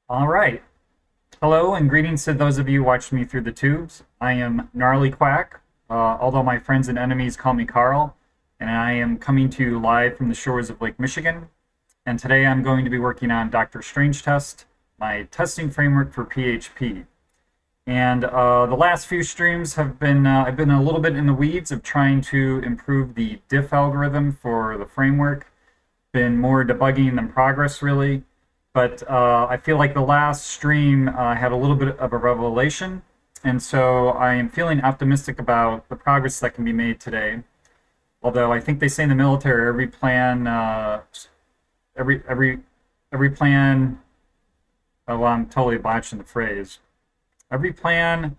All right. Hello and greetings to those of you watching me through the tubes. I am Gnarly Quack, although my friends and enemies call me Carl, and I am coming to you live from the shores of Lake Michigan. And today I'm going to be working on Dr. Strangetest, my testing framework for PHP. And the last few streams have been, I've been a little bit in the weeds of trying to improve the diff algorithm for the framework. Been more debugging than progress, really. But I feel like the last stream had a little bit of a revelation, and so I am feeling optimistic about the progress that can be made today. Although I think they say in the military, every plan, every plan. Oh, well, I'm totally botching the phrase. Every plan,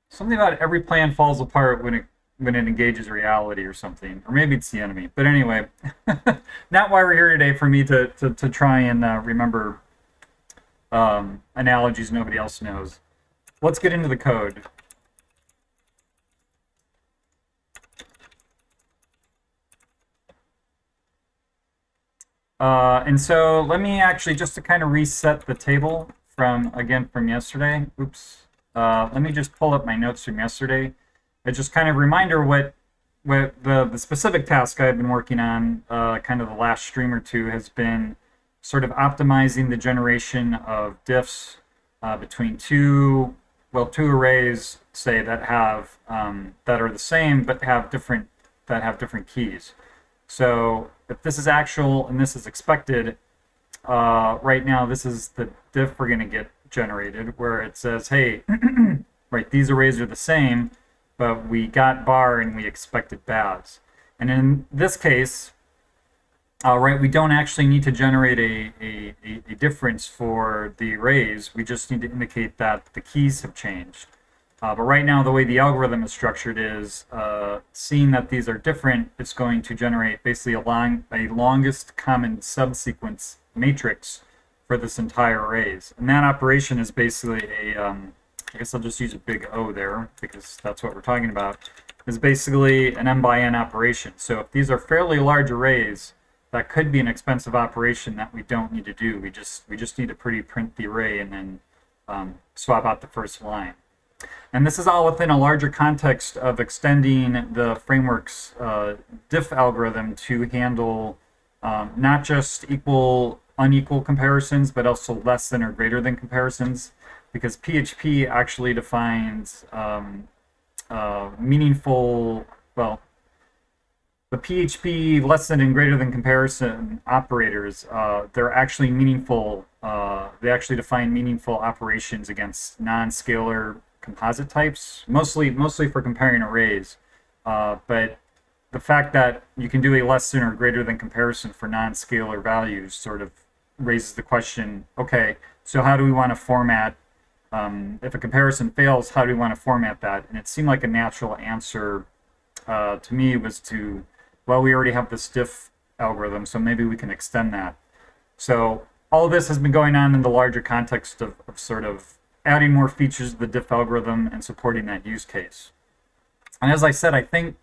something about every plan falls apart when it engages reality or something, or maybe it's the enemy. But anyway, not why we're here today. For me to try and remember analogies nobody else knows. Let's get into the code. And so let me actually, just to kind of reset the table from yesterday. Oops. Let me just pull up my notes from yesterday. It's just kind of a reminder what the specific task I've been working on, kind of the last stream or two, has been sort of optimizing the generation of diffs between two arrays, say, that have that are the same but have different keys. So if this is actual and this is expected, right now this is the diff we're going to get generated, where it says, hey, right, these arrays are the same, but we got bar and we expected baz. And in this case, right, we don't actually need to generate a difference for the arrays. We just need to indicate that the keys have changed. But right now, the way the algorithm is structured is, seeing that these are different, it's going to generate basically a longest common subsequence matrix for this entire arrays. And that operation is basically I guess I'll just use a big O there because that's what we're talking about, is basically an m by n operation. So if these are fairly large arrays, that could be an expensive operation that we don't need to do. We just need to print the array and then swap out the first line. And this is all within a larger context of extending the framework's diff algorithm to handle not just equal, unequal comparisons, but also less than or greater than comparisons, because PHP actually defines meaningful, well, the PHP less than and greater than comparison operators, they're actually meaningful. They actually define meaningful operations against non-scalar composite types, mostly for comparing arrays. But the fact that you can do a less than or greater than comparison for non-scalar values sort of raises the question, okay, so how do we want to format, if a comparison fails, how do we want to format that? And it seemed like a natural answer to me was to, well, we already have this diff algorithm, so maybe we can extend that. So all of this has been going on in the larger context of sort of adding more features to the diff algorithm and supporting that use case. And as I said, I think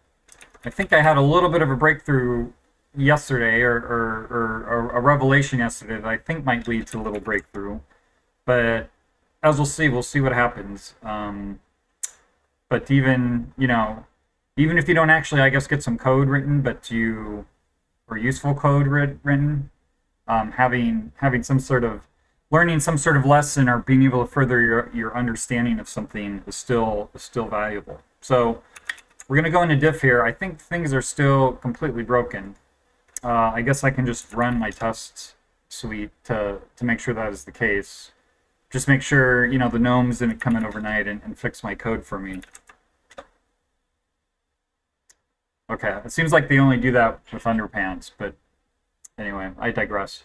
I had a little bit of a breakthrough yesterday, or a revelation yesterday that I think might lead to a little breakthrough. But as we'll see what happens. But even if you don't actually, I guess, get some code written, or useful code written, having some sort of learning some sort of lesson or being able to further your understanding of something is still valuable. So we're going to go into diff here. I think things are still completely broken. I guess I can just run my test suite to make sure that is the case. Just make sure, the gnomes didn't come in overnight and fix my code for me. Okay, it seems like they only do that with underpants, but anyway, I digress.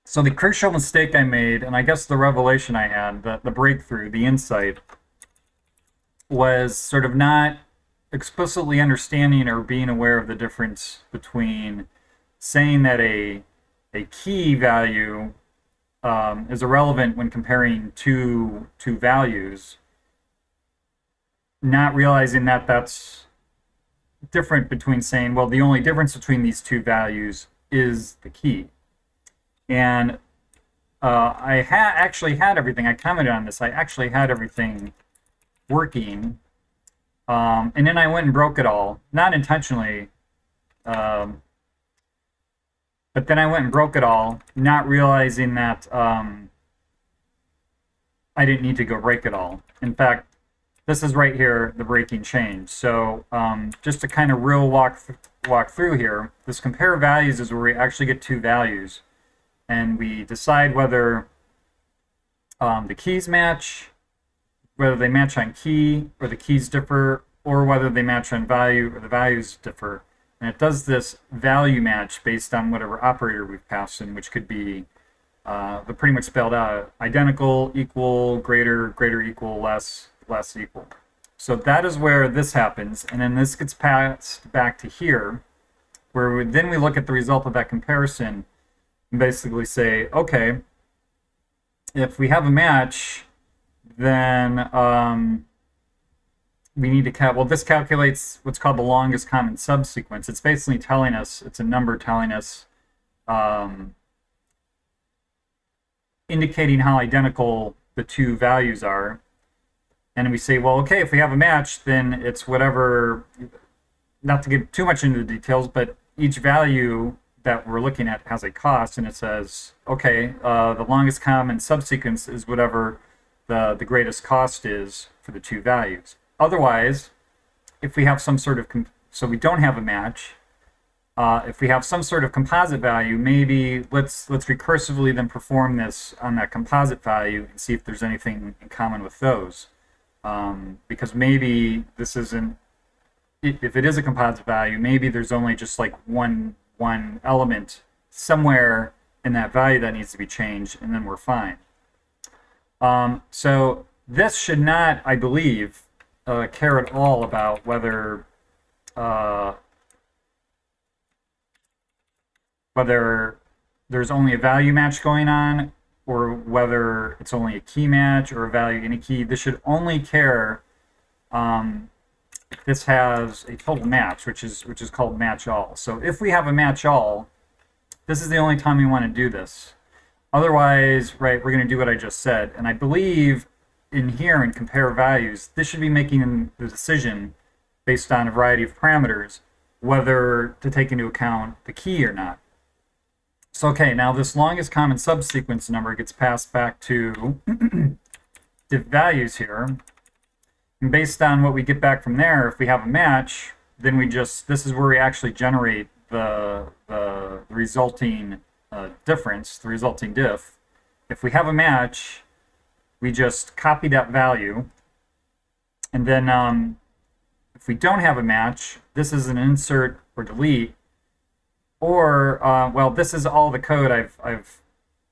So the crucial mistake I made, and I guess the revelation I had, the breakthrough, the insight, was sort of not explicitly understanding or being aware of the difference between saying that a key value is irrelevant when comparing two values, not realizing that that's different between saying, well, the only difference between these two values is the key. And I actually had everything. I commented on this. I actually had everything working. And then I went and broke it all, not intentionally. But then I went and broke it all, not realizing that I didn't need to go break it all. In fact, this is right here, the breaking change. So just to kind of real walk through here, this compare values is where we actually get two values. And we decide whether the keys match, whether they match on key, or the keys differ, or whether they match on value, or the values differ. And it does this value match based on whatever operator we've passed in, which could be they're pretty much spelled out: identical, equal, greater, greater, equal, less, less, equal. So that is where this happens, and then this gets passed back to here, where then we look at the result of that comparison and basically say, okay, if we have a match, then we need to well, this calculates what's called the longest common subsequence. It's basically telling us, it's a number telling us, indicating how identical the two values are. And we say, well, okay, if we have a match, then it's whatever, not to get too much into the details, but each value that we're looking at has a cost, and it says, okay, the longest common subsequence is whatever the greatest cost is for the two values. Otherwise, if we have some sort of, so we don't have a match, if we have some sort of composite value, maybe let's recursively then perform this on that composite value and see if there's anything in common with those. Because maybe this isn't, if it is a composite value, maybe there's only just like one element somewhere in that value that needs to be changed, and then we're fine. So this should not, I believe, care at all about whether there's only a value match going on, or whether it's only a key match or a value in a key. This should only care if this has a total match, which is called match all. So if we have a match all, this is the only time we want to do this. Otherwise, right, we're going to do what I just said. And I believe in here in compare values, this should be making the decision based on a variety of parameters whether to take into account the key or not. So, okay, now this longest common subsequence number gets passed back to diff values here. And based on what we get back from there, if we have a match, then we just, this is where we actually generate the resulting difference, the resulting diff. If we have a match, we just copy that value. And then if we don't have a match, this is an insert or delete. Or, well, this is all the code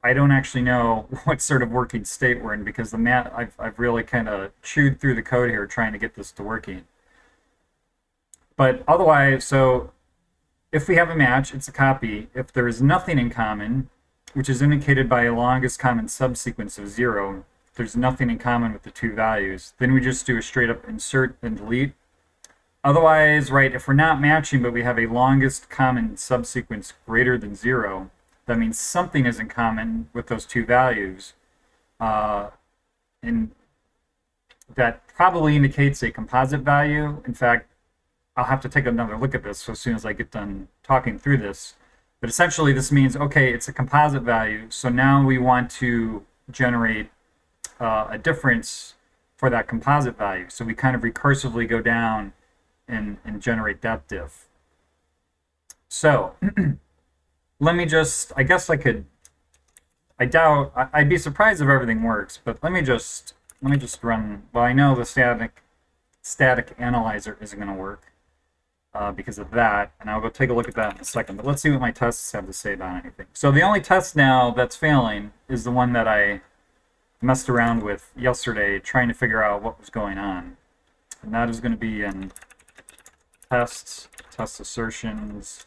I don't actually know what sort of working state we're in, because I've really kind of chewed through the code here trying to get this to working. But otherwise, so if we have a match, it's a copy. If there is nothing in common, which is indicated by a longest common subsequence of 0, there's nothing in common with the two values, then we just do a straight up insert and delete. Otherwise, right, if we're not matching, but we have a longest common subsequence greater than 0, that means something is in common with those two values. And that probably indicates a composite value. In fact, I'll have to take another look at this as soon as I get done talking through this. But essentially, this means, okay, it's a composite value. So now we want to generate a difference for that composite value. So we kind of recursively go down and generate that diff. So let me just, I guess I could, I'd be surprised if everything works, but let me just run, well, I know the static analyzer isn't going to work because of that, and I'll go take a look at that in a second, but let's see what my tests have to say about anything. So the only test now that's failing is the one that I messed around with yesterday trying to figure out what was going on. And that is going to be in tests, test assertions.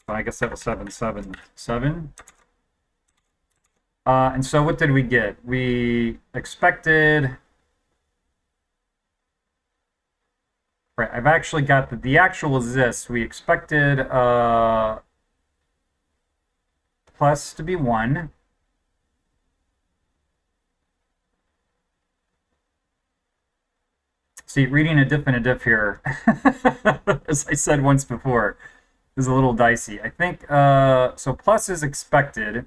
So I guess that was 777. And so what did we get? We expected, right, I've actually got the actual is this. We expected plus to be 1. See, reading a diff and a diff here, as I said once before, is a little dicey. I think, so plus is expected.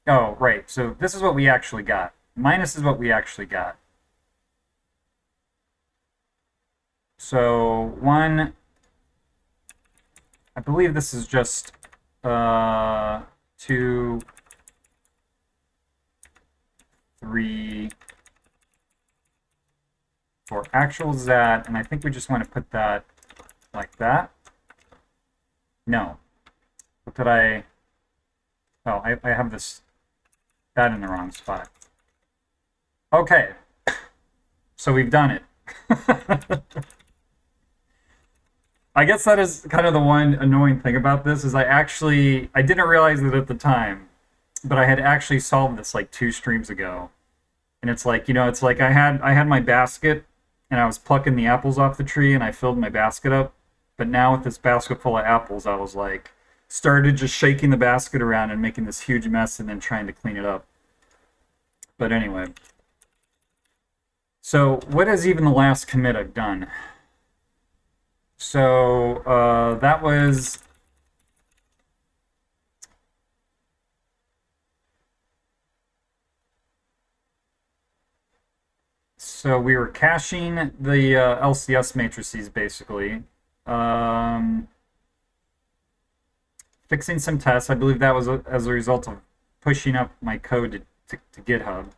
Oh, right. So this is what we actually got. Minus is what we actually got. So 1, I believe this is just 2, 3, for actual Z, and I think we just want to put that like that. No. What did I... Oh, I have that in the wrong spot. Okay. So we've done it. I guess that is kind of the one annoying thing about this, is I didn't realize it at the time, but I had actually solved this like 2 streams ago. And it's like, it's like I had my basket, and I was plucking the apples off the tree, and I filled my basket up. But now with this basket full of apples, I was like, started just shaking the basket around and making this huge mess and then trying to clean it up. But anyway. So what is even the last commit I've done? So that was... So we were caching the LCS matrices, basically. Fixing some tests. I believe that was as a result of pushing up my code to GitHub.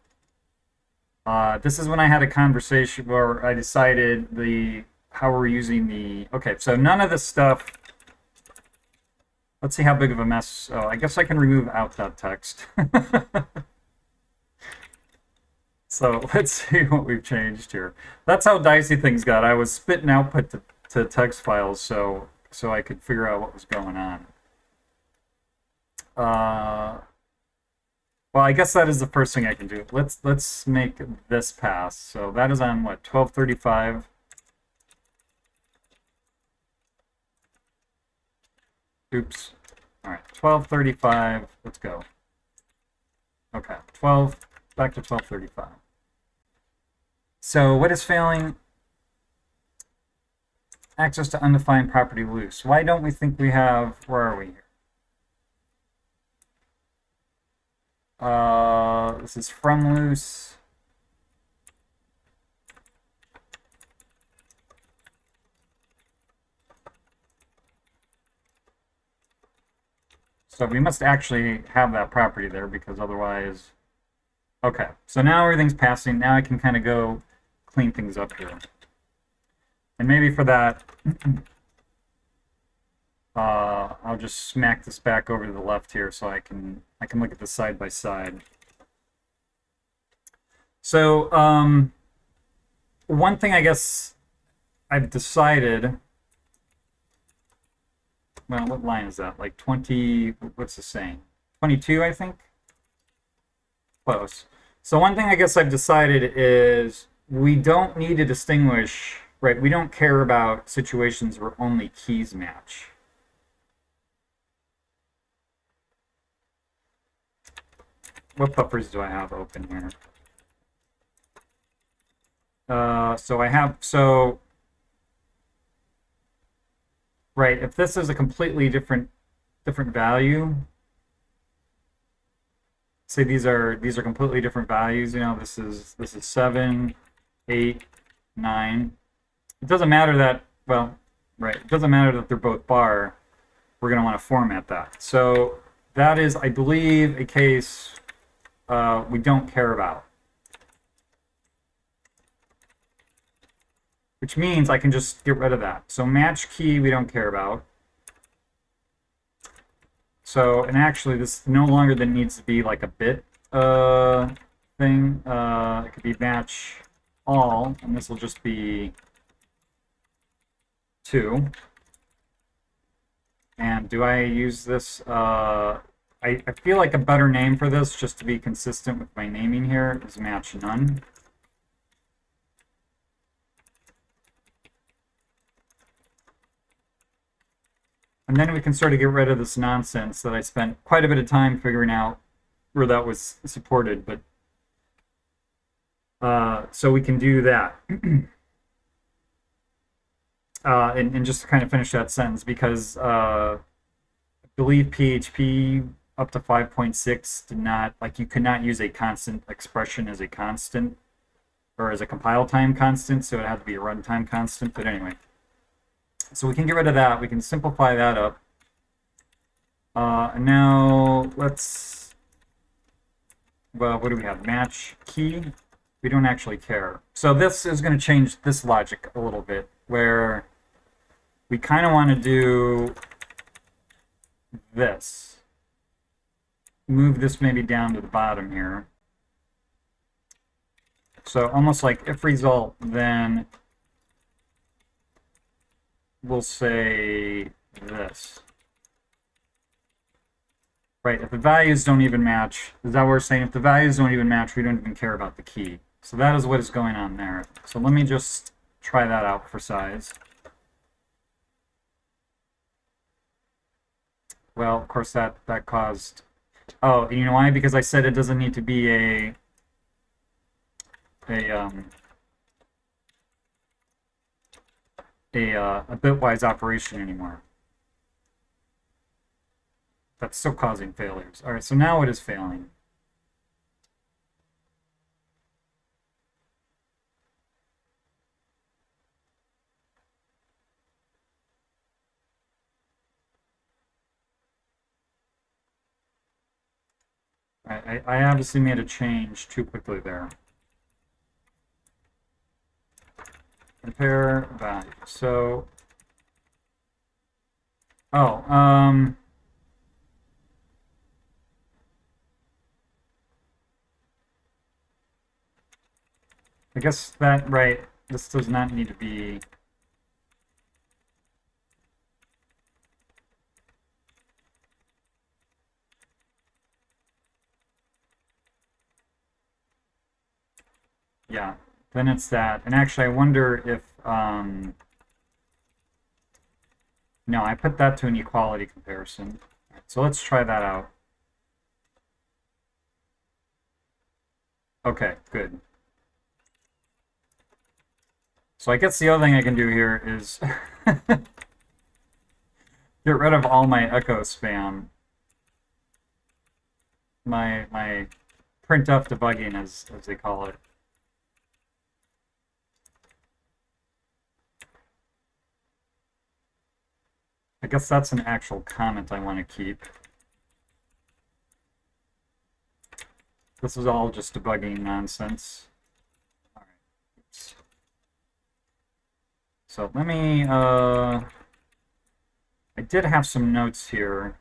This is when I had a conversation where I decided how we're using the... Okay, so none of this stuff... Let's see how big of a mess... Oh, I guess I can remove out.txt. So let's see what we've changed here. That's how dicey things got. I was spitting output to text files so I could figure out what was going on. Well, I guess that is the first thing I can do. Let's make this pass. So that is on what, 1235. Oops. All right, 1235. Let's go. Okay, back to 1235. So what is failing? Access to undefined property loose. Why don't we think we have, where are we here? This is from loose. So we must actually have that property there, because otherwise... Okay, so now everything's passing. Now I can kind of go clean things up here. And maybe for that, I'll just smack this back over to the left here so I can look at the side by side. So one thing I guess I've decided, well, what line is that? Like 20, what's the saying? 22, I think? Close. So one thing I guess I've decided is we don't need to distinguish, right? We don't care about situations where only keys match. What buffers do I have open here? Right, if this is a completely different value, say these are completely different values, this is 7, 8, 9. It doesn't matter that, well, right, it doesn't matter that they're both bar. We're going to want to format that. So that is, I believe, a case we don't care about. Which means I can just get rid of that. So match key we don't care about. So, and actually this no longer then needs to be like a bit thing. It could be match all, and this will just be 2. And do I use this? I feel like a better name for this, just to be consistent with my naming here, is match none. And then we can sort of get rid of this nonsense that I spent quite a bit of time figuring out where that was supported. But so we can do that. And just to kind of finish that sentence, because I believe PHP up to 5.6 did not, like, you could not use a constant expression as a constant, or as a compile time constant, so it had to be a runtime constant. But anyway, so we can get rid of that. We can simplify that up. And now let's, well, what do we have? Match key. We don't actually care. So this is going to change this logic a little bit, where we kind of want to do this. Move this maybe down to the bottom here. So almost like if result, then we'll say this. Right, if the values don't even match, is that what we're saying? If the values don't even match, we don't even care about the key. So that is what is going on there. So let me just try that out for size. Well, of course, that caused... Oh, you know why? Because I said it doesn't need to be a bitwise operation anymore. That's still causing failures. All right, so now it is failing. I obviously made a change too quickly there. Compare value. So, oh, I guess that, right, this does not need to be... Yeah, then it's that. And actually, I wonder if... No, I put that to an equality comparison. So let's try that out. Okay, good. So I guess the other thing I can do here is get rid of all my echo spam. My printf debugging, as they call it. I guess that's an actual comment I want to keep. This is all just debugging nonsense. All right. Oops. So let me, I did have some notes here.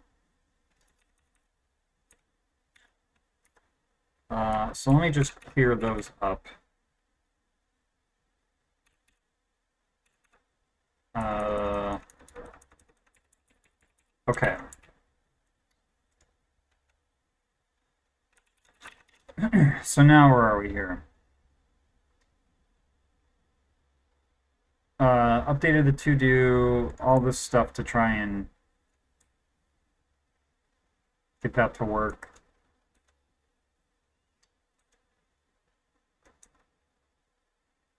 So let me just clear those up. Okay. So now where are we here? Updated the to-do, all this stuff to try and get that to work.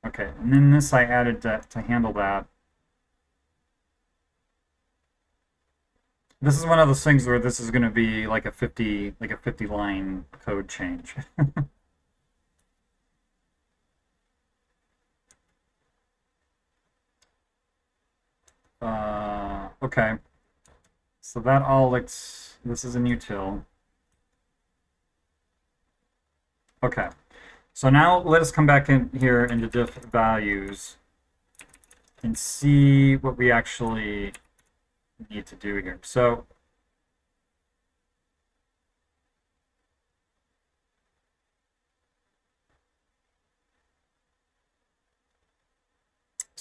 Okay, and then this I added to handle that. This is one of those things where this is going to be like a 50 line code change. Okay. So that all looks, this is an util. Okay. So now let us come back in here into diff values and see what we actually need to do here. So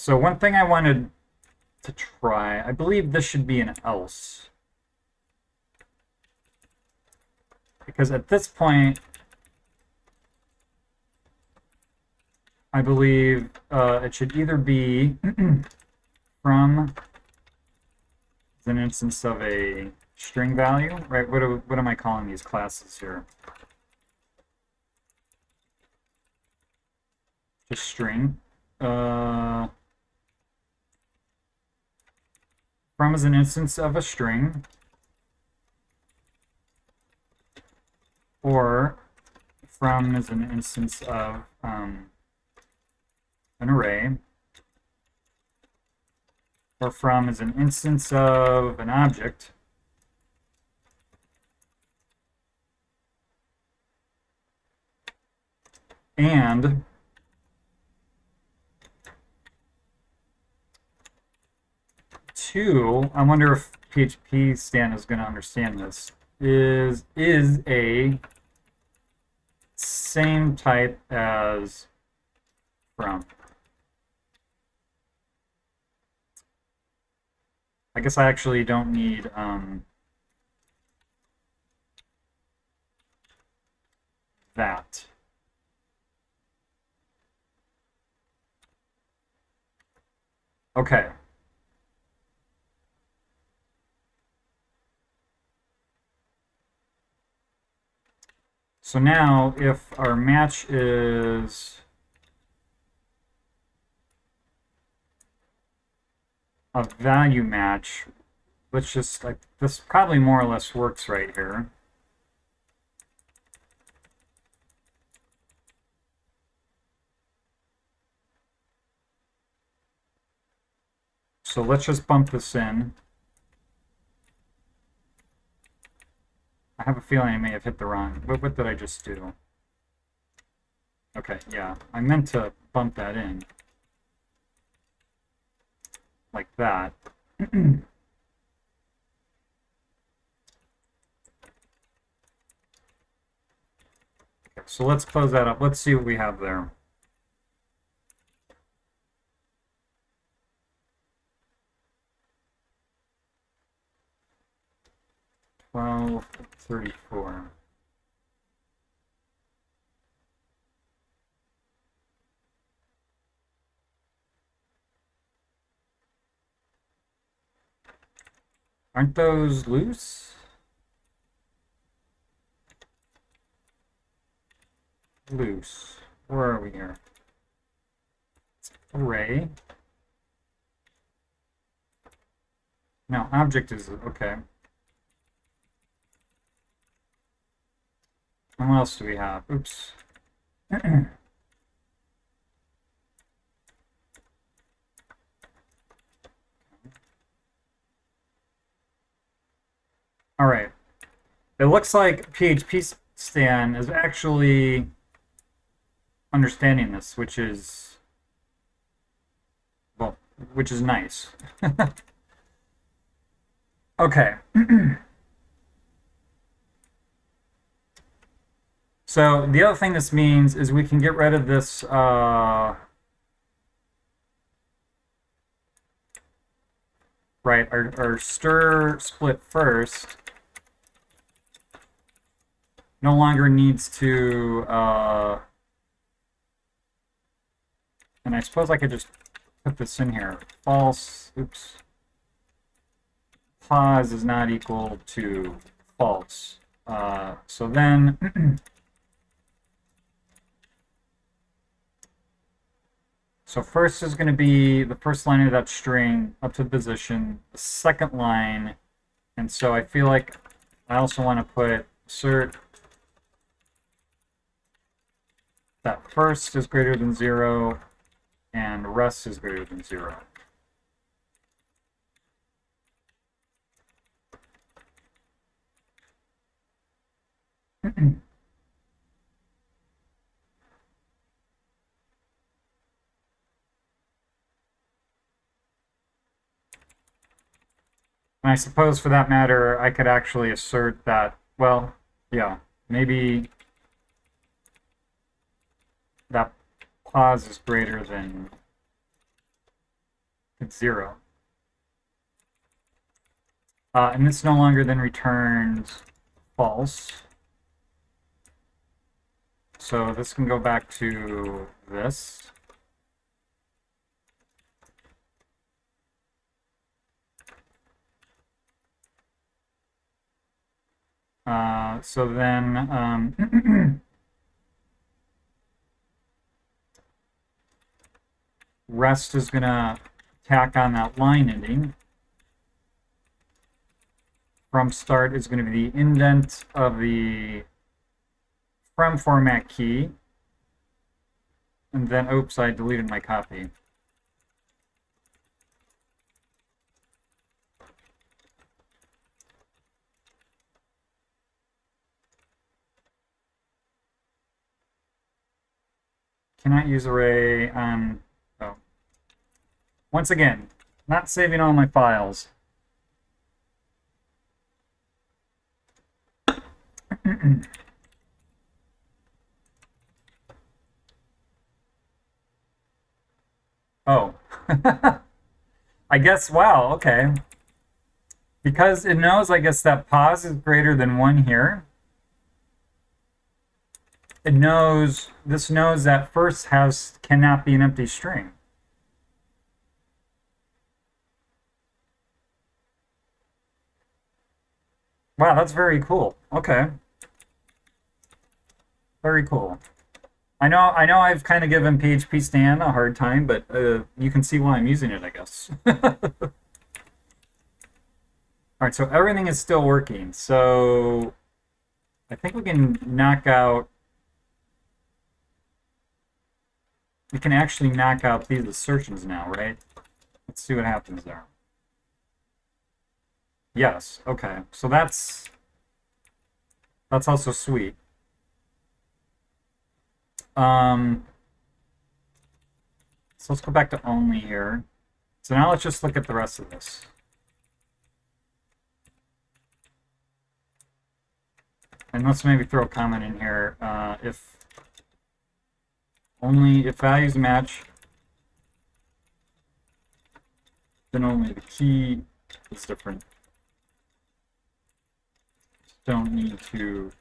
one thing I wanted to try, I believe this should be an else. Because at this point, I believe it should either be from is an instance of a string value, right? What am I calling these classes here? Just string. From is an instance of a string, or from is an instance of an array, or from is an instance of an object, and two, I wonder if PHP Stan is going to understand this, is a same type as from. I guess I actually don't need that. Okay. So now if our match is a value match, let's just, like, this probably more or less works right here. So let's just bump this in. I have a feeling I may have hit the wrong. What did I just do? Okay, yeah, I meant to bump that in. Like that. Okay, so let's close that up. Let's see what we have there. $12.34. Aren't those loose? Loose. Where are we here? Array. No, object is okay. And what else do we have? Oops. All right. It looks like PHP Stan is actually understanding this, which is, well, which is nice. Okay. So the other thing this means is we can get rid of this right, our stir split first no longer needs to and I suppose I could just put this in here. False, oops. Pause is not equal to false. So then so first is going to be the first line of that string up to the position, the second line, and so I feel like I also want to put assert that first is greater than 0 and rest is greater than 0. And I suppose for that matter, I could actually assert that, well, yeah, maybe that pause is greater than 0. And this no longer then returns false. So this can go back to this. So then rest is going to tack on that line ending. From start is going to be the indent of the from format key. And then, oops, I deleted my copy. Cannot use array on, oh. Once again, not saving all my files. Oh. I guess, wow, okay. Because it knows, I guess, that pause is greater than 1 here. It knows, this knows that first cannot be an empty string. Wow, that's very cool. Okay. Very cool. I know I've kind of given PHP Stan a hard time, but you can see why I'm using it, I guess. All right, so everything is still working. So I think we can knock out, we can actually knock out these assertions now, right? Let's see what happens there. Yes, okay. So that's also sweet. So let's go back to only here. So now let's just look at the rest of this. And let's maybe throw a comment in here. If values match, then only the key is different. Don't need to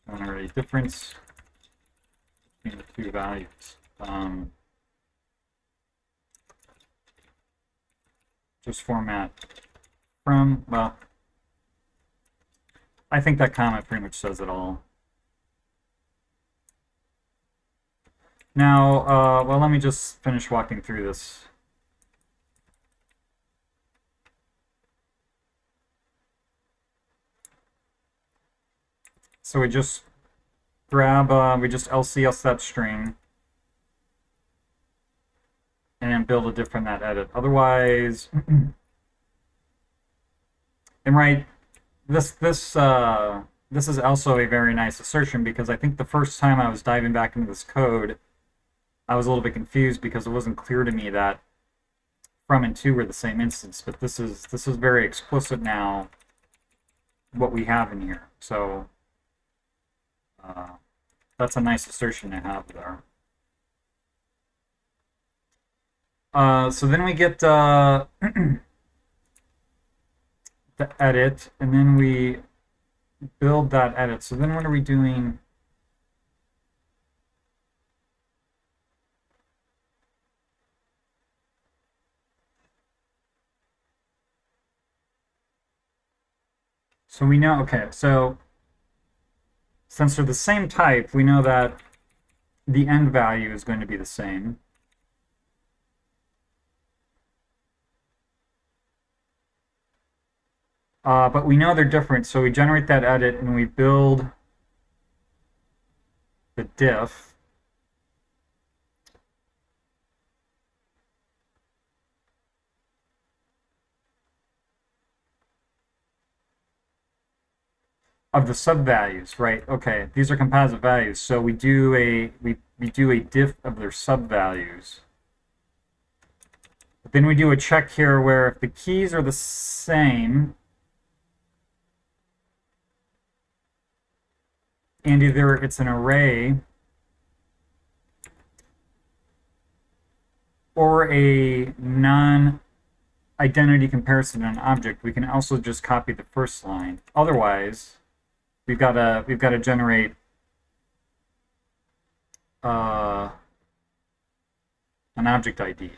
generate difference between the two values. Just format from, well, I think that comment pretty much says it all. Now, well, let me just finish walking through this. So we just grab, we just LCS that string and build a diff from that edit. Otherwise, and right, this is also a very nice assertion, because I think the first time I was diving back into this code, I was a little bit confused because it wasn't clear to me that from and to were the same instance. But this is very explicit now, what we have in here. So that's a nice assertion to have there. So then we get the edit, and then we build that edit. So then what are we doing? So we know, okay, so since they're the same type, we know that the end value is going to be the same. But we know they're different, so we generate that edit and we build the diff. Of the subvalues, right? Okay, these are composite values, so we do a diff of their subvalues. But then we do a check here where if the keys are the same, and either it's an array or a non-identity comparison on an object, we can also just copy the first line. Otherwise, we've got to generate an object ID.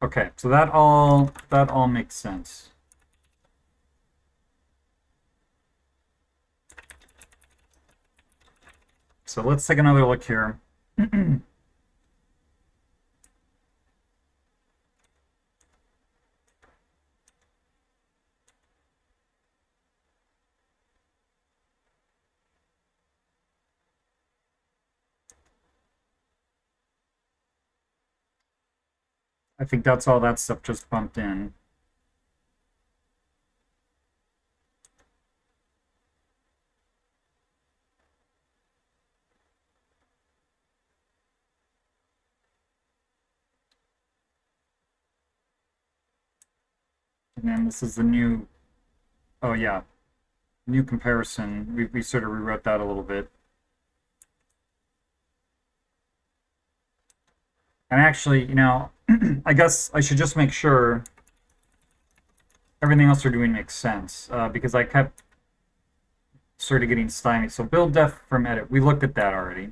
Okay, so that all makes sense. So let's take another look here. I think that's all that stuff just bumped in. And then this is the new, oh yeah, new comparison. We sort of rewrote that a little bit. And actually, you know, I guess I should just make sure everything else we're doing makes sense, because I kept sort of getting stymied. So build def from edit, we looked at that already.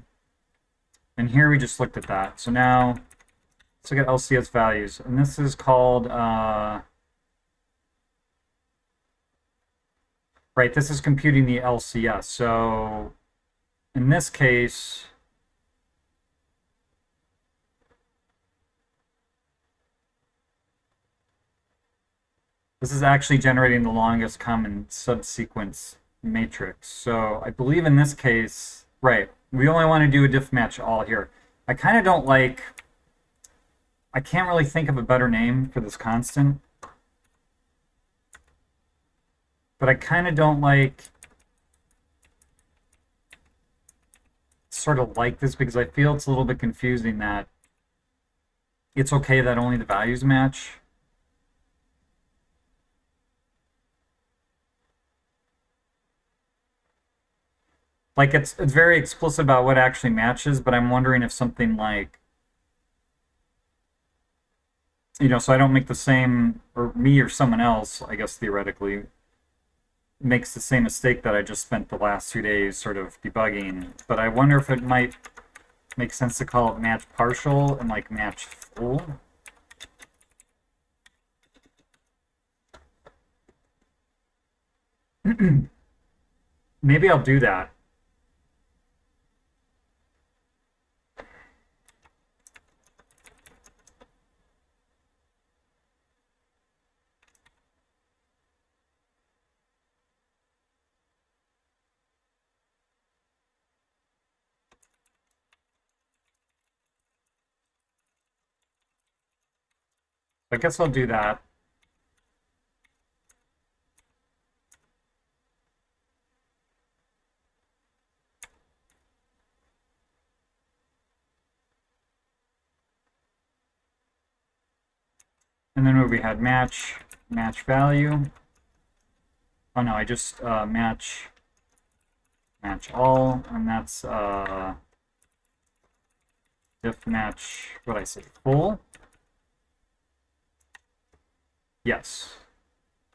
And here we just looked at that. So now let's look at LCS values. And this is called, right, this is computing the LCS. So in this case, this is actually generating the longest common subsequence matrix. So I believe in this case, right, we only want to do a diff match all here. I kind of don't like, I can't really think of a better name for this constant. But I kind of don't like, sort of like this because I feel it's a little bit confusing that it's okay that only the values match. Like it's very explicit about what actually matches, but I'm wondering if something like, you know, so I don't make the same, or me or someone else, I guess theoretically, makes the same mistake that I just spent the last 2 days sort of debugging. But I wonder if it might make sense to call it match partial and like match full. Maybe I'll do that. I guess I'll do that. And then we had match value. Oh no, I just match all, and that's diff match, what I say, full? Yes.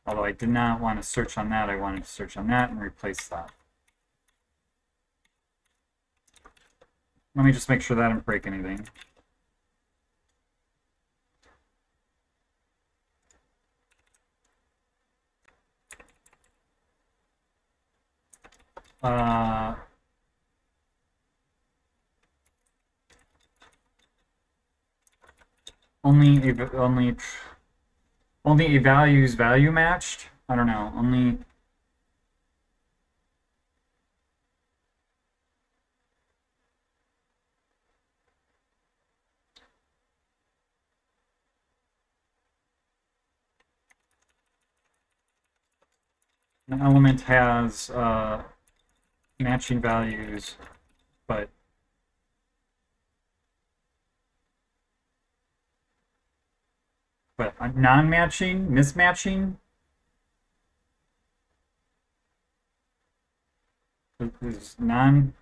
Although I did not want to search on that, I wanted to search on that and replace that. Let me just make sure that I didn't break anything. Only a value's value matched? I don't know. Only an element has matching values, but non-matching, mismatching is non-match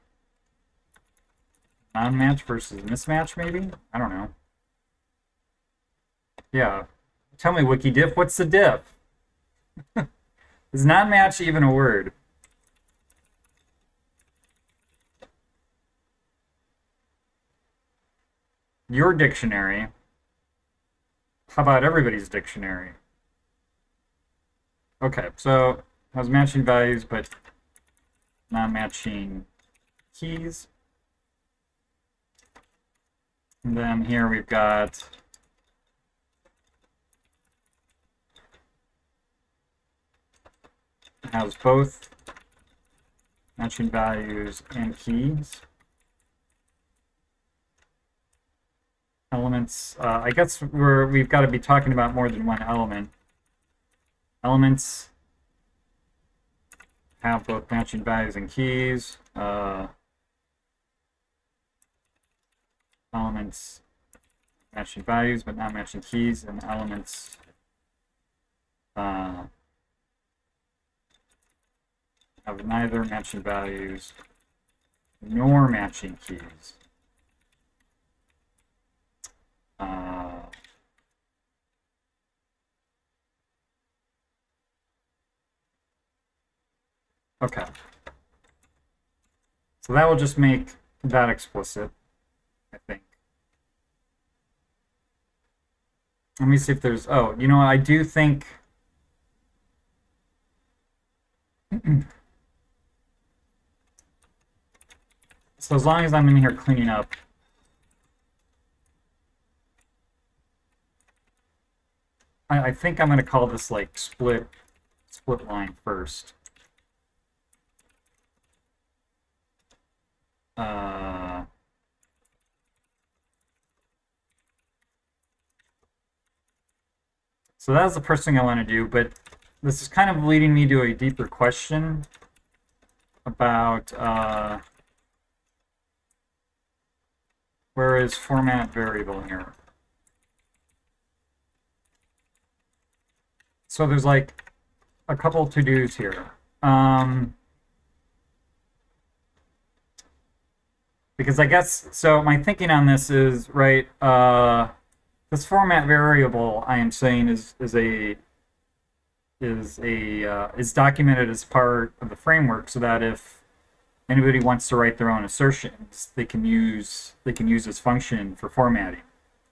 versus mismatch, maybe? I don't know. Yeah. Tell me, WikiDiff, what's the diff? Is non-match even a word? Your dictionary. How about everybody's dictionary? Okay, so has matching values, but not matching keys. And then here we've got has both matching values and keys. Elements, I guess we've got to be talking about more than one element. Elements have both matching values and keys. Elements matching values but not matching keys, and elements have neither matching values nor matching keys. Okay. So that will just make that explicit, I think. Let me see if there's, oh, you know what, I do think, so as long as I'm in here cleaning up, I think I'm going to call this like split line first. So that's the first thing I want to do, but this is kind of leading me to a deeper question about where is format variable here? So there's like a couple to-dos here. Because I guess, so my thinking on this is, right, this format variable I am saying is documented as part of the framework, so that if anybody wants to write their own assertions, they can use this function for formatting.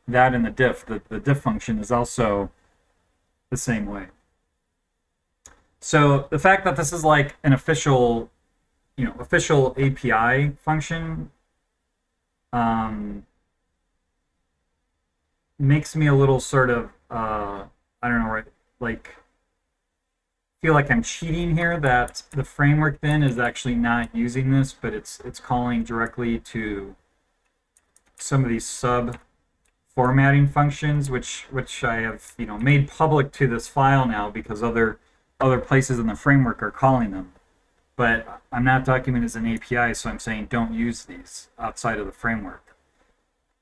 That and the diff, the diff function is also the same way. So the fact that this is like an official API function makes me a little sort of I don't know, right, like feel like I'm cheating here, that the framework then is actually not using this, but it's calling directly to some of these sub formatting functions, which I have made public to this file now because other places in the framework are calling them. But I'm not documented as an API, so I'm saying don't use these outside of the framework.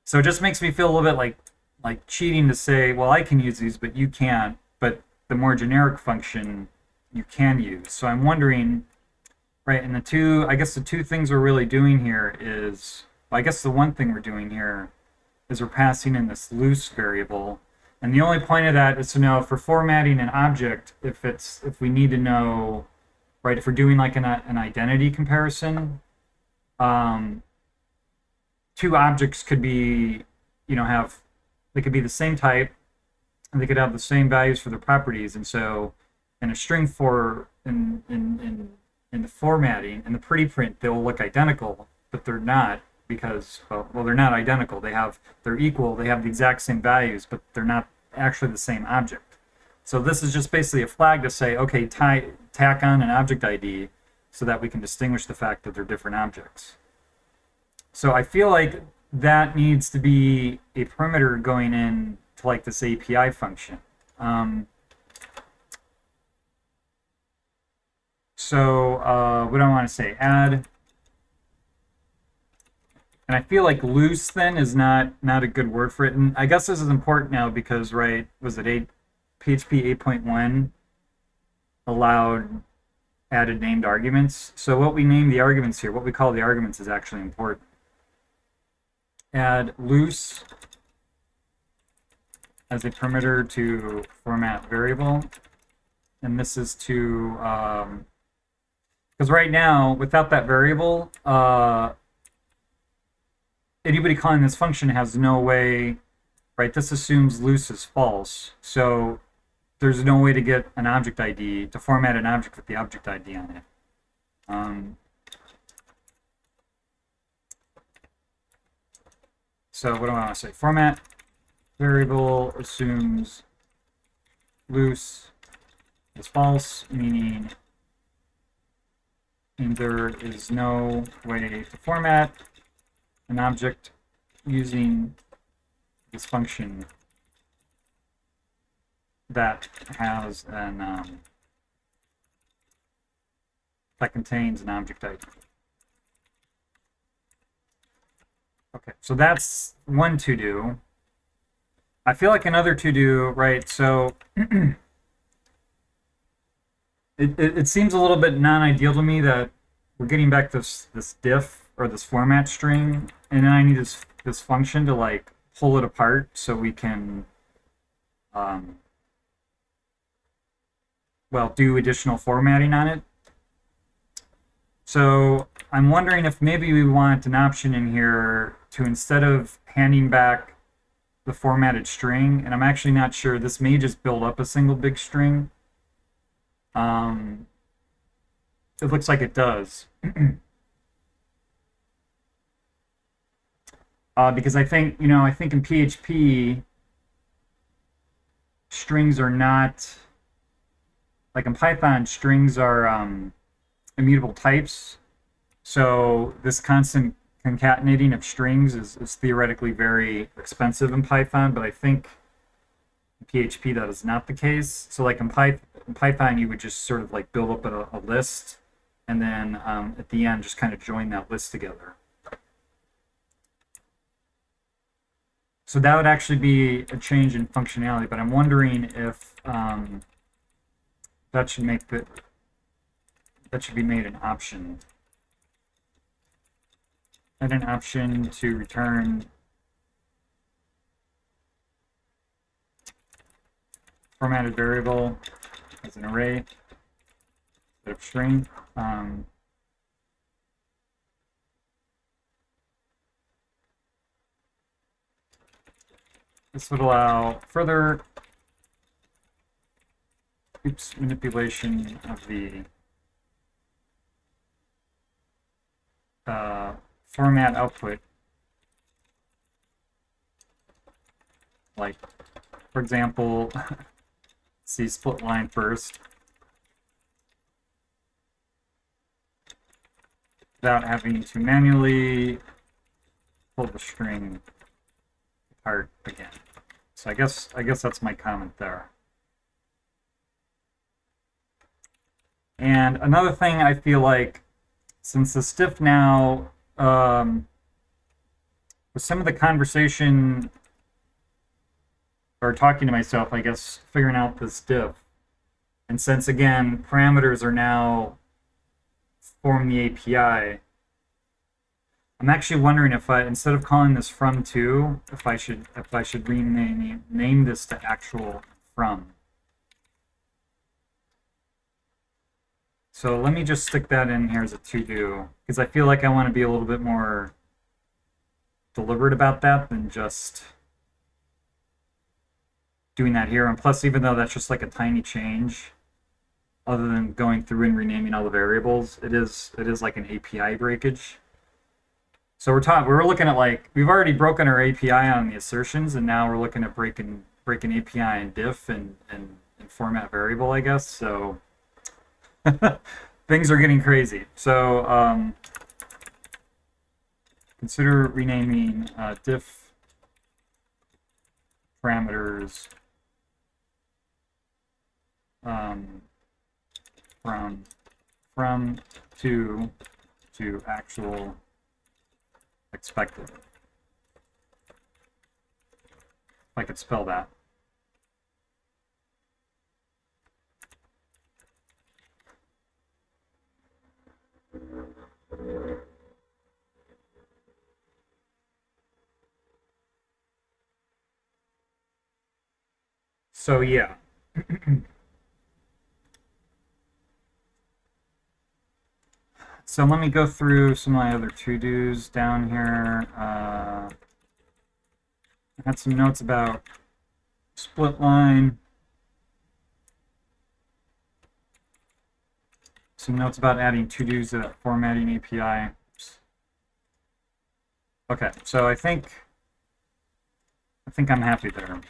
So it just makes me feel a little bit like cheating to say, well, I can use these, but you can't. But the more generic function you can use. So I'm wondering, right, and I guess the two things we're really doing here is, well, I guess the one thing we're doing here is we're passing in this loose variable. And the only point of that is to know, for formatting an object, if we need to know, right, if we're doing like an identity comparison, two objects could be, they could be the same type, and they could have the same values for their properties. And so in a string in the formatting, in the pretty print, they'll look identical, but they're not, because, well, they're not identical. They're equal, they have the exact same values, but they're not actually the same object. So this is just basically a flag to say, okay, tack on an object ID so that we can distinguish the fact that they're different objects. So I feel like that needs to be a parameter going in to like this API function. So what do I want to say? Add. And I feel like loose then is not a good word for it. And I guess this is important now because, right, was it PHP 8.1 allowed added named arguments? So what we name the arguments here, what we call the arguments, is actually important. Add loose as a parameter to format variable. And this is to, because right now, without that variable, anybody calling this function has no way right? This assumes loose is false. So there's no way to get an object ID, to format an object with the object ID on it. So what do I want to say? Format variable assumes loose is false, meaning there is no way to format an object using this function that has an that contains an object ID. Okay, so that's one to-do. I feel like another to-do, right? So it seems a little bit non-ideal to me that we're getting back this diff or this format string, and then I need this function to like pull it apart so we can well, do additional formatting on it. So I'm wondering if maybe we want an option in here to, instead of handing back the formatted string, and I'm actually not sure, this may just build up a single big string. It looks like it does. Because I think, I think in PHP, strings are not, like in Python, strings are immutable types. So this constant concatenating of strings is theoretically very expensive in Python, but I think in PHP that is not the case. So like in Python, you would just sort of like build up a list, and then at the end, just kind of join that list together. So that would actually be a change in functionality, but I'm wondering if that should be made an option. And an option to return formatted variable as an array instead of string. This would allow further manipulation of the format output. Like, for example, see split line first, without having to manually pull the string apart again. So I guess that's my comment there. And another thing I feel like, since the diff now, with some of the conversation, or talking to myself, I guess, figuring out this diff, and since again parameters are now form the API, I'm actually wondering if instead of calling this from to, if I should rename this to actual from. So let me just stick that in here as a to-do, because I feel like I want to be a little bit more deliberate about that than just doing that here. And plus, even though that's just like a tiny change, other than going through and renaming all the variables, it is like an API breakage. So we're looking at, like, we've already broken our API on the assertions, and now we're looking at breaking API and diff and format variable, I guess. So things are getting crazy. So consider renaming diff parameters from to actual expected. If I could spell that. So yeah. So let me go through some of my other to-dos down here. I had some notes about split line. Some notes about adding to-dos to that formatting API. Oops. Okay, so I think I'm happy there.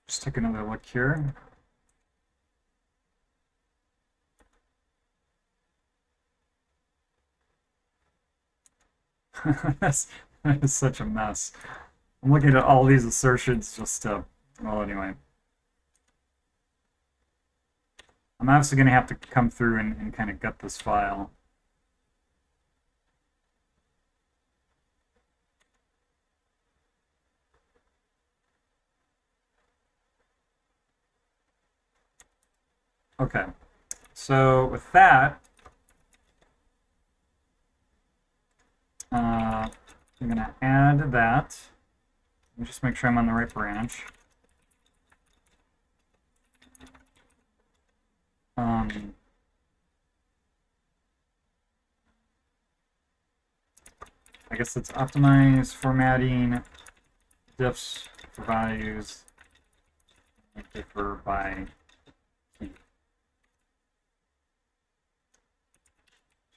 Just take another look here. That is such a mess. I'm looking at all these assertions just to, well, anyway. I'm obviously going to have to come through and kind of gut this file. Okay, so with that, I'm going to add that. Let me just make sure I'm on the right branch. I guess it's optimize formatting diffs for values and differ by key.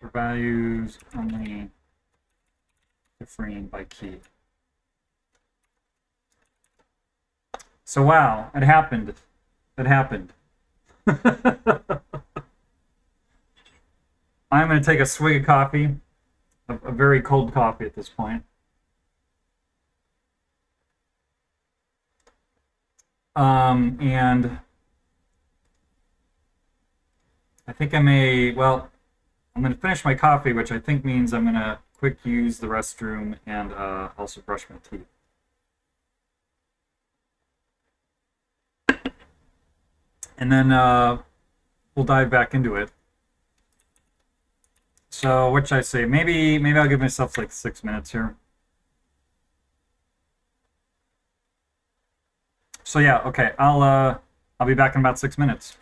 For values only differing by key. So wow, it happened. It happened. I'm going to take a swig of coffee, a very cold coffee at this point. And I think I may, well, I'm going to finish my coffee, which I think means I'm going to quick use the restroom and also brush my teeth. And then we'll dive back into it. So what should I say? Maybe I'll give myself like 6 minutes here. So yeah, okay. I'll be back in about 6 minutes.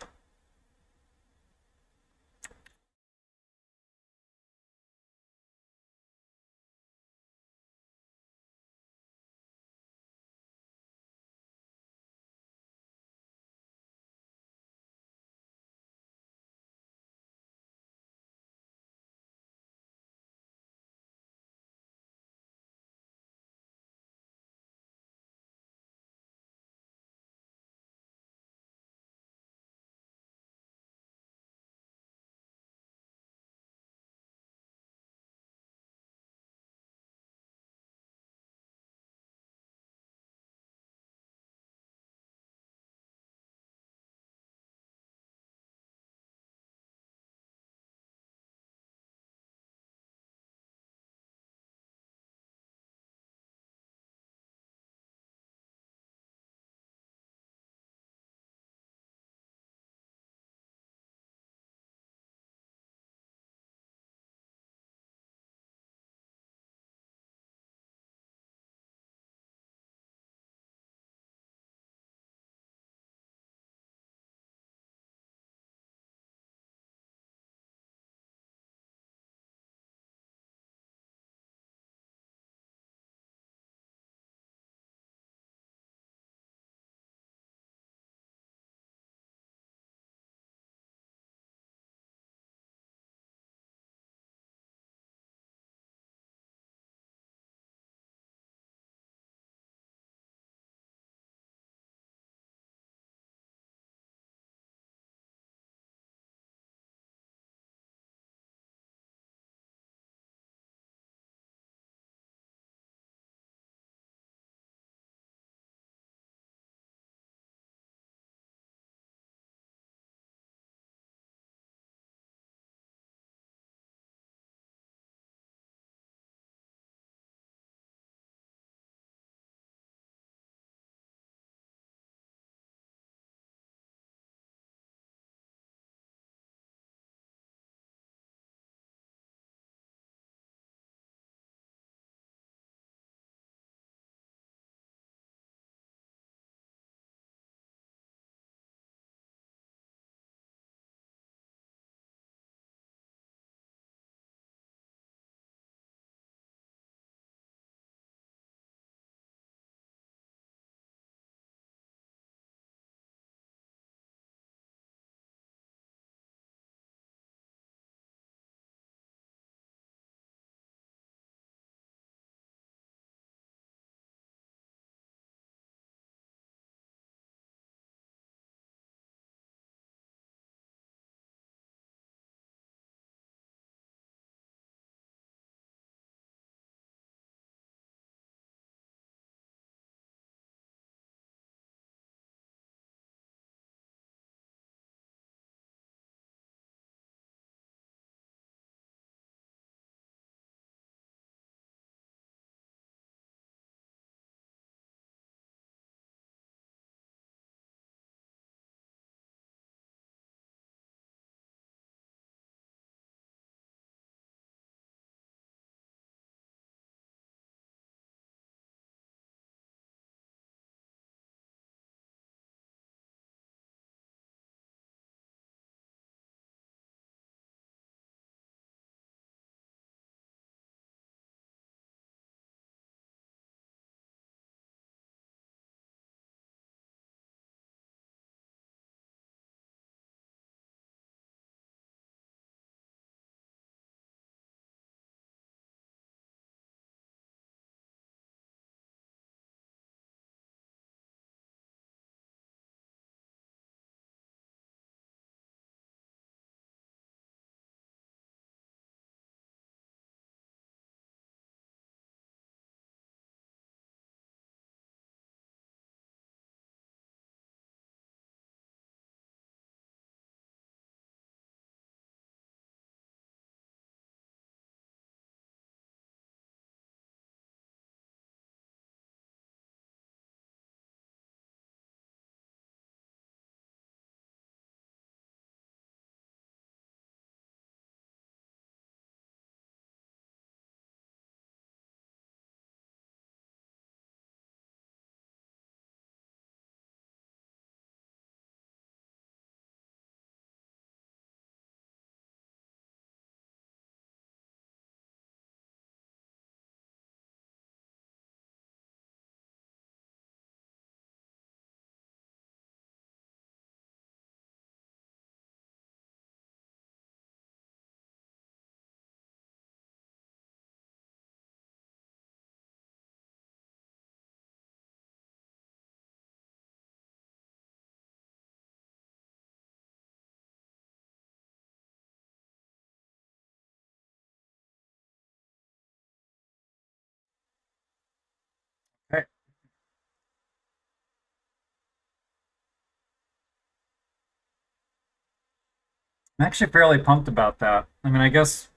I'm actually fairly pumped about that. I mean, I guess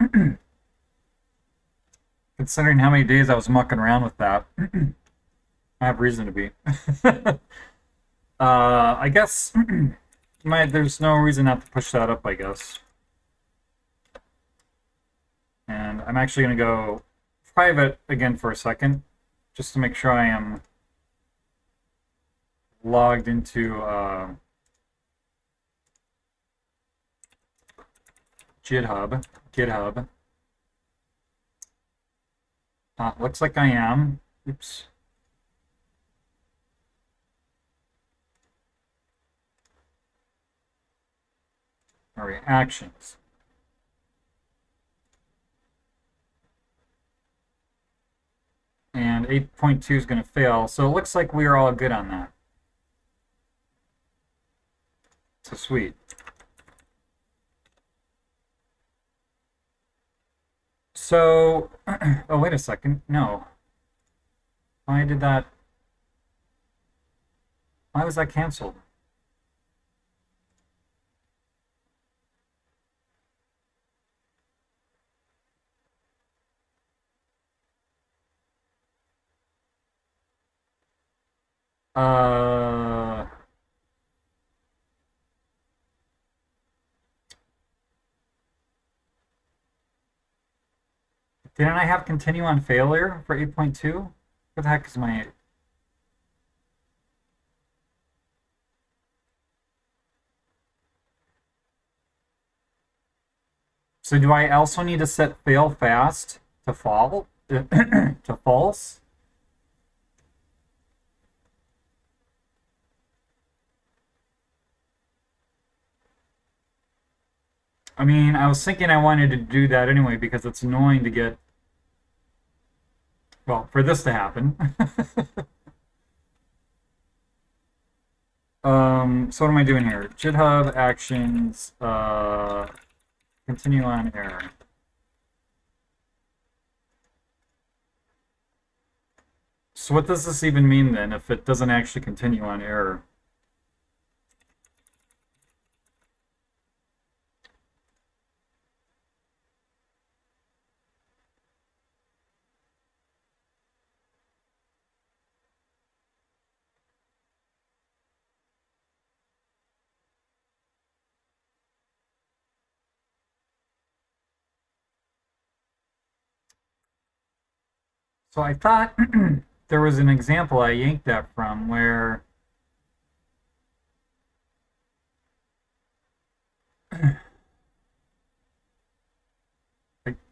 considering how many days I was mucking around with that, I have reason to be. I guess there's no reason not to push that up, I guess. And I'm actually going to go private again for a second, just to make sure I am logged into GitHub. Looks like I am. Oops. All right, actions. And 8.2 is going to fail, so it looks like we are all good on that. So sweet. So, oh, wait a second. No. Why did that? Why was that canceled? Uh, didn't I have continue on failure for 8.2? What the heck is my... So do I also need to set fail fast to to false? I mean, I was thinking I wanted to do that anyway because it's annoying to get, well, for this to happen. So what am I doing here? GitHub actions, continue on error. So what does this even mean then if it doesn't actually continue on error? So I thought there was an example I yanked that from where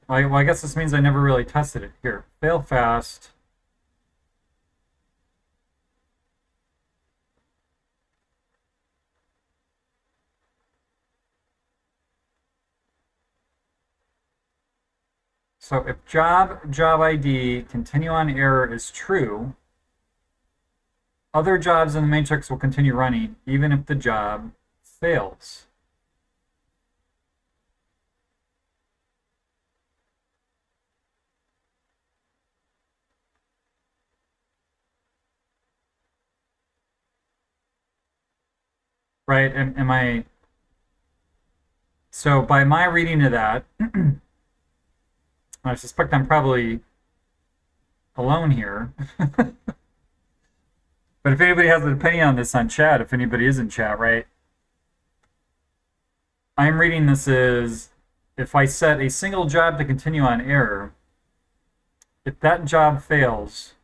well, I guess this means I never really tested it. Here, fail fast. So if job ID, continue on error is true, other jobs in the matrix will continue running even if the job fails. Right? Am I... So by my reading of that, I suspect I'm probably alone here. But if anybody has an opinion on this on chat, if anybody is in chat, right? I'm reading this as if I set a single job to continue on error, if that job fails,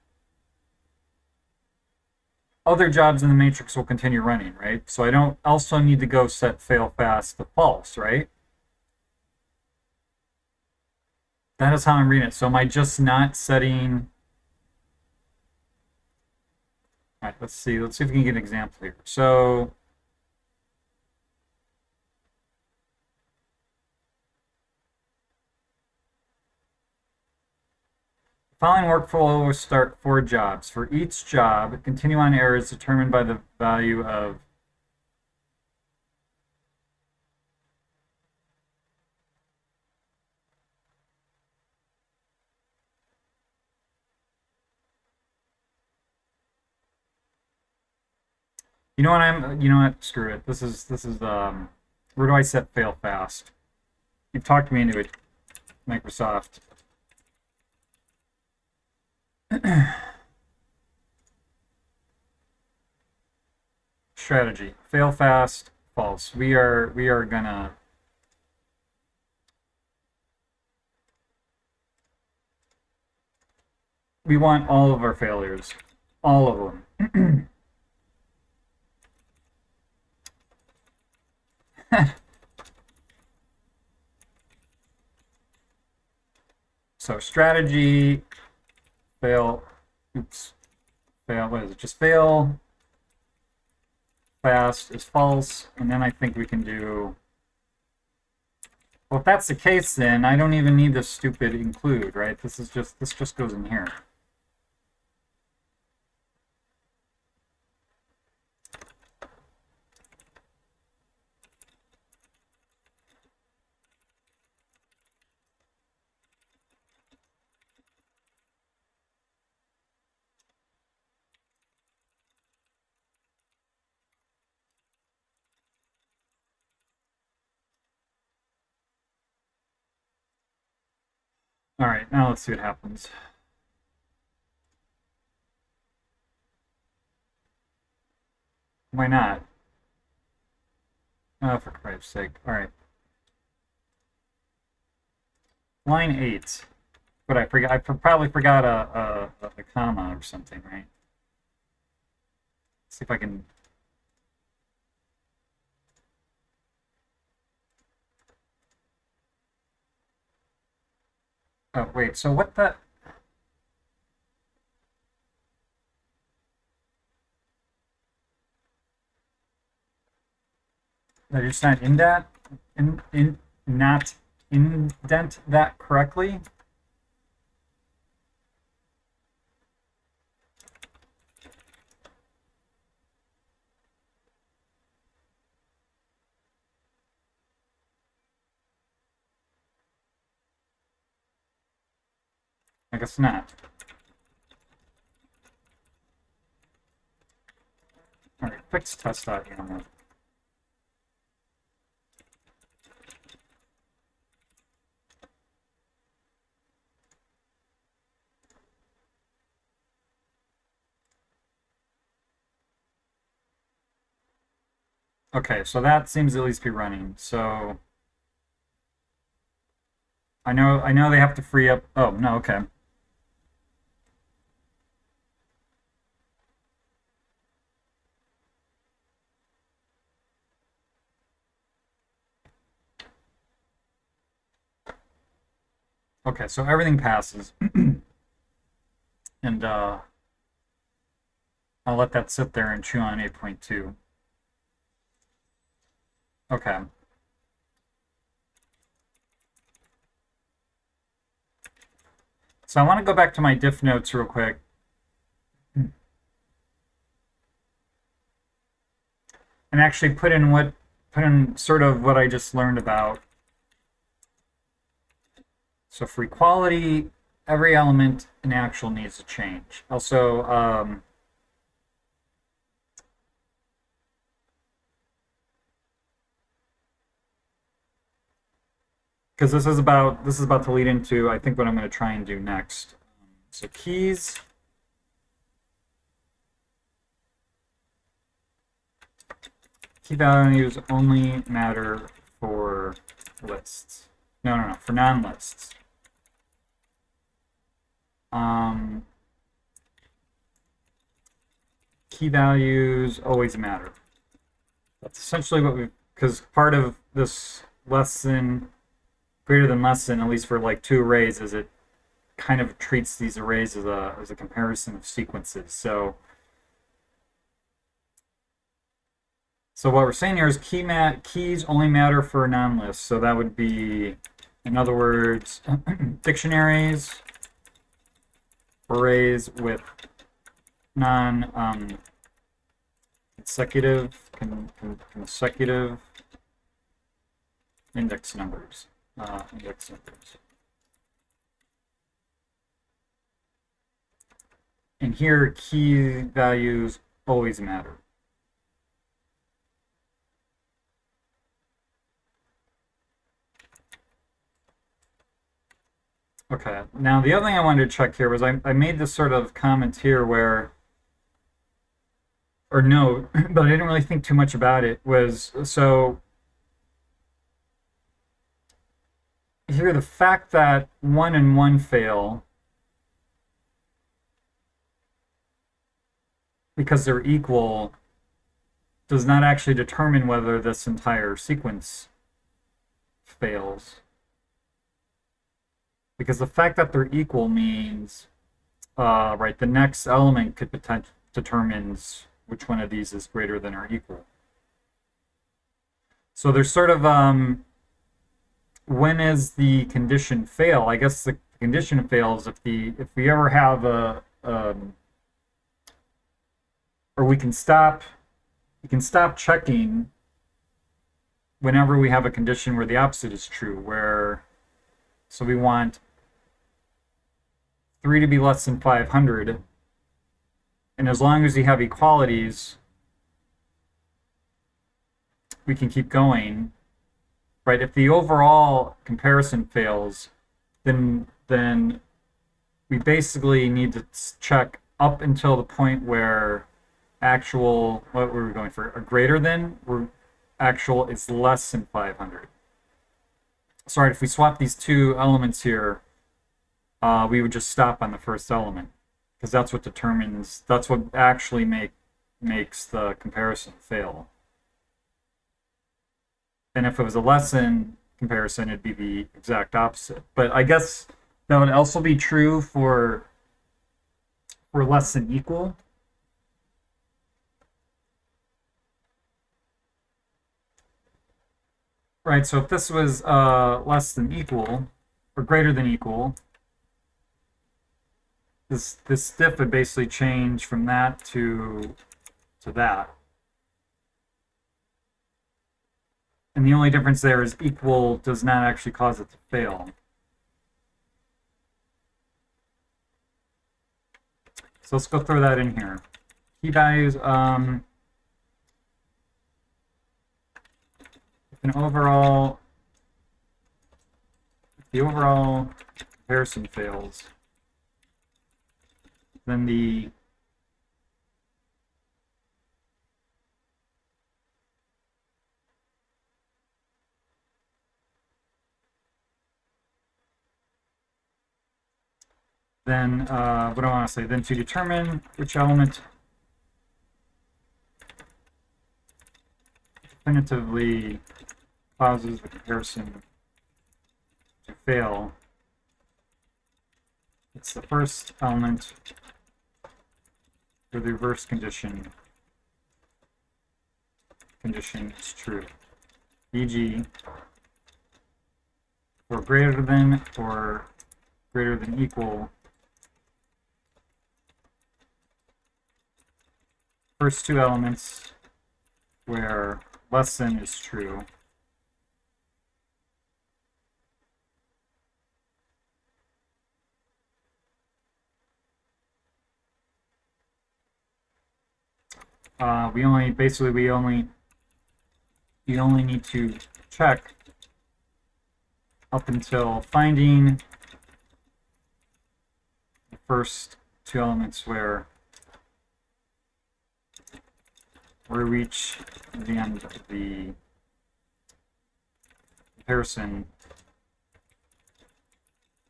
other jobs in the matrix will continue running, right? So I don't also need to go set fail fast to false, right? That is how I'm reading it. So am I just not setting... All right, let's see. Let's see if we can get an example here. So the following workflow will start 4 jobs. For each job, continue on error is determined by the value of you know what, screw it. This is Where do I set fail fast? You've talked me into it, Microsoft. Strategy. Fail fast, false. We are gonna we want all of our failures. All of them. So strategy, fail, oops, fail, what is it? Just fail fast is false, and then I think we can do, well, if that's the case, then I don't even need this stupid include, right? This just goes in here. All right, now let's see what happens. Why not? Oh, for Christ's sake. All right. Line 8. But I forgot. I probably forgot a comma or something, right? Let's see if I can. Oh wait. So what the? Did I just not indent not indent that correctly? I guess not. All right, fix test.yaml. Okay, so that seems to at least be running. So I know they have to free up. Oh no, okay. Okay, so everything passes. And I'll let that sit there and chew on 8.2. Okay. So I want to go back to my diff notes real quick. And actually put in sort of what I just learned about. So for equality, every element in actual needs to change. Also, because this is about to lead into, I think, what I'm going to try and do next. So keys. Key values only matter for lists. No, for non-lists. Key values always matter. That's essentially what we, because part of this lesson, greater than less than, at least for like 2 arrays, is it kind of treats these arrays as a comparison of sequences. So what we're saying here is keys only matter for non-lists. So that would be, in other words, dictionaries, arrays with consecutive index numbers. And here, key values always matter. Okay. Now the other thing I wanted to check here was I made this sort of comment here where, or note, but I didn't really think too much about it, was so here the fact that 1 and 1 fail because they're equal does not actually determine whether this entire sequence fails. Because the fact that they're equal means, right, the next element could potentially determines which one of these is greater than or equal. So there's sort of, when is the condition fail? I guess the condition fails if we ever have or we can stop checking whenever we have a condition where the opposite is true, where, so we want 3 to be less than 500, and as long as we have equalities, we can keep going, right? If the overall comparison fails, then we basically need to check up until the point where actual, what were we going for? A greater than, where actual is less than 500. Sorry, if we swap these two elements here, we would just stop on the first element, because that's what determines, that's what actually makes the comparison fail. And if it was a less than comparison, it'd be the exact opposite. But I guess that would also be true for less than equal. Right, so if this was less than equal, or greater than equal, this diff would basically change from that to that. And the only difference there is equal does not actually cause it to fail. So let's go throw that in here. Key values, if the overall comparison fails, then the what do I want to say? Then to determine which element definitively causes the comparison to fail, it's the first element where the reverse condition is true. E.g., for greater than or greater than equal, first two elements where less than is true. We only need to check up until finding the first two elements where we reach the end of the comparison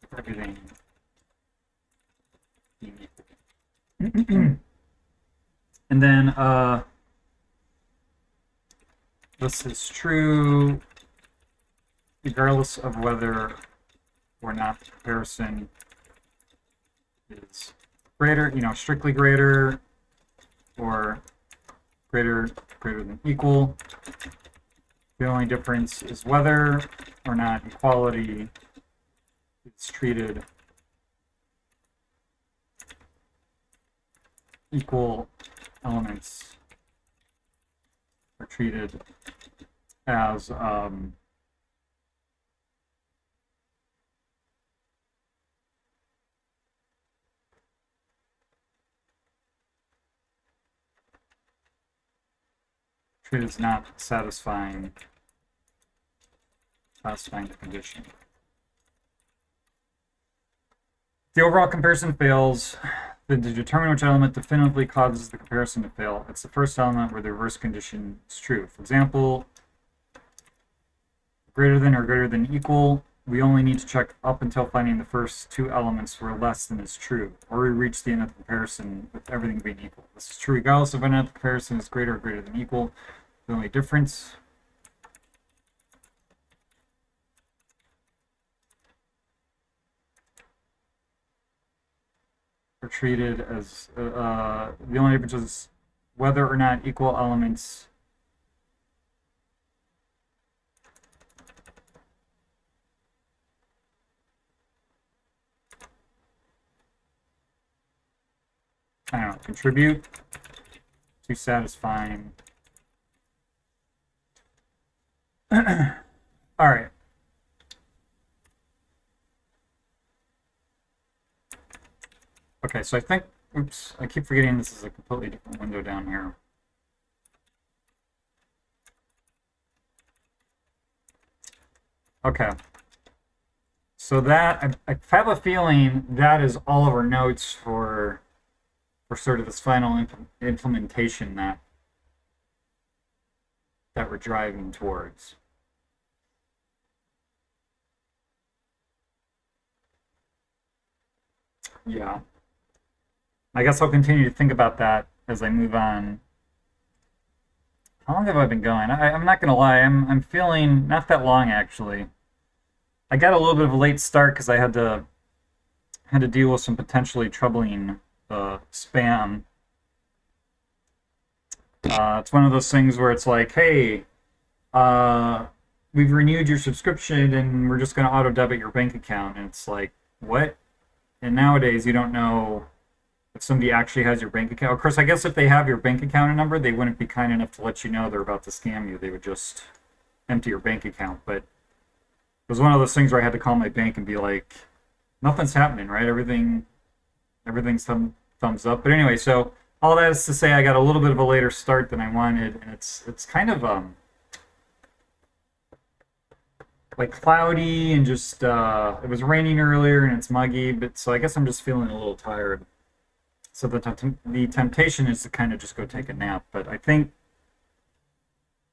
with everything being equal. And then this is true regardless of whether or not the comparison is greater, strictly greater, or greater than equal. The only difference is whether or not equality is treated equal elements are treated as not satisfying the condition. The overall comparison fails. Then to determine which element definitively causes the comparison to fail, it's the first element where the reverse condition is true. For example, greater than or greater than equal, we only need to check up until finding the first two elements where less than is true, or we reach the end of the comparison with everything being equal. This is true regardless of whether the comparison is greater or greater than equal. The only difference are treated as the only difference is whether or not equal elements I don't know, contribute to satisfying. All right. Okay, so I think, oops, I keep forgetting this is a completely different window down here. Okay. So that, I have a feeling that is all of our notes for sort of this final implementation that we're driving towards. Yeah. I guess I'll continue to think about that as I move on. How long have I been going? I'm not gonna lie, I'm feeling not that long actually. I got a little bit of a late start because I had to deal with some potentially troubling spam. It's one of those things where it's like, hey, we've renewed your subscription and we're just going to auto debit your bank account. And it's like, what? And nowadays you don't know if somebody actually has your bank account. Of course, I guess if they have your bank account number, they wouldn't be kind enough to let you know they're about to scam you. They would just empty your bank account. But it was one of those things where I had to call my bank and be like, nothing's happening, right? Everything's thumbs up. But anyway, so all that is to say I got a little bit of a later start than I wanted, and it's kind of like cloudy and just it was raining earlier and it's muggy, but so I guess I'm just feeling a little tired. So the temptation is to kind of just go take a nap, but I think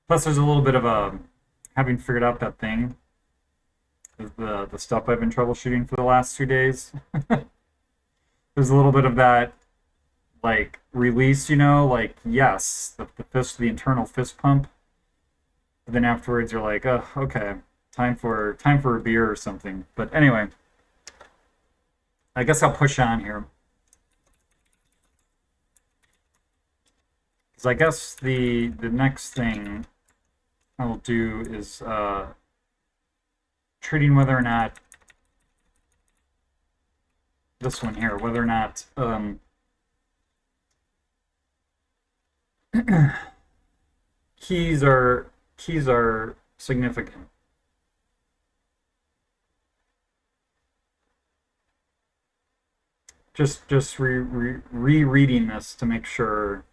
plus there's a little bit of a having figured out that thing, the stuff I've been troubleshooting for the last 2 days. There's a little bit of that like release, like yes, the fist, the internal fist pump. But then afterwards you're like, oh, okay, time for a beer or something. But anyway, I guess I'll push on here. Because I guess the next thing I'll do is treating whether or not this one here, whether or not keys are significant. Just rereading this to make sure.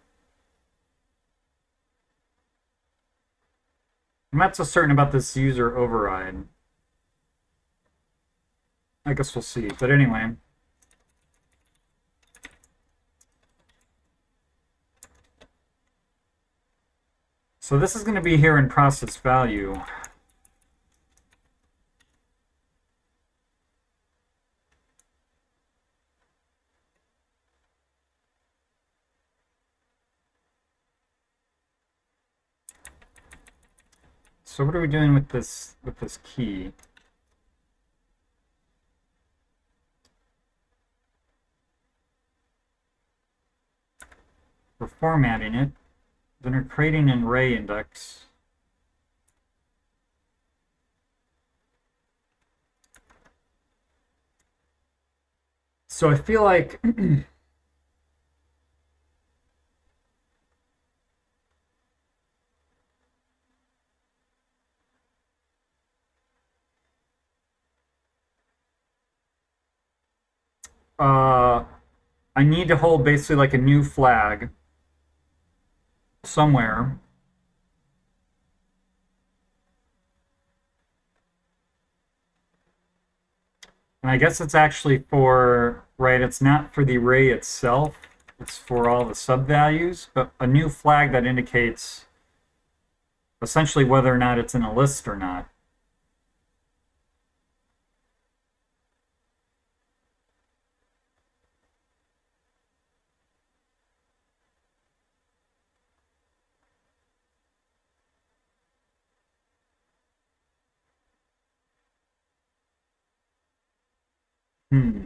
I'm not so certain about this user override. I guess we'll see. But anyway. So this is going to be here in process value. So what are we doing with this key? We're formatting it. Then we're creating an array index. So I feel like I need to hold basically like a new flag somewhere. And I guess it's actually for, right, it's not for the array itself, it's for all the sub-values, but a new flag that indicates essentially whether or not it's in a list or not. Hmm.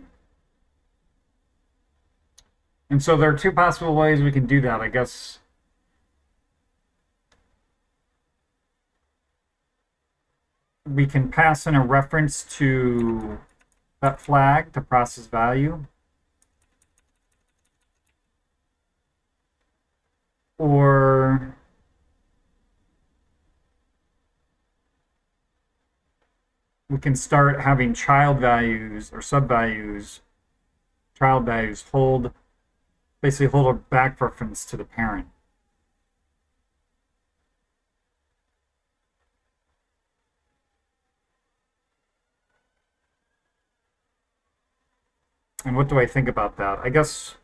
And so there are two possible ways we can do that. I guess we can pass in a reference to that flag to process value. Or we can start having child values or sub values, child values basically hold a back reference to the parent. And what do I think about that? I guess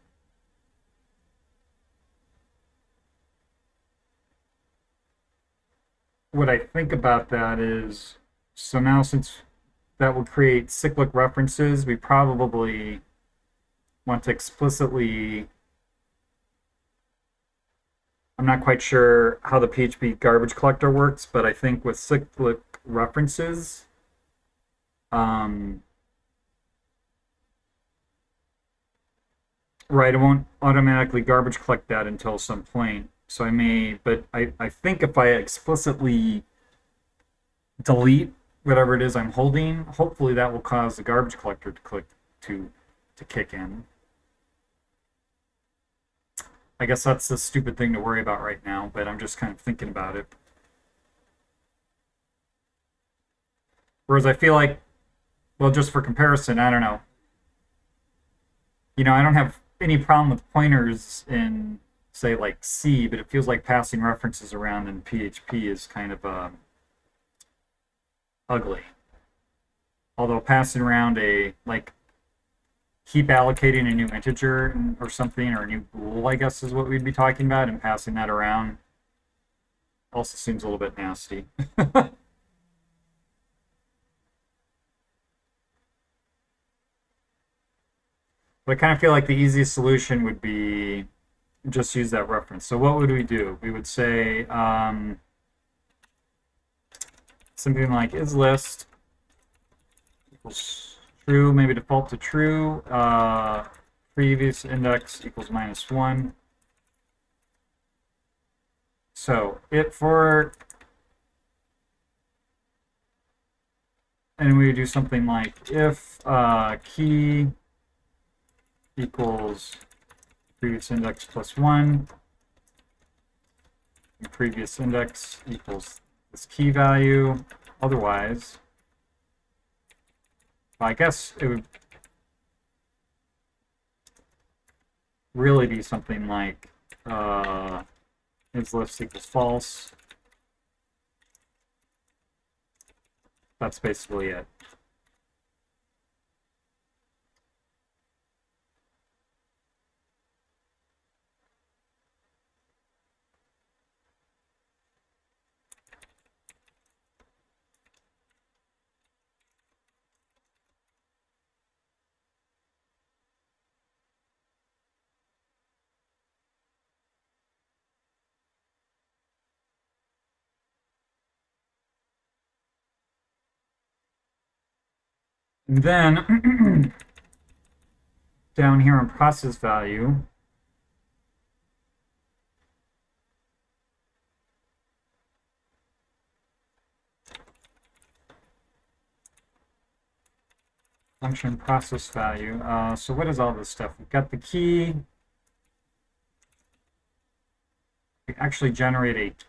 what I think about that is, so now since that will create cyclic references, we probably want to explicitly, I'm not quite sure how the PHP garbage collector works, but I think with cyclic references, right, it won't automatically garbage collect that until some point. So I may, but I think if I explicitly delete whatever it is I'm holding, hopefully that will cause the garbage collector to kick in. I guess that's the stupid thing to worry about right now, but I'm just kind of thinking about it. Whereas I feel like, well, just for comparison, I don't know. I don't have any problem with pointers in, say, like C, but it feels like passing references around in PHP is kind of ugly. Although passing around keep allocating a new integer or something, or a new bool, I guess is what we'd be talking about, and passing that around also seems a little bit nasty. But I kind of feel like the easiest solution would be just use that reference. So what would we do? We would say something like isList equals true, maybe default to true, previous index equals -1. So and we would do something like if key equals previous index plus 1, and previous index equals this key value. Otherwise, I guess it would really be something like isList equals false. That's basically it. And then down here in process value, function process value. So what is all this stuff? We've got the key. We actually generate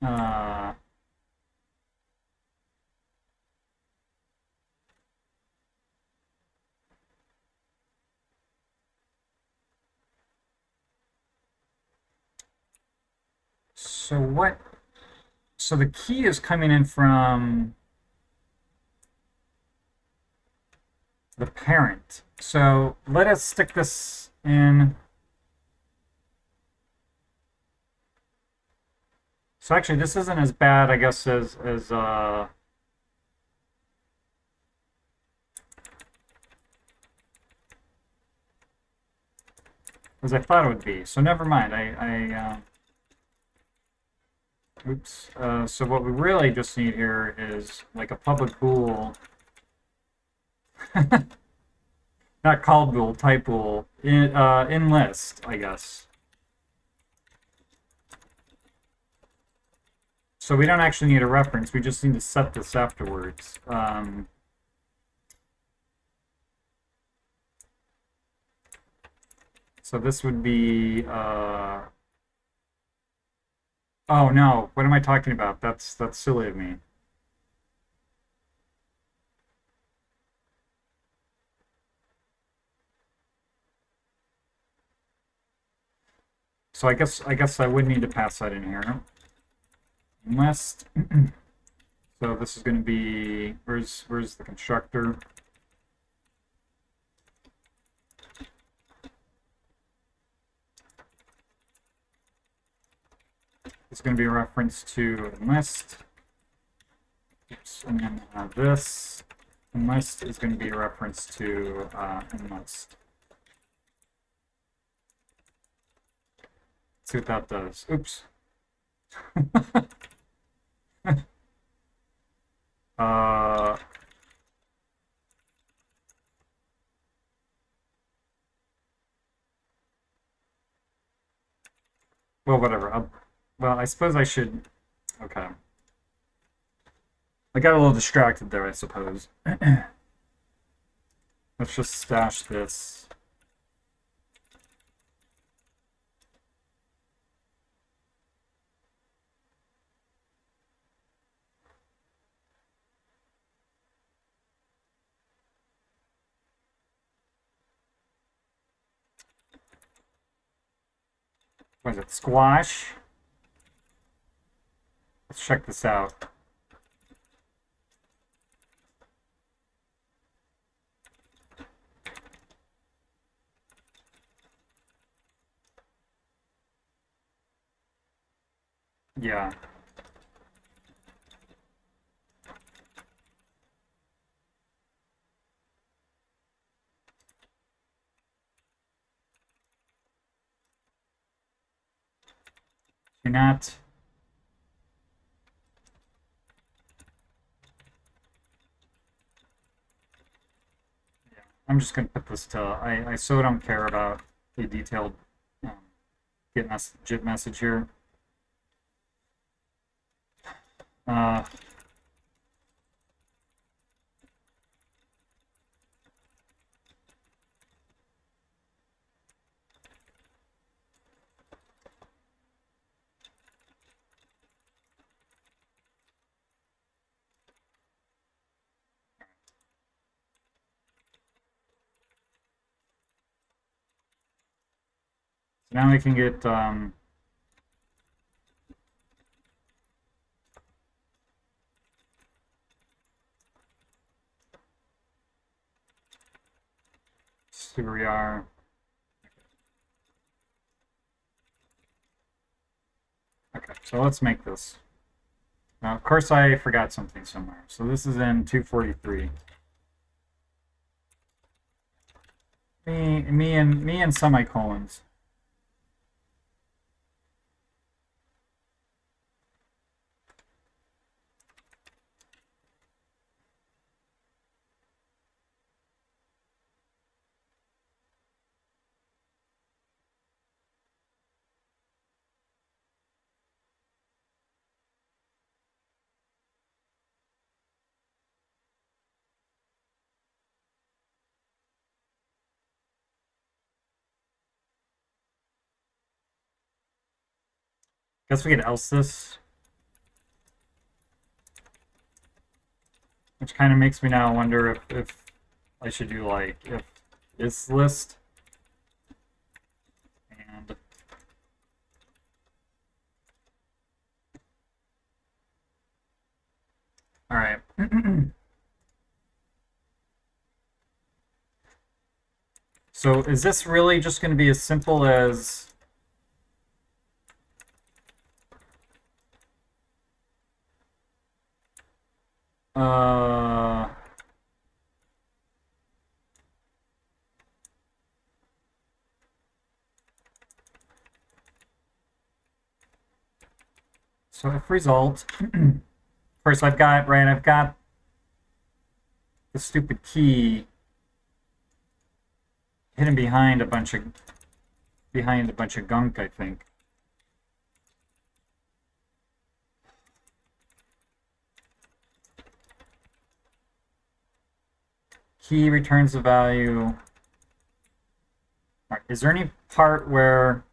a so the key is coming in from the parent. So let us stick this in. So actually, this isn't as bad, I guess, as I thought it would be. So never mind. Oops. So what we really just need here is like a public bool, not called bool, type bool in list, I guess. So we don't actually need a reference. We just need to set this afterwards. So this would be. Oh no! What am I talking about? That's silly of me. So I guess I would need to pass that in here. Unless. So this is going to be where's the constructor? It's going to be a reference to enlist. Oops, and then this enlist is going to be a reference to enlist. Let's see what that does. Oops. Well, whatever. Well, I suppose I should. Okay. I got a little distracted there, I suppose. Let's just stash this. What is it? Squash? Let's check this out. Yeah. You're not. Yeah. I'm just gonna put this to. I so don't care about the detailed um, JIT message here. Uh, so now we can get. Here we are. Okay, so let's make this. Now, of course, I forgot something somewhere. So this is in 243. Me and semicolons. Guess we could else this. Which kind of makes me now wonder if I should do like if this list and all right. So is this really just going to be as simple as so if result, of course I've got the stupid key hidden behind a bunch of gunk, I think. Key returns the value. All right, is there any part where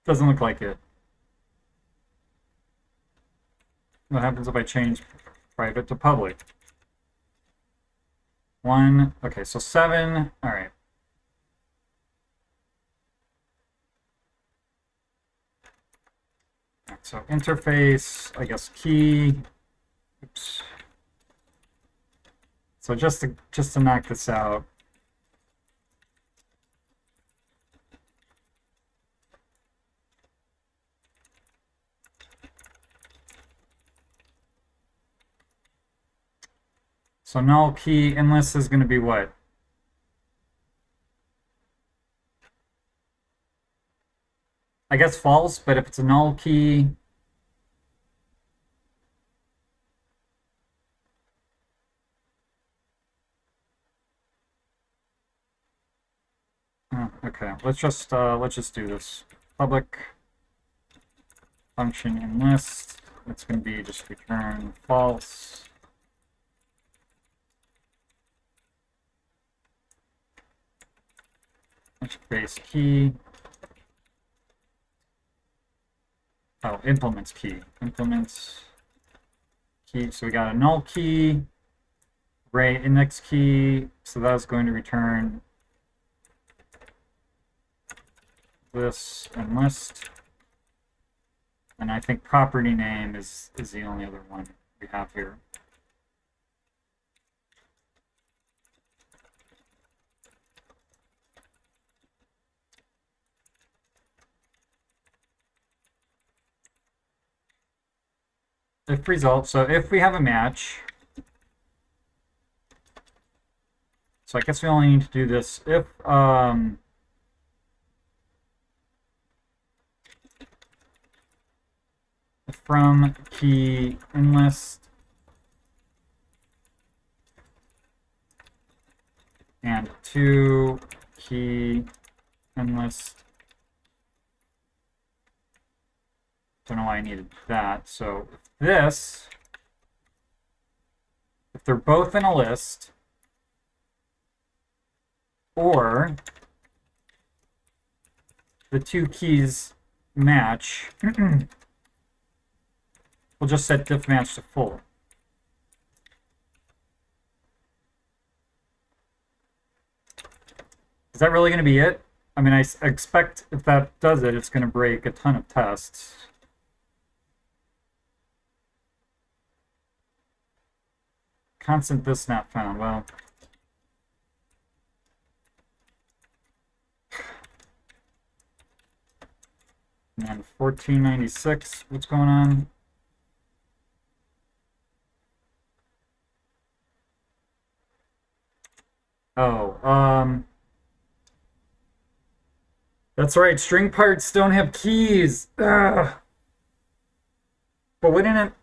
doesn't look like it? What happens if I change private to public? 1, okay, so 7, all right. So interface, I guess key, oops. So just to knock this out. So null key endless is going to be what? I guess false, but if it's a null key, okay, let's just do this. Public function enlist. It's going to be just return false. Base key. Oh, implements key. Implements key. So we got a null key, array index key. So that's going to return this enlist. And I think property name is the only other one we have here. If result, so if we have a match, so I guess we only need to do this if from key enlist and to key enlist. Don't know why I needed that. So if they're both in a list, or the two keys match, we'll just set diff match to full. Is that really going to be it? I mean, I expect if that does it, it's going to break a ton of tests. Constant this not found. Well, and 1496, what's going on? Oh, that's right, string parts don't have keys. Ugh. But wouldn't it?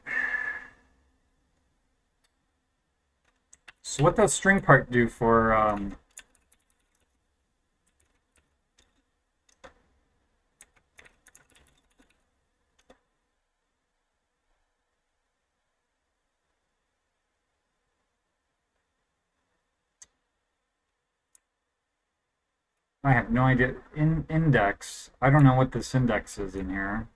So what does string part do for I have no idea. Index. I don't know what this index is in here.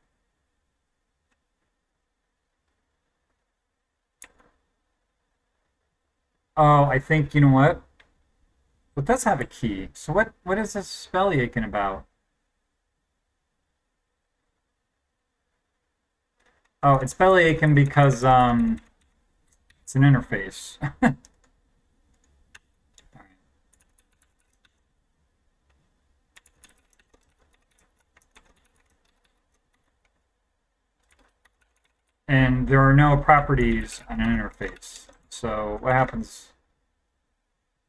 Oh, I think, you know what? It does have a key. So what is this spell yaking about? Oh, it's belly aching because it's an interface. And there are no properties on an interface. So what happens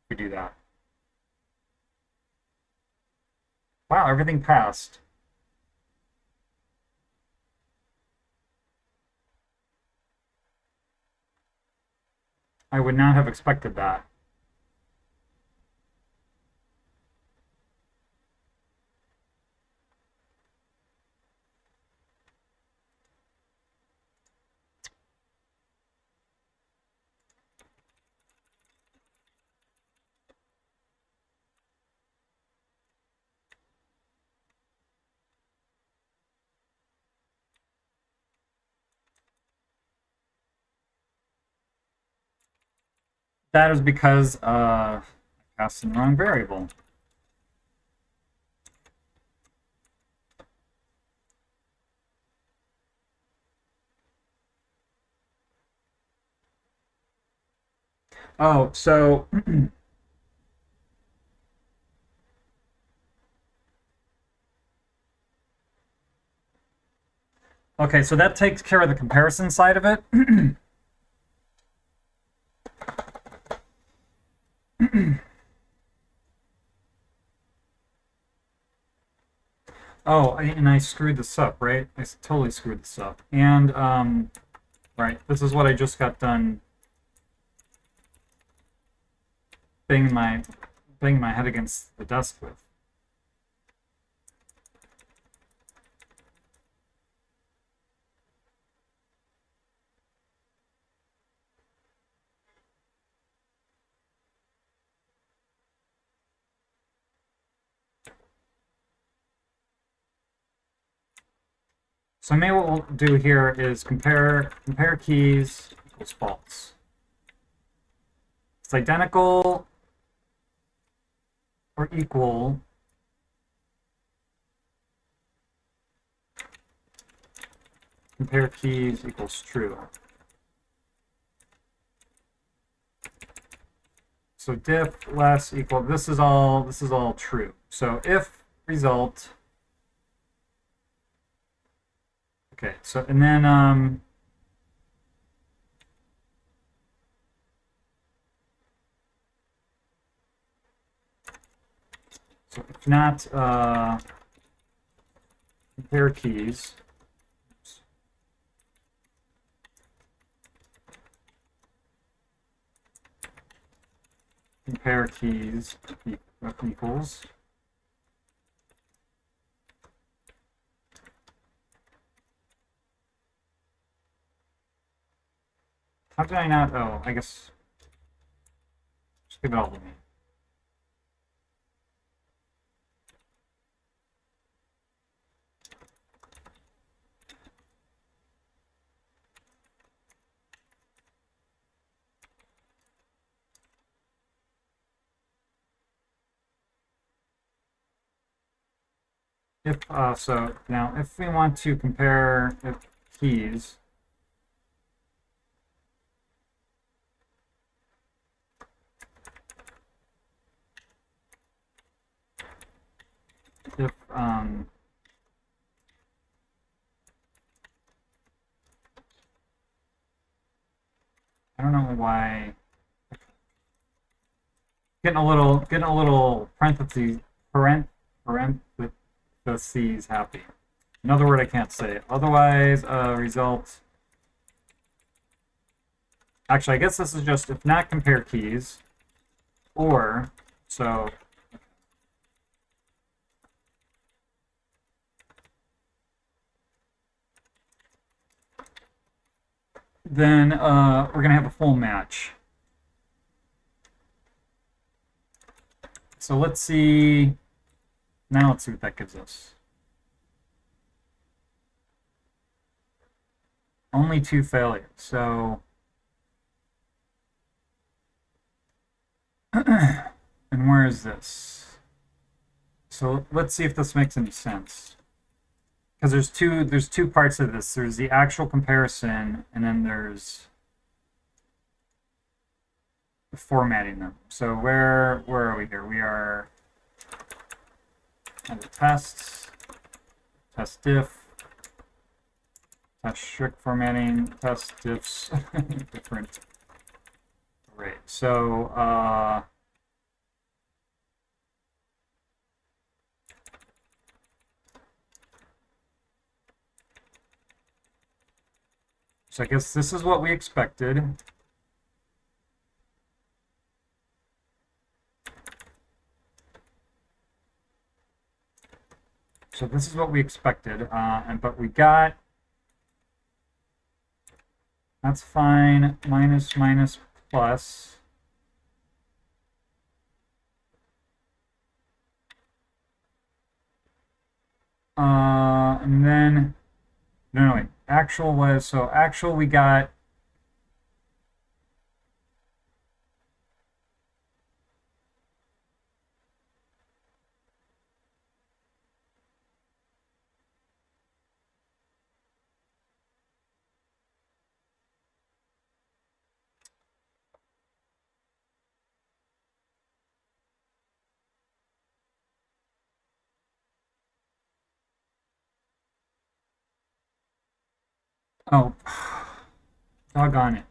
if we do that? Wow, everything passed. I would not have expected that. That is because I passed in the wrong variable. Oh, so okay, so that takes care of the comparison side of it. Oh, and I screwed this up, right? I totally screwed this up. And right, this is what I just got done banging my head against the desk with. So maybe what we'll do here is compare keys equals false. It's identical or equal compare keys equals true. So diff less equal, this is all true. So if result, okay, so and then so if not compare keys, compare keys equals how did I not? Oh, I guess just give it all to me. If so now if we want to compare keys, if I don't know why getting a little parentheses happy. Another word I can't say. Otherwise, result. Actually, I guess this is just if not compare keys, or so. Then we're gonna have a full match. So let's see. Now let's see what that gives us. Only 2 failures. So, and where is this? So let's see if this makes any sense. because there's two parts of this. There's the actual comparison, and then there's the formatting them. So where are we here? We are at the tests, test diff, test strict formatting, test diffs, different. Right. So so I guess this is what we expected. So this is what we expected, but we got, that's fine, minus, minus, plus. And then, no, wait, actual was, so actual we got, oh, doggone it.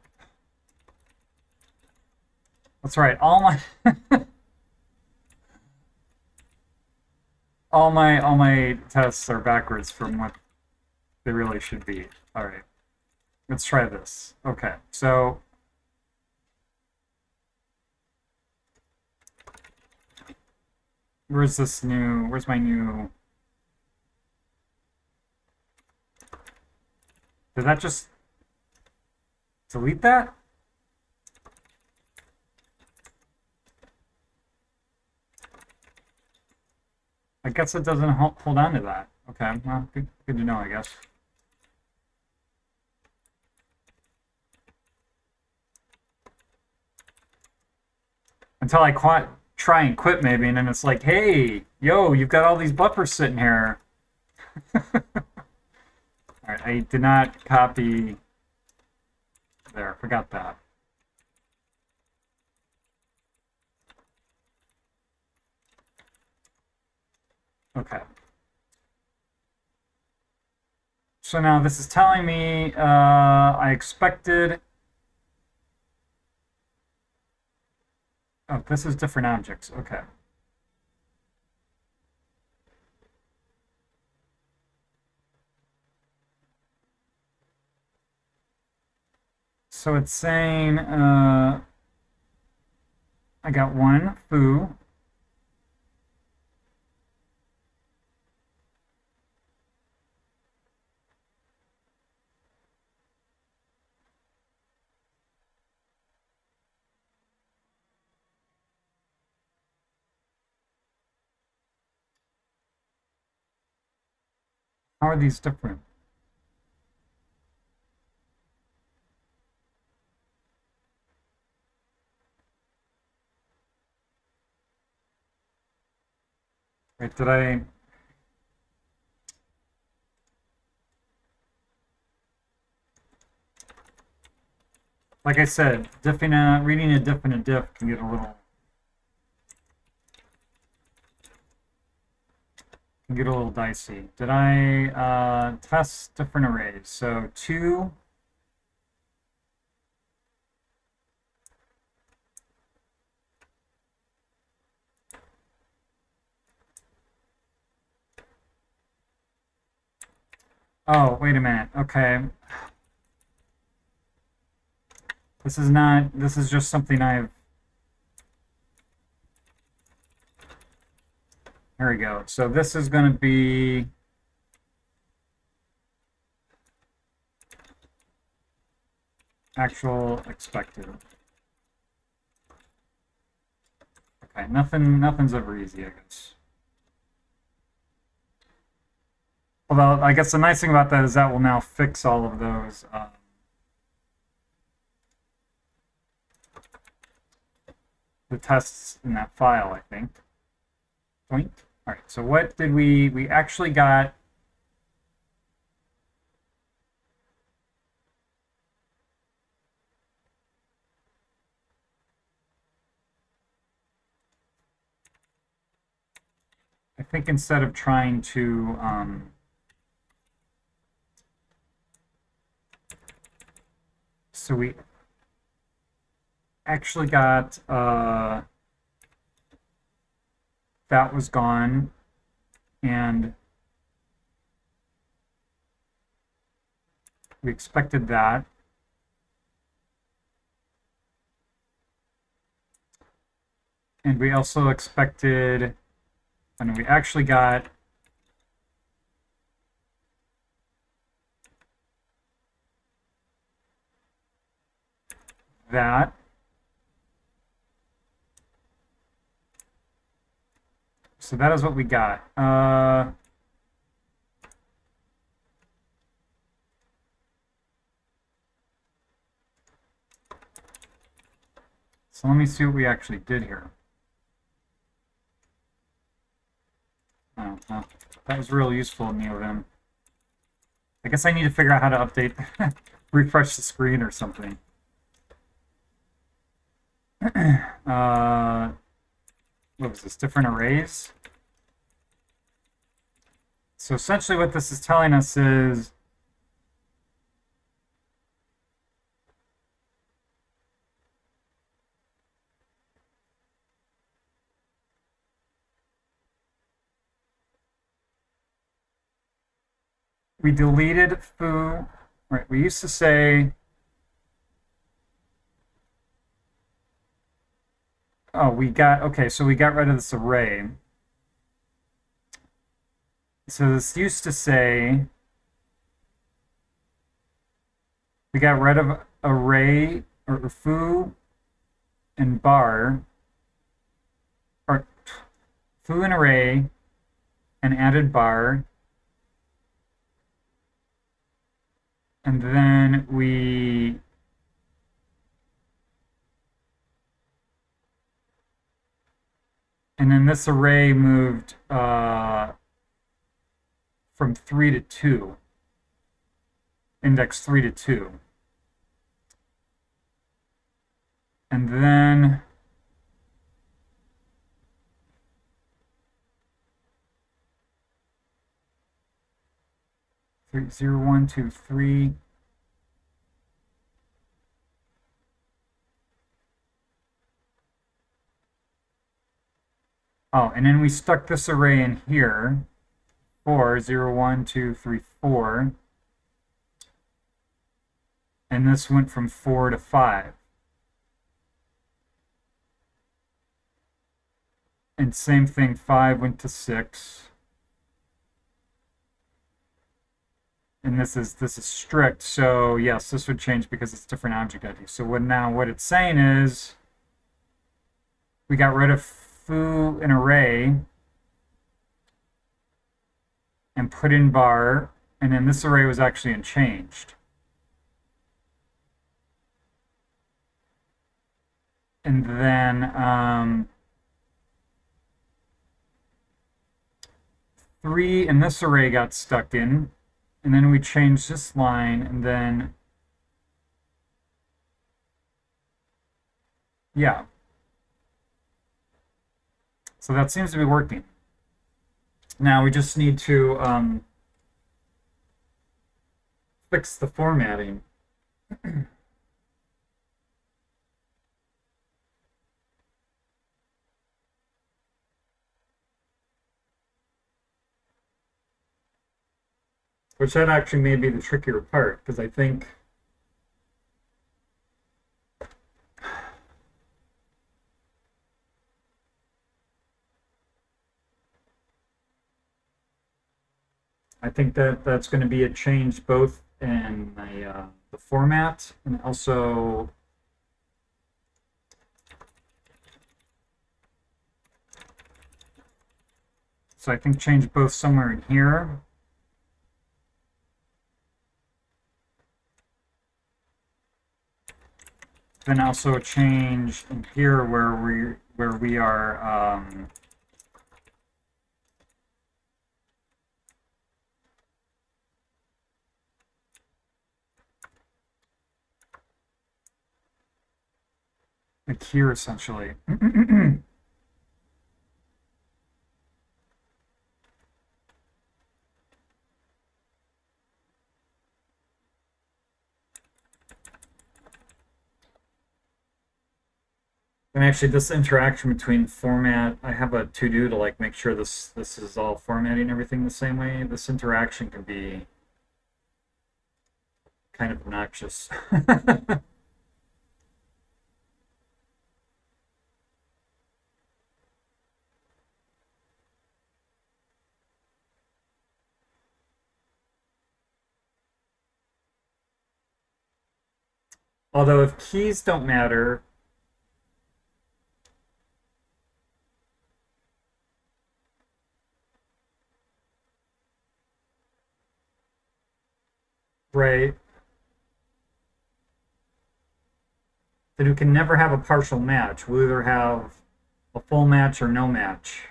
That's right, all my, all my tests are backwards from what they really should be. All right, let's try this. Okay, so where's my new, did that just delete that? I guess it doesn't hold on to that. Okay, well, good to know, I guess. Until I try and quit maybe, and then it's like, hey, yo, you've got all these buffers sitting here. All right, I did not copy there, forgot that. Okay. So now this is telling me I expected. Oh, this is different objects. Okay. So it's saying I got one foo. How are these different? Wait, did I? Like I said, reading a diff in a diff can get a little dicey. Did I test different arrays? So 2. Oh, wait a minute. Okay. This is just something I've. There we go. So this is going to be. Actual expected. Okay, nothing's ever easy, I guess. Although, I guess the nice thing about that is that will now fix all of those the tests in that file, I think. Point. All right, so what did we actually got think instead of trying to so we actually got that was gone, and we expected that. And we also expected, and we actually got that. So that is what we got. So let me see what we actually did here. Oh, well, that was real useful of me of them. I guess I need to figure out how to update, refresh the screen or something. What was this? Different arrays? So essentially what this is telling us is we deleted foo, right? We used to say, oh, okay, so we got rid of this array. So this used to say, we got rid of array or foo and bar, or foo and array, and added bar. And then this array moved from 3 to 2, index 3 to 2. And then three, 0, 1, 2, 3. Oh, and then we stuck this array in here. 4, 0, 1, 2, 3, 4. And this went from 4 to 5. And same thing, 5 went to 6. And this is strict, so yes, this would change because it's different object ID. So what it's saying is we got rid of foo and array and put in bar, and then this array was actually unchanged. And then 3 and this array got stuck in, and then we changed this line, and then yeah. So that seems to be working. Now we just need to fix the formatting. Which that actually may be the trickier part, because I think that that's going to be a change both in the format and also so I think change both somewhere in here. Then also a change in here where we are like here essentially. And actually, this interaction between format, I have a to-do to like make sure this is all formatting everything the same way. This interaction can be kind of obnoxious. Although if keys don't matter, right, then you can never have a partial match. We'll either have a full match or no match.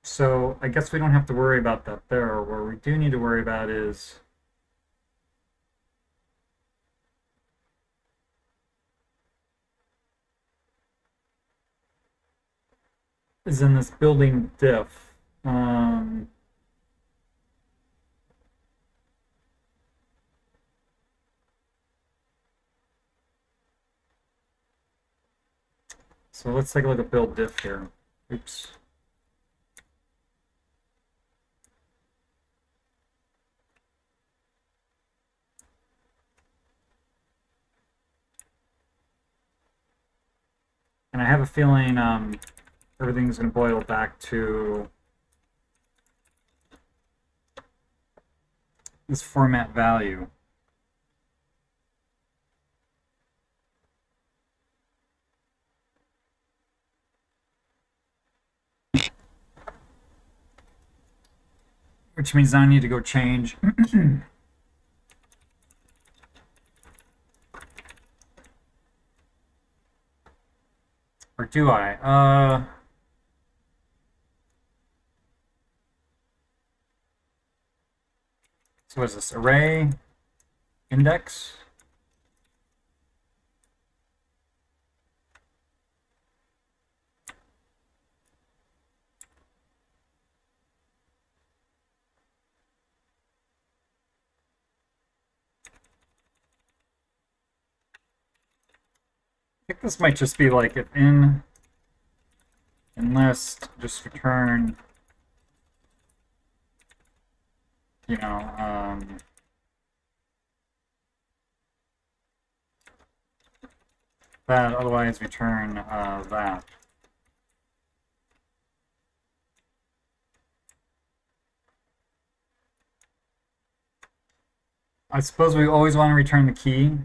So I guess we don't have to worry about that there. Where we do need to worry about is in this building diff. So let's take a look at build diff here. Oops. And I have a feeling everything's going to boil back to this format value. Which means I need to go change. Or do I? So what is this? Array index? I think this might just be like if in list, just return, you know, that, otherwise return that. I suppose we always want to return the key.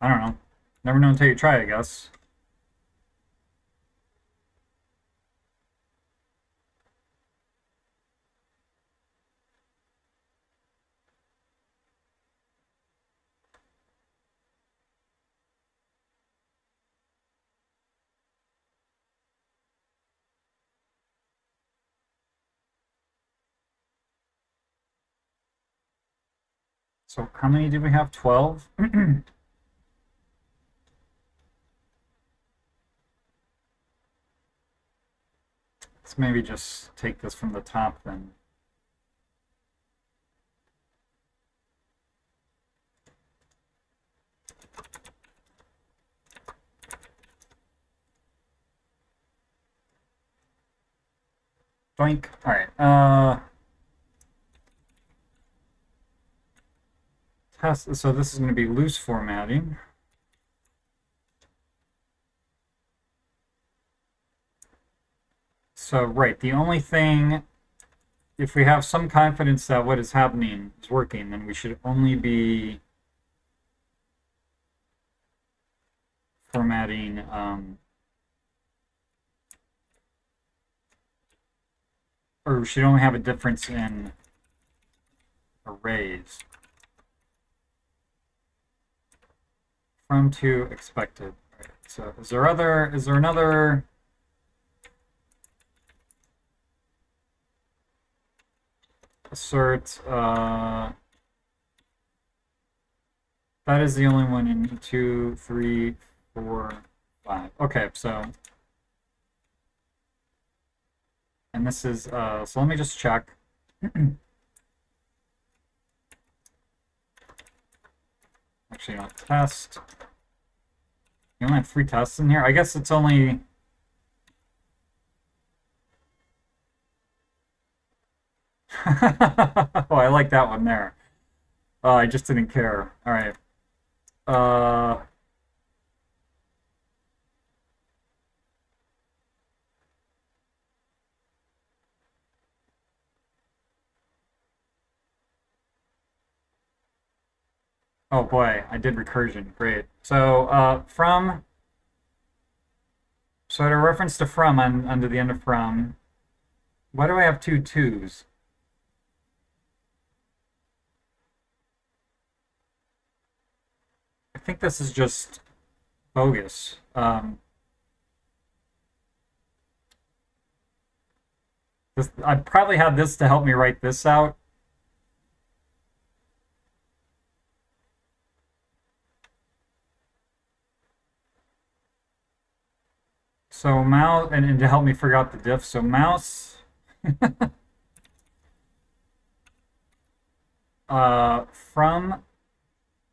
I don't know. Never know until you try, I guess. So how many did we have? 12? Let's maybe just take this from the top then. Doink. All right. Test. So this is going to be loose formatting. So right, the only thing, if we have some confidence that what is happening is working, then we should only be formatting or we should only have a difference in arrays. From to expected. Right. So is there another assert that is the only one in 2, 3, 4, 5. Okay, so And this is, so let me just check. Actually, not test. You only have 3 tests in here? I guess it's only... Oh, I like that one there. I just didn't care. All right. Oh boy, I did recursion. Great. So from... So I had a reference to from under the end of from. Why do I have 2 twos? I think this is just bogus. I probably had this to help me write this out. So mouse, and to help me figure out the diff, so mouse from,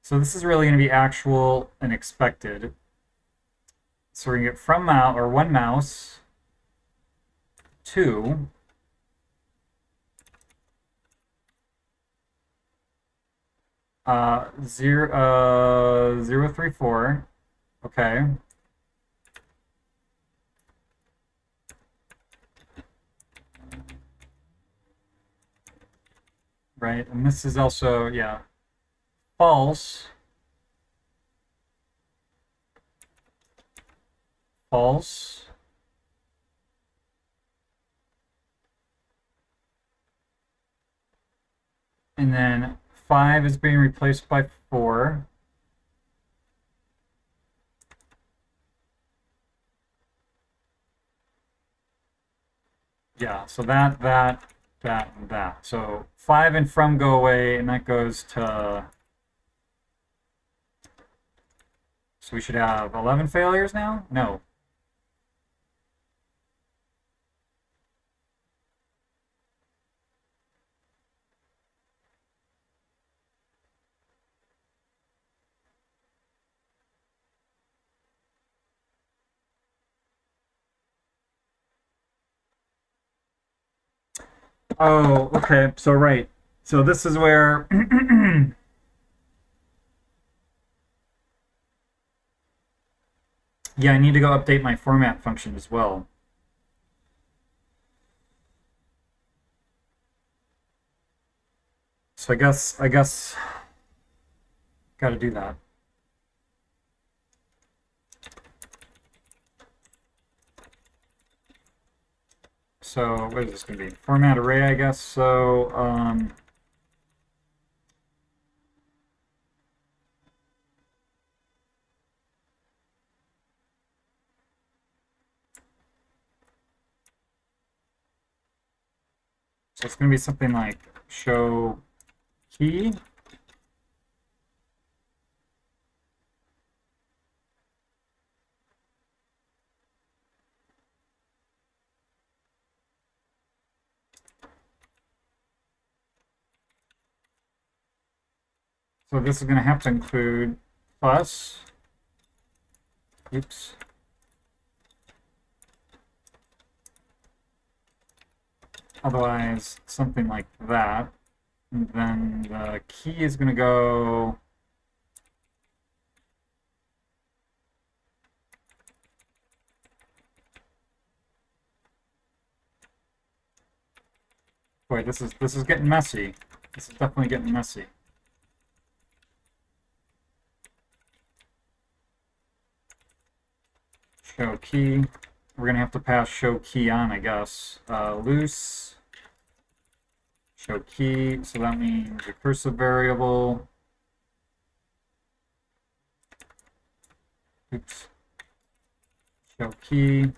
so this is really going to be actual and expected. So we're going to get from mouse, or one mouse, to zero, 034. Okay. Right, and this is also, yeah, false, false, and then 5 is being replaced by 4. Yeah, so that, and that. So 5 and from go away, and that goes to... So we should have 11 failures now? No. Oh, okay. So right. So this is where yeah, I need to go update my format function as well. So I guess got to do that. So what is this going to be? Format array, I guess. So so it's going to be something like show key. So this is going to have to include plus. Oops. Otherwise, something like that. And then the key is going to go... Boy, this is getting messy. This is definitely getting messy. Show key. We're going to have to pass show key on, I guess. Loose. Show key. So that means recursive variable. Oops. Show key.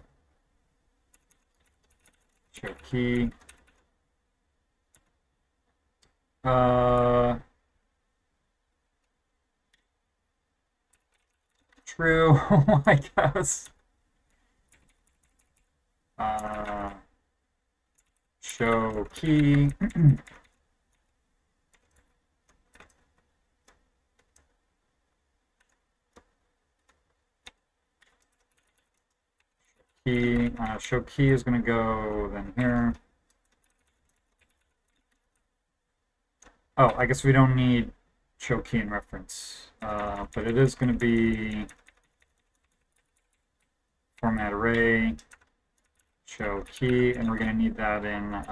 Show key. True, I guess. show key. Show key is going to go then here. Oh, I guess we don't need show key in reference, but it is going to be format array, show key, and we're going to need that in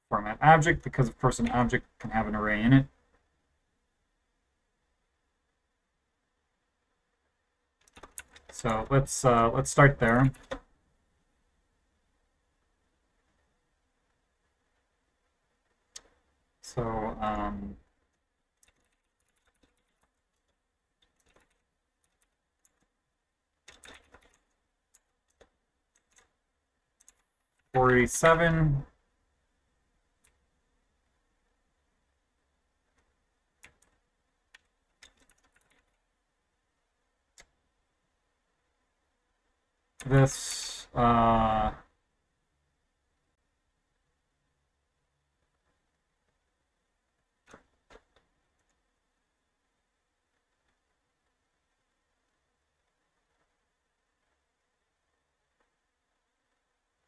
format object because, of course, an object can have an array in it. So let's start there. So $487. This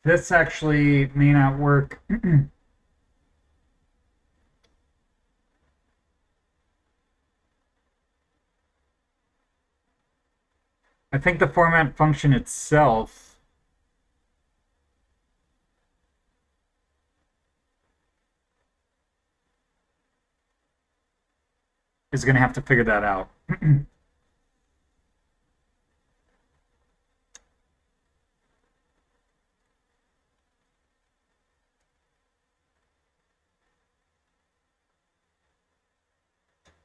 this actually may not work. I think the format function itself is going to have to figure that out.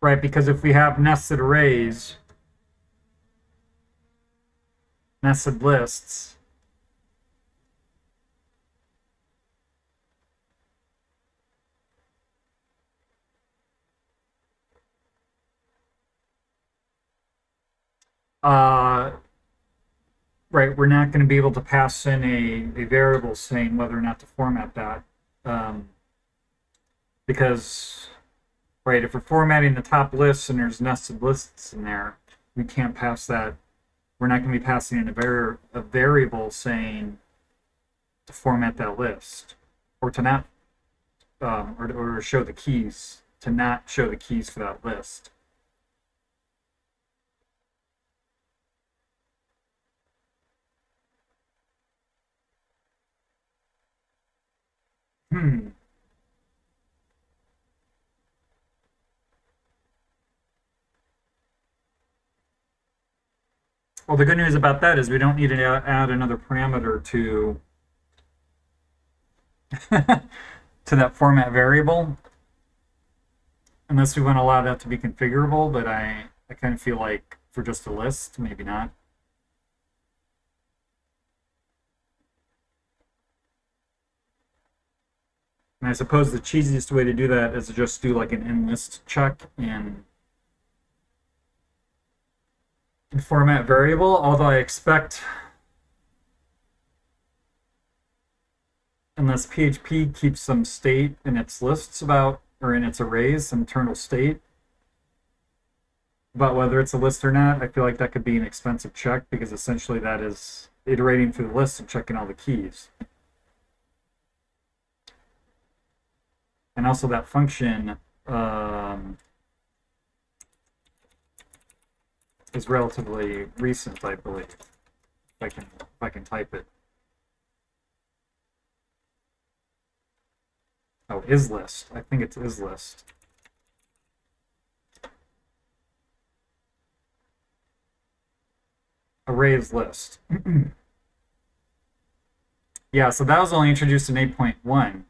Right, because if we have nested arrays, nested lists, right, we're not going to be able to pass in a variable saying whether or not to format that. Because, right, if we're formatting the top lists and there's nested lists in there, we can't pass that. We're not going to be passing in a variable saying to format that list, or to not, or show the keys, to not show the keys for that list. Well, the good news about that is we don't need to add another parameter to to that format variable, unless we want to allow that to be configurable, but I kind of feel like for just a list, maybe not. And I suppose the cheesiest way to do that is to just do like an in-list check in format variable, although I expect, unless PHP keeps some state in its lists about, or in its arrays, some internal state about whether it's a list or not, I feel like that could be an expensive check, because essentially that is iterating through the list and checking all the keys. And also that function is relatively recent, I believe. If I can type it. Oh, isList. I think it's isList. Arrays list. Yeah, so that was only introduced in 8.1.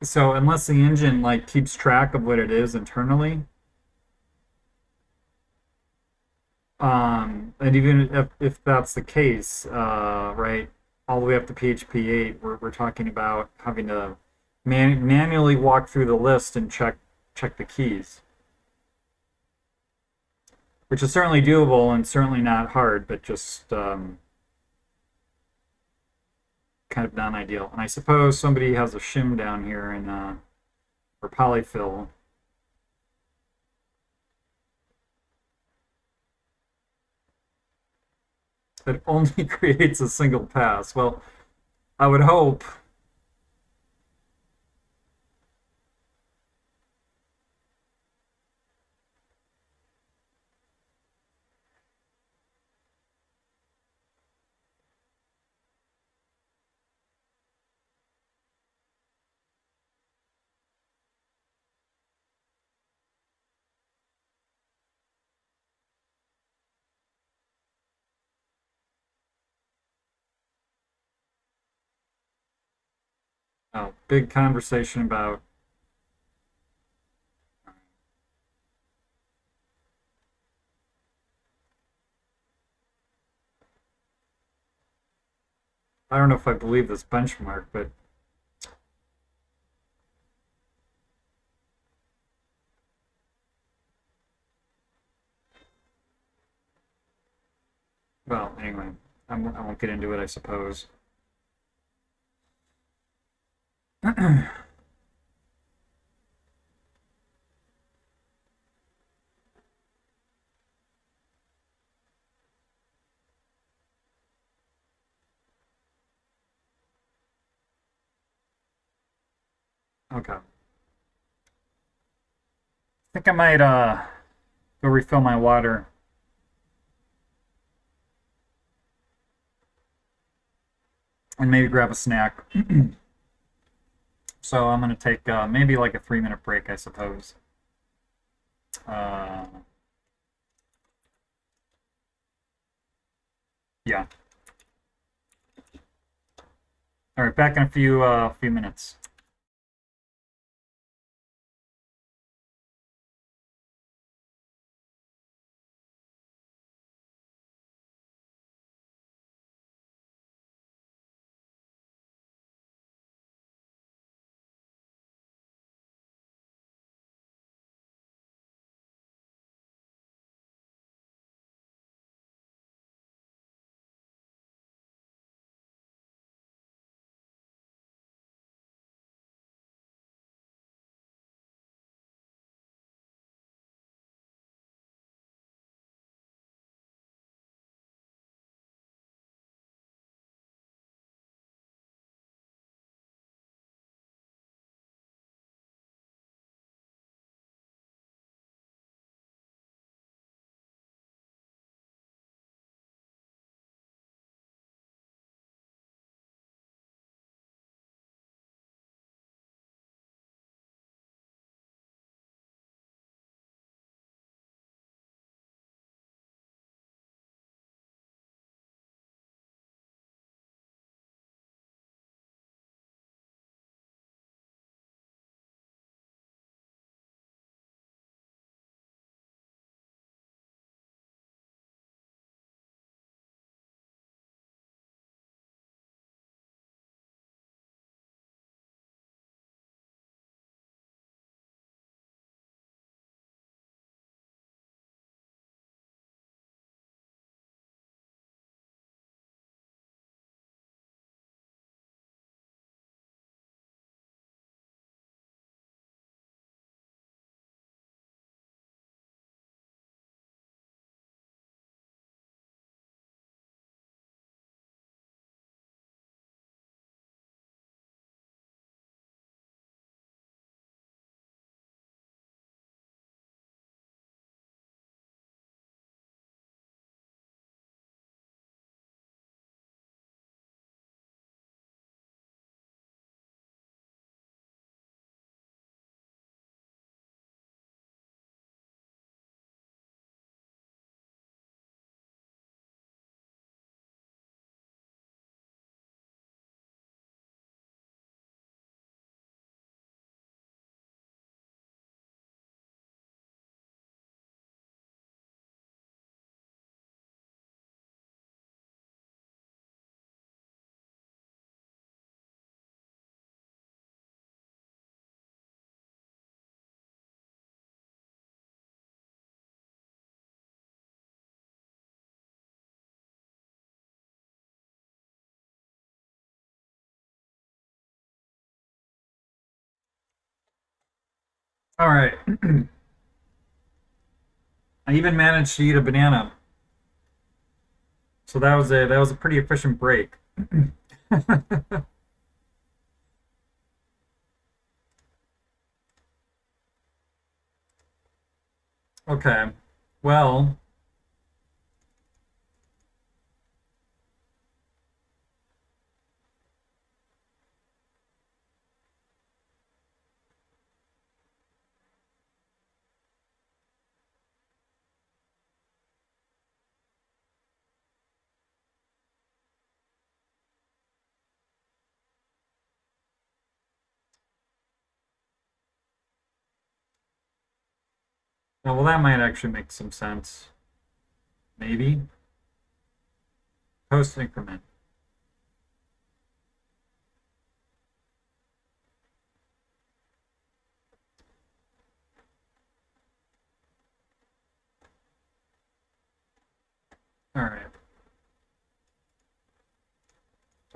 So unless the engine like keeps track of what it is internally, and even if that's the case, right, all the way up to PHP 8, we're talking about having to manually walk through the list and check the keys. which is certainly doable and certainly not hard, but just kind of non-ideal. And I suppose somebody has a shim down here in or polyfill. It only creates a single pass. Well, I would hope. Oh, big conversation about I don't know if I believe this benchmark, but well, anyway, I won't get into it, I suppose. Okay. I think I might go refill my water. And maybe grab a snack. So I'm gonna take maybe like a 3-minute break, I suppose. Uh, yeah. All right, back in a few minutes. All right. I even managed to eat a banana. So that was a pretty efficient break. Okay. Well, well, that might actually make some sense. Maybe. Post increment. All right.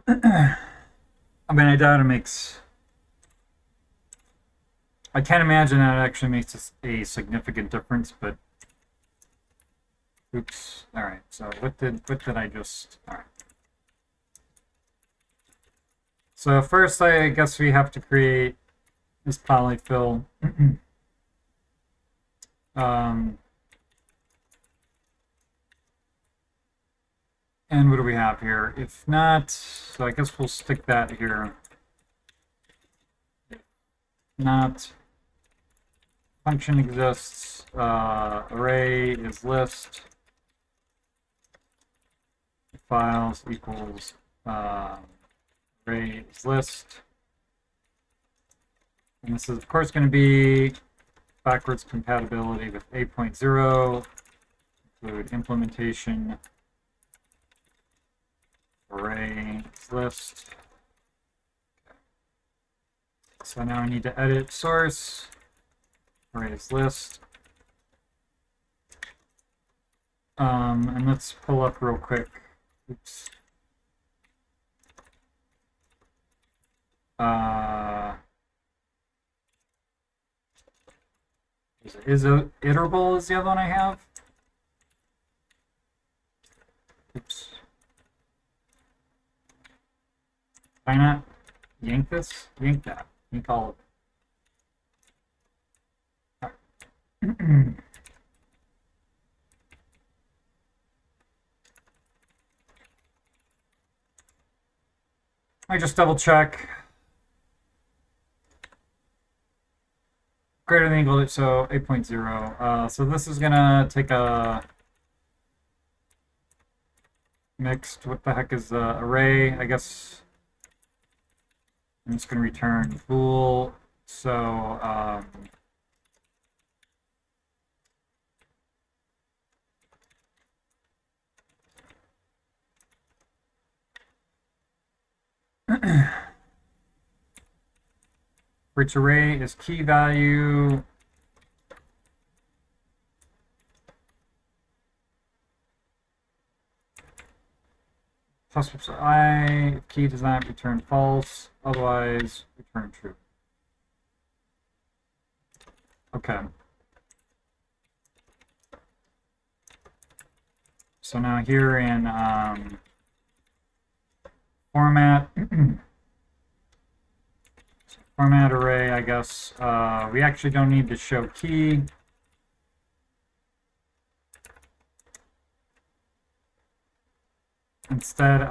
I mean, I doubt it makes. I can't imagine that it actually makes a significant difference, but oops. All right. So what did I just? All right. So first, I guess we have to create this polyfill. um, and what do we have here? If not, so I guess we'll stick that here. If not, function exists. Array is list. Files equals array is list. And this is, of course, going to be backwards compatibility with 8.0, include implementation, array is list. So now I need to edit source, array is list. And let's pull up real quick. Oops. Is iterable is the other one I have? Oops. Why not yank this? Yank that. Yank all of it. I just double check. Greater than equal to, so 8.0. So this is gonna take a mixed, what the heck is array? I guess I'm just gonna return bool. So for each array is key value. Plus I, if key does not return false, otherwise return true. Okay. So now here in format, format array, I guess we actually don't need to show key. Instead,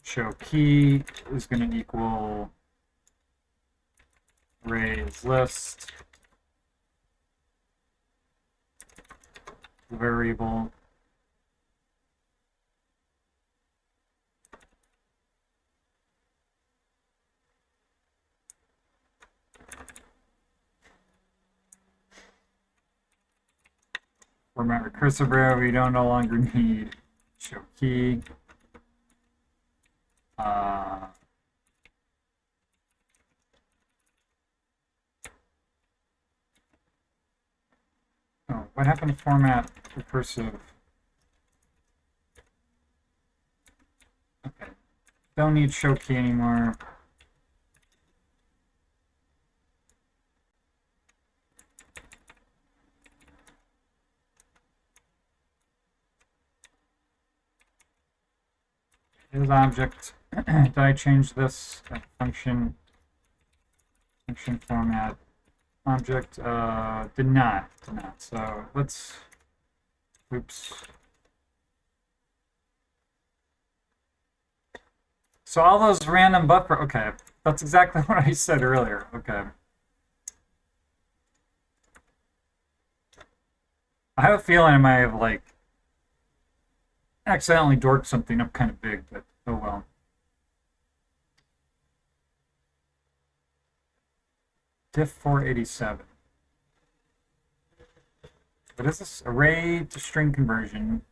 show key is going to equal array is list variable. Format recursive array, we don't no longer need show key. Oh, what happened to format recursive? Okay, don't need show key anymore. is object. Did I change this function format object? Did not. So let's, oops. So all those random buffer, okay, that's exactly what I said earlier. Okay. I have a feeling I might have like accidentally dorked something up kind of big, but oh well. Diff 487. What is this? Array to string conversion.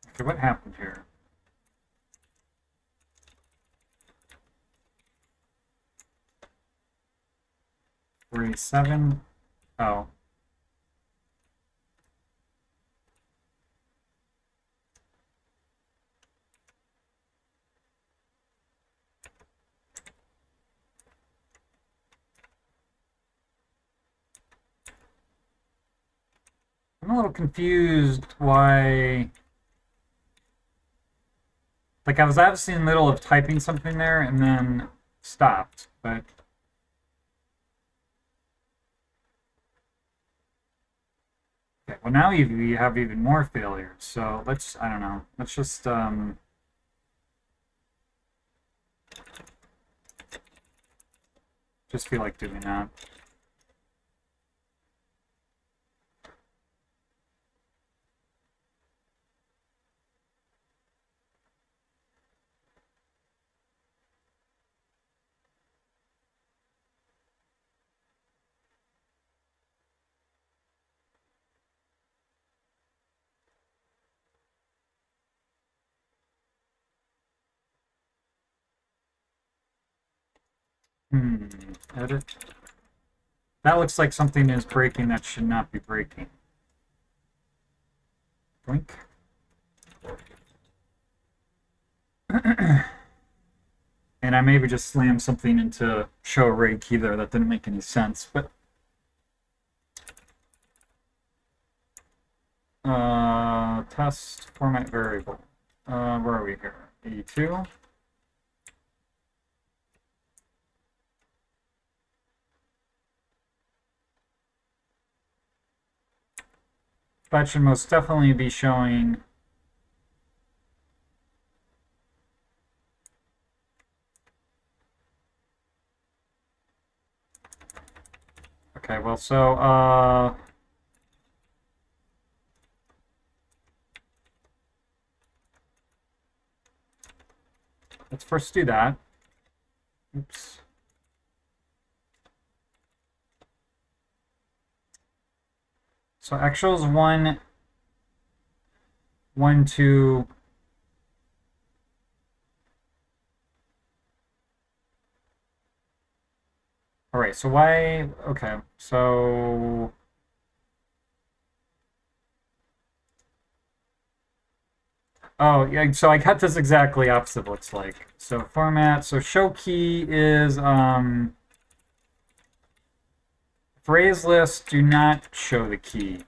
Okay, what happened here? Array 7. Oh. I'm a little confused why. Like I was obviously in the middle of typing something there and then stopped, but okay, well now you have even more failures. So let's, I don't know, let's just feel like doing that. Edit. That looks like something is breaking that should not be breaking. Blink. And I maybe just slammed something into show array key there that didn't make any sense, but test format variable. Where are we here? 82. That should most definitely be showing okay, well, so let's first do that. Oops. So actual is 1, 1, 2. All right, so why, okay, so oh, yeah, so I got this exactly opposite looks like. So format, so show key is phrase list, do not show the key.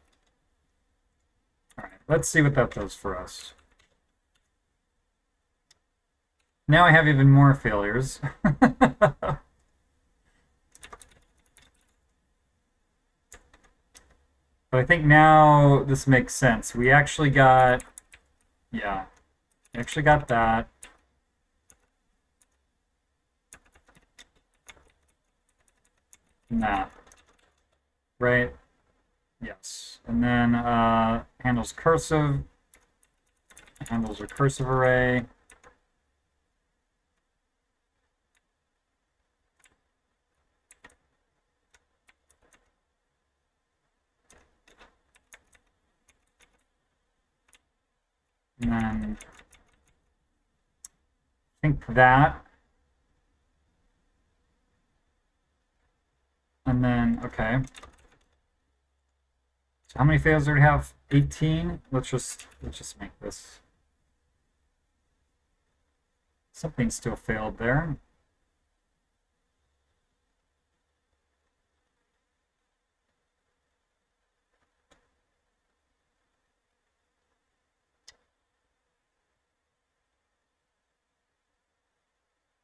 All right, let's see what that does for us. Now I have even more failures. But I think now this makes sense. We actually got, yeah, we actually got that. And that, right? Yes. And then handles cursive, handles recursive array. And then I think that. And then, okay. So how many fails do we have? 18. Let's just make this. Something still failed there.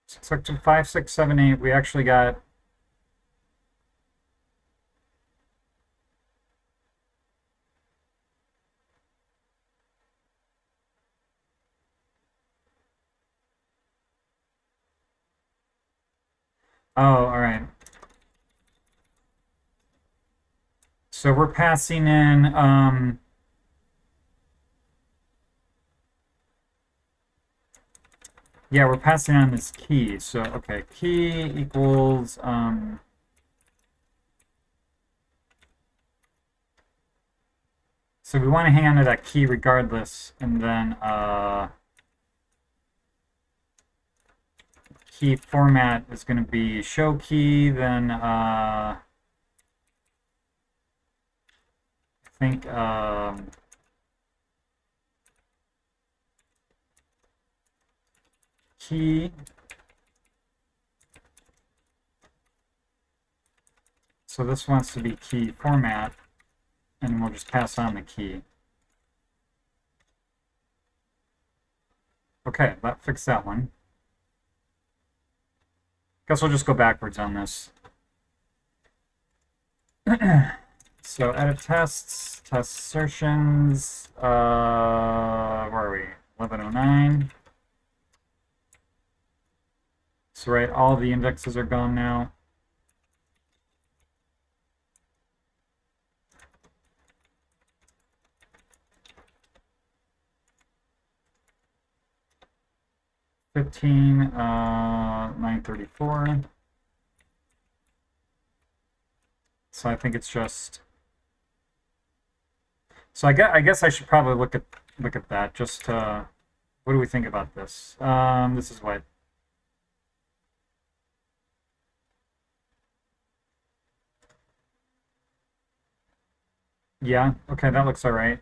Section 5678, we actually got oh, all right. So we're passing in yeah, we're passing on this key. So okay, key equals so we want to hang on to that key regardless, and then key format is going to be show key, then I think key. So this wants to be key format, and we'll just pass on the key. Okay, that fixed that one. Guess we'll just go backwards on this. So edit tests, test assertions, where are we? 1109. So right, all the indexes are gone now. $15, 934. So I think it's just. So I guess I should probably look at that. Just what do we think about this? This is what. Yeah. Okay, that looks all right.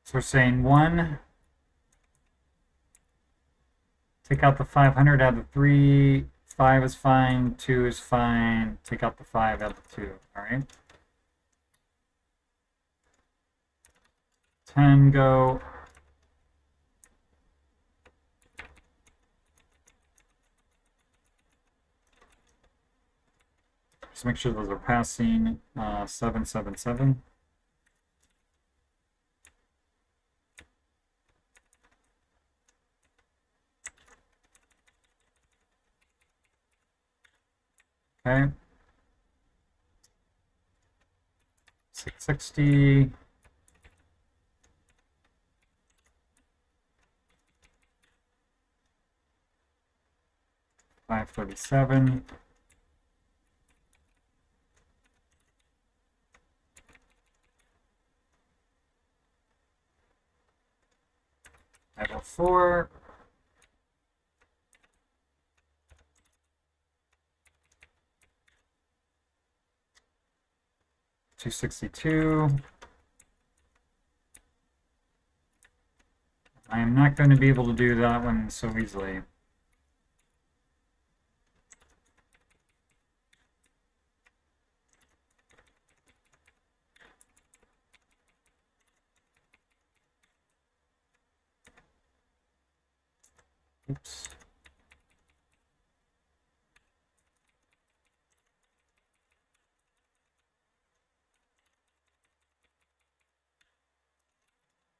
So we're saying 1, take out the 500, add the 3, 5 is fine, 2 is fine, take out the 5, add the 2, all right? 10, go. Just make sure those are passing, 777. Okay. 660. $537. $504. $262. I am not going to be able to do that one so easily. Oops.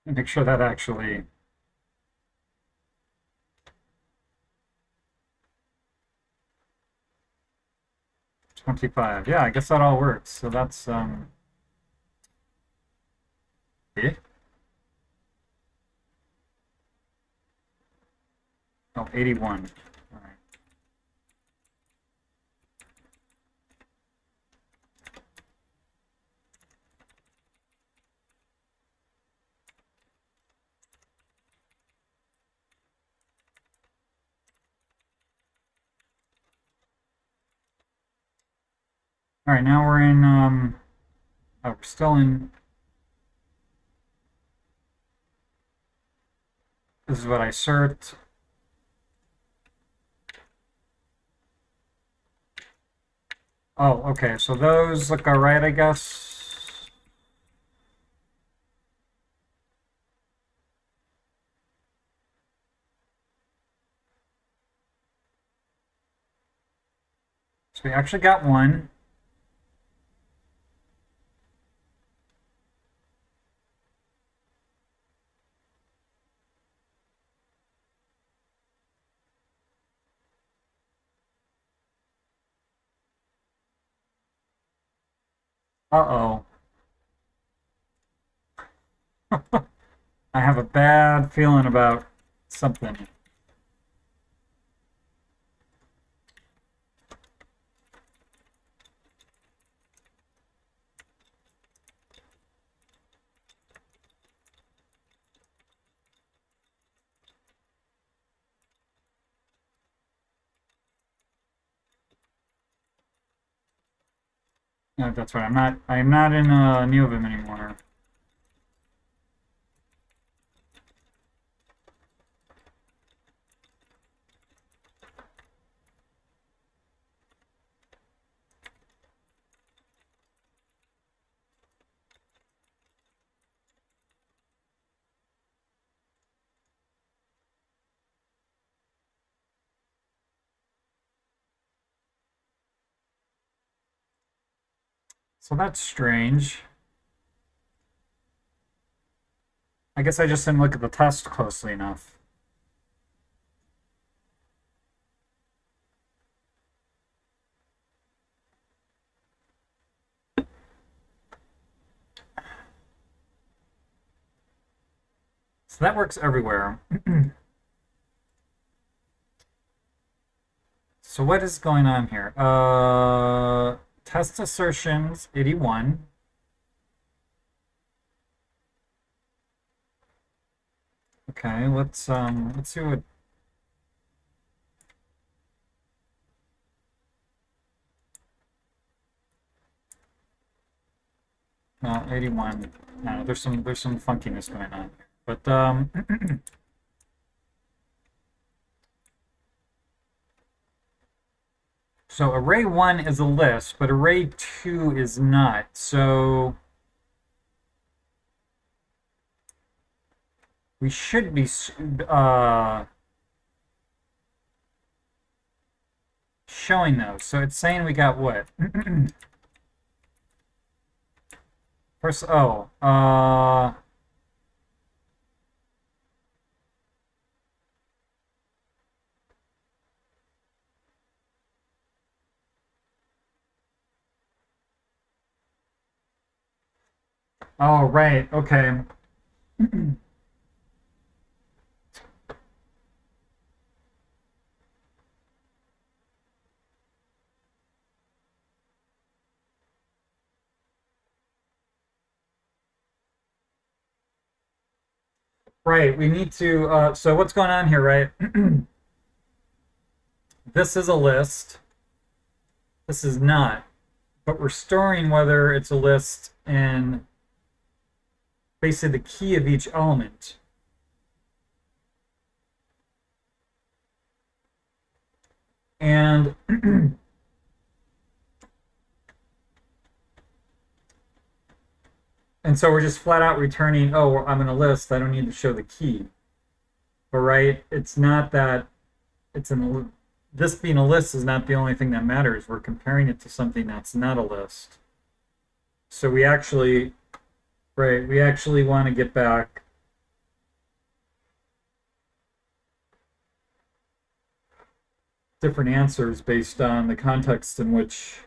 Make sure that actually. $25. Yeah, I guess that all works. So that's yeah. Oh, 81. All right. All right, now we're in oh, we're still in. This is what I assert. Oh, okay, so those look all right, I guess. So we actually got one. Uh-oh. I have a bad feeling about something. No, that's right. I'm not in Neovim anymore. So that's strange. I guess I just didn't look at the test closely enough. So that works everywhere. So what is going on here? Test assertions 81. Okay, let's see what. No, 81. No, there's some funkiness going on here. But so array 1 is a list, but array 2 is not. So we should be showing those. So it's saying we got what? First, oh, oh, right, okay. Right, we need to, so what's going on here, right? This is a list. This is not. But we're storing whether it's a list in basically the key of each element. And and so we're just flat out returning, oh, I'm in a list, I don't need to show the key. But right, it's not that it's in this being a list is not the only thing that matters. We're comparing it to something that's not a list. So we actually, right, we actually want to get back different answers based on the context in which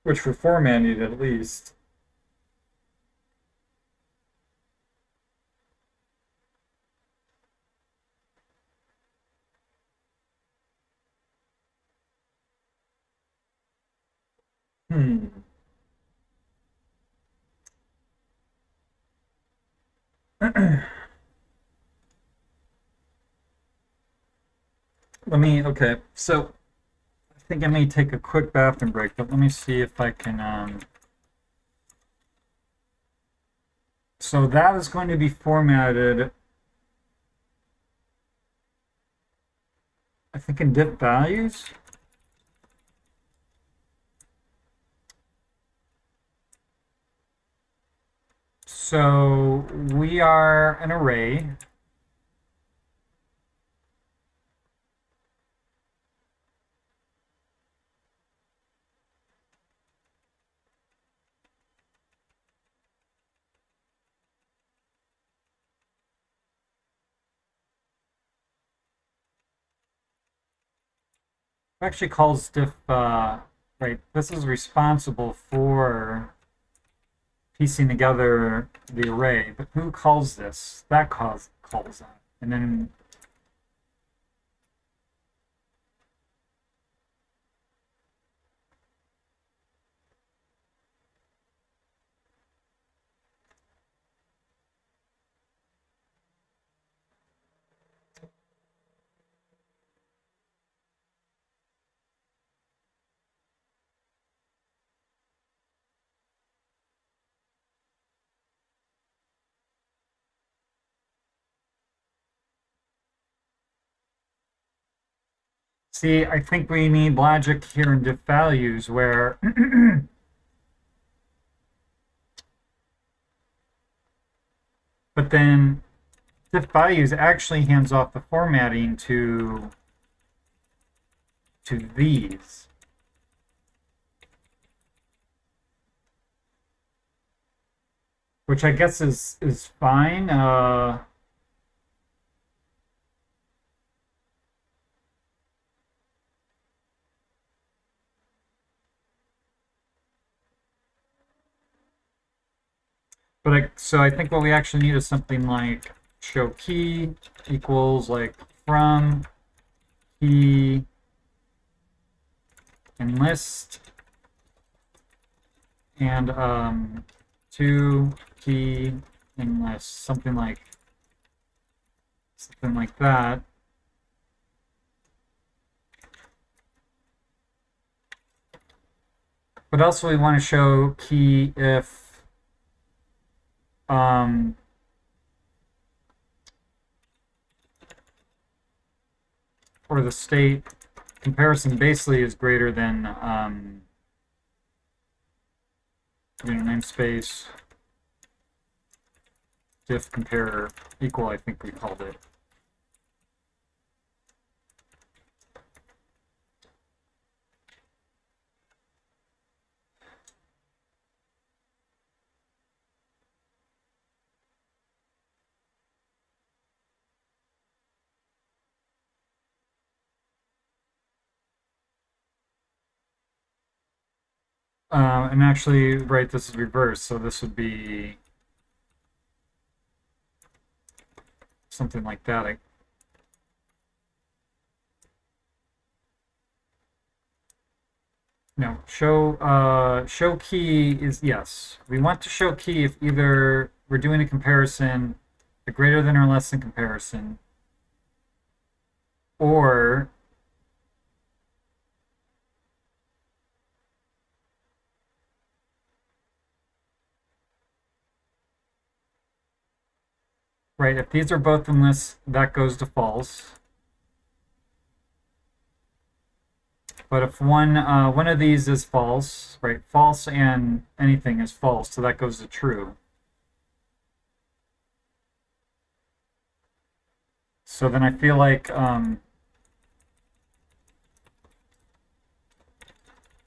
we're formatting at least. Okay, so I think I may take a quick bathroom break, but let me see if I can, so that is going to be formatted, I think in diff values. So we are an array. It actually calls diff, right, this is responsible for piecing together the array, but who calls this? That calls that. And then see, I think we need logic here in diff values where but then diff values actually hands off the formatting to these. Which I guess is fine. But so I think what we actually need is something like show key equals like from key enlist and to key enlist, something like that. But also we want to show key if or the state comparison basically is greater than namespace diff compare equal, I think we called it. And actually, right, this is reversed, so this would be something like that. No, show key is yes. We want to show key if either we're doing a comparison, a greater than or less than comparison, or right, if these are both unless, that goes to false. But if one of these is false, right, false and anything is false, so that goes to true. So then I feel like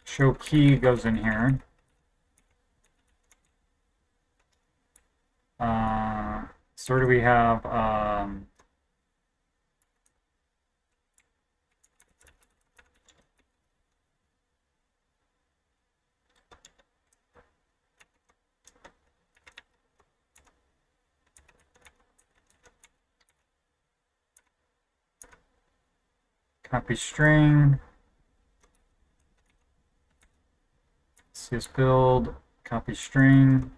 show key goes in here. So where do we have copy string, cs build, copy string,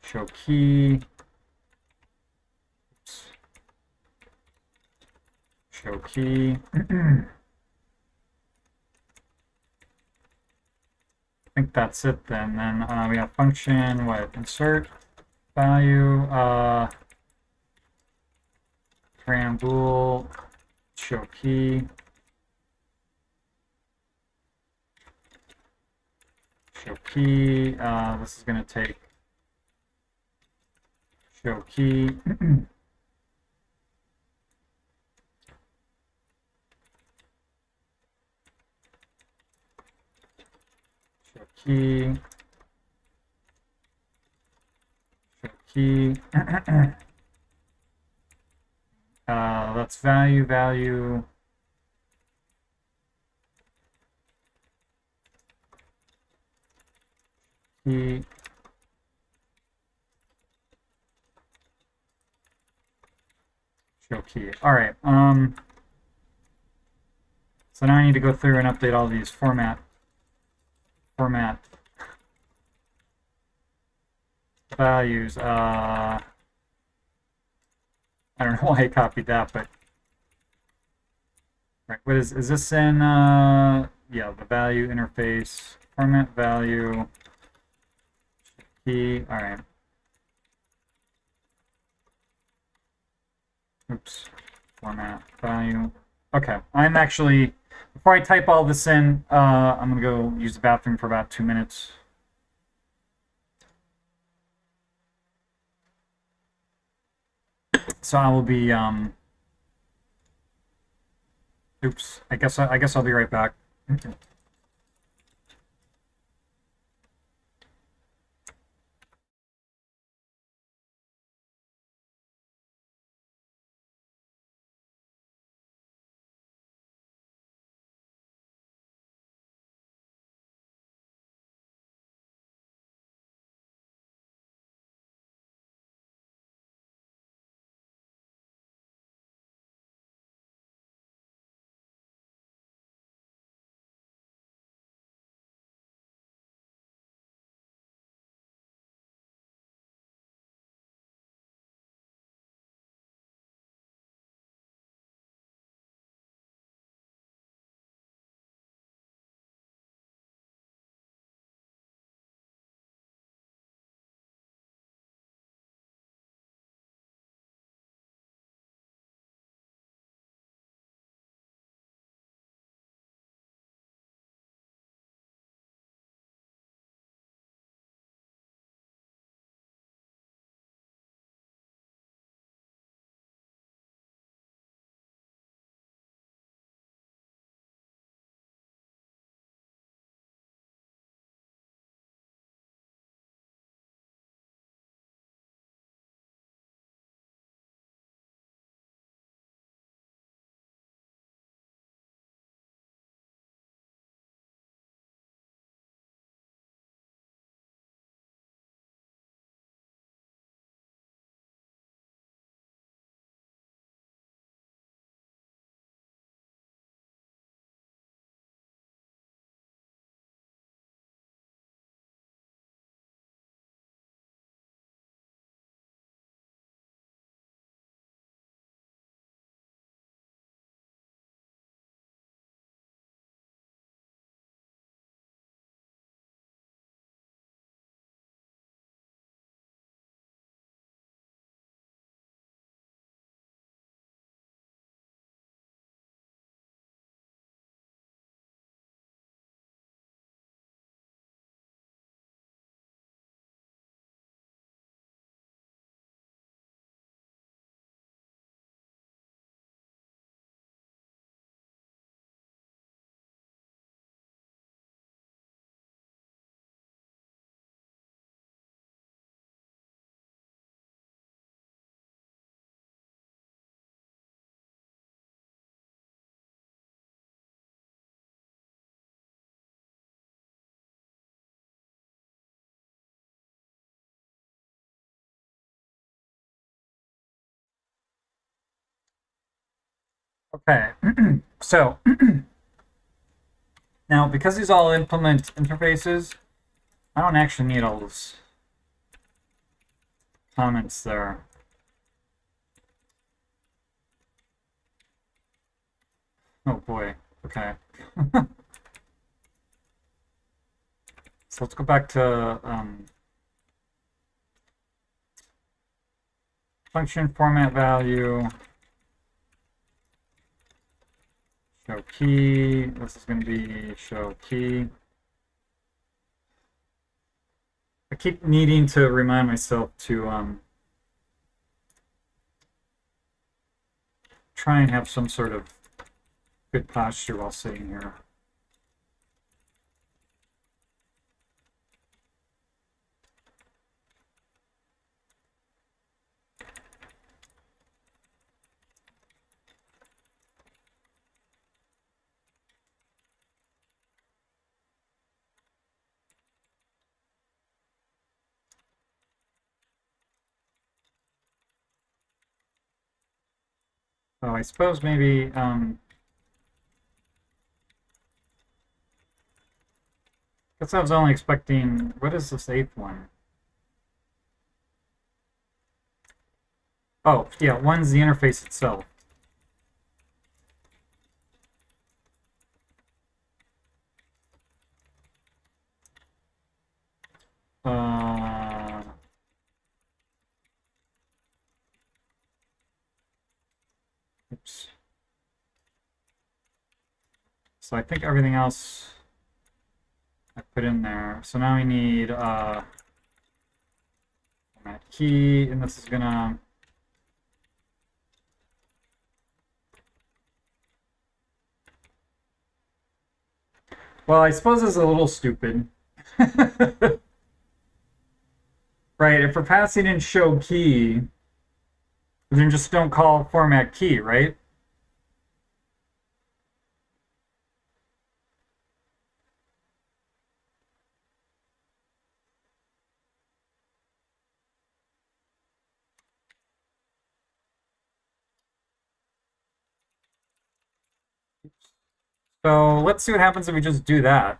show key, oops, show key. I think that's it then. Then we have function, what, insert value, bool, show key, show key. This is going to take show key. Show key. Show key. That's value, value. Key. Show key. All right. So now I need to go through and update all these format values. I don't know why I copied that, but right. What is this in? Yeah, the value interface format value key. All right. Oops. Format value. Okay. I'm actually, before I type all this in, I'm gonna go use the bathroom for about 2 minutes. So I will be oops. I guess I'll be right back. Okay. So now, because these all implement interfaces, I don't actually need all those comments there. Oh boy. Okay. So let's go back to function format value. Show key. This is going to be show key. I keep needing to remind myself to try and have some sort of good posture while sitting here. Oh, I suppose maybe guess I was only expecting, what is this 8th one? Oh, yeah, one's the interface itself. Oops. So I think everything else I put in there. So now we need format key, and this is gonna well, I suppose it's a little stupid. Right, if we're passing in show key, then just don't call format key, right? So let's see what happens if we just do that.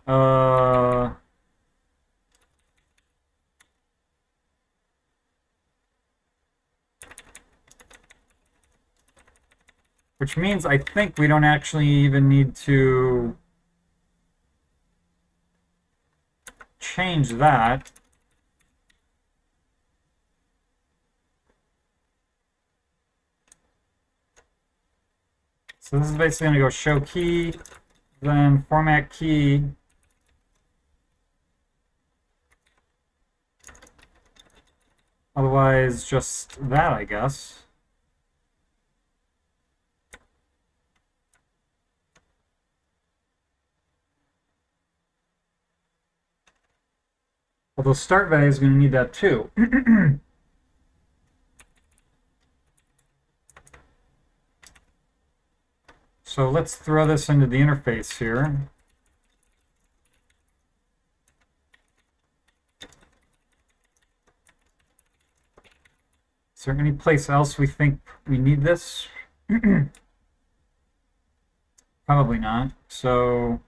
Which means I think we don't actually even need to change that. So this is basically going to go show key, then format key. Otherwise, just that, I guess. Although start value is going to need that too. So let's throw this into the interface here. Is there any place else we think we need this? Probably not. So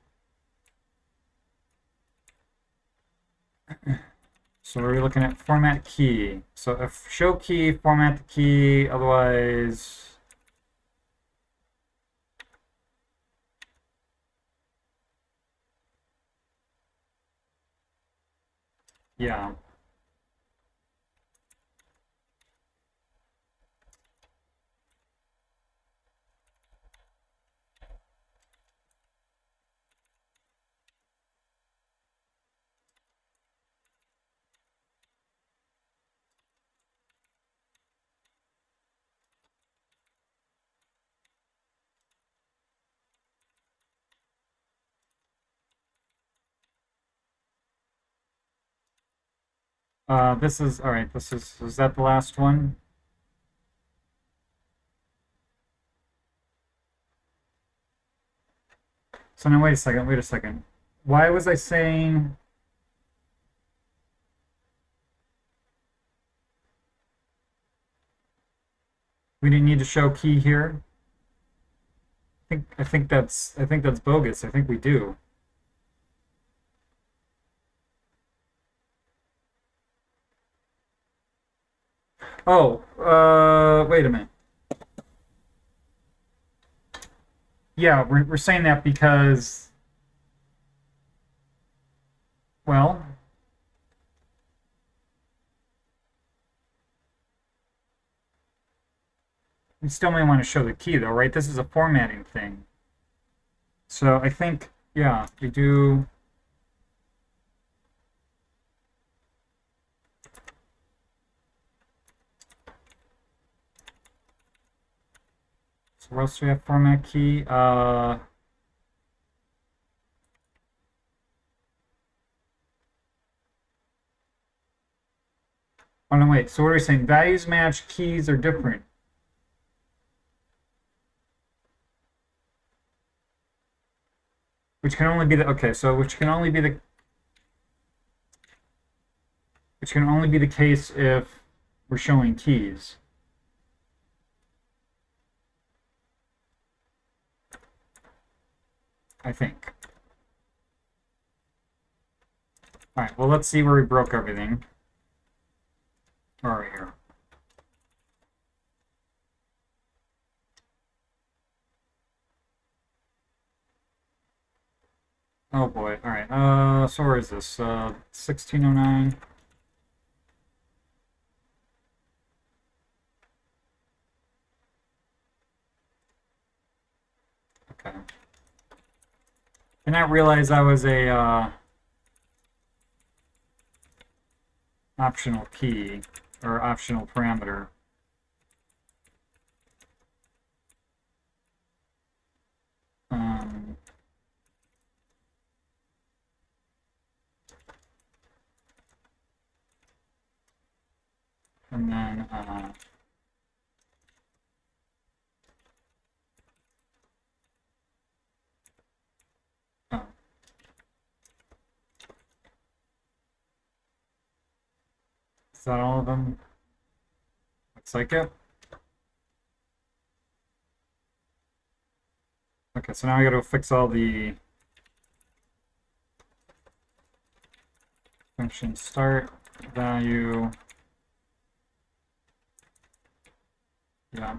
we're looking at format key. So if show key, format the key, otherwise yeah. This is, all right, is that the last one? So now wait a second. Why was I saying we didn't need to show key here? I think that's bogus. I think we do. Oh, wait a minute. Yeah, we're saying that because, well, we still may want to show the key though, right? This is a formatting thing. So I think, yeah, we do. So what else do we have? Format key. Oh no, wait. So what are we saying? Values match, keys are different. Which can only be the okay. So which can only be the case if we're showing keys. I think. All right. Well, let's see where we broke everything. Where are we here? Oh boy. All right. So where is this? 1609. Okay. Did not realize I was a optional key or optional parameter. And then oh. Is that all of them? Looks like it. Okay, so now I gotta fix all the function start value. Yeah.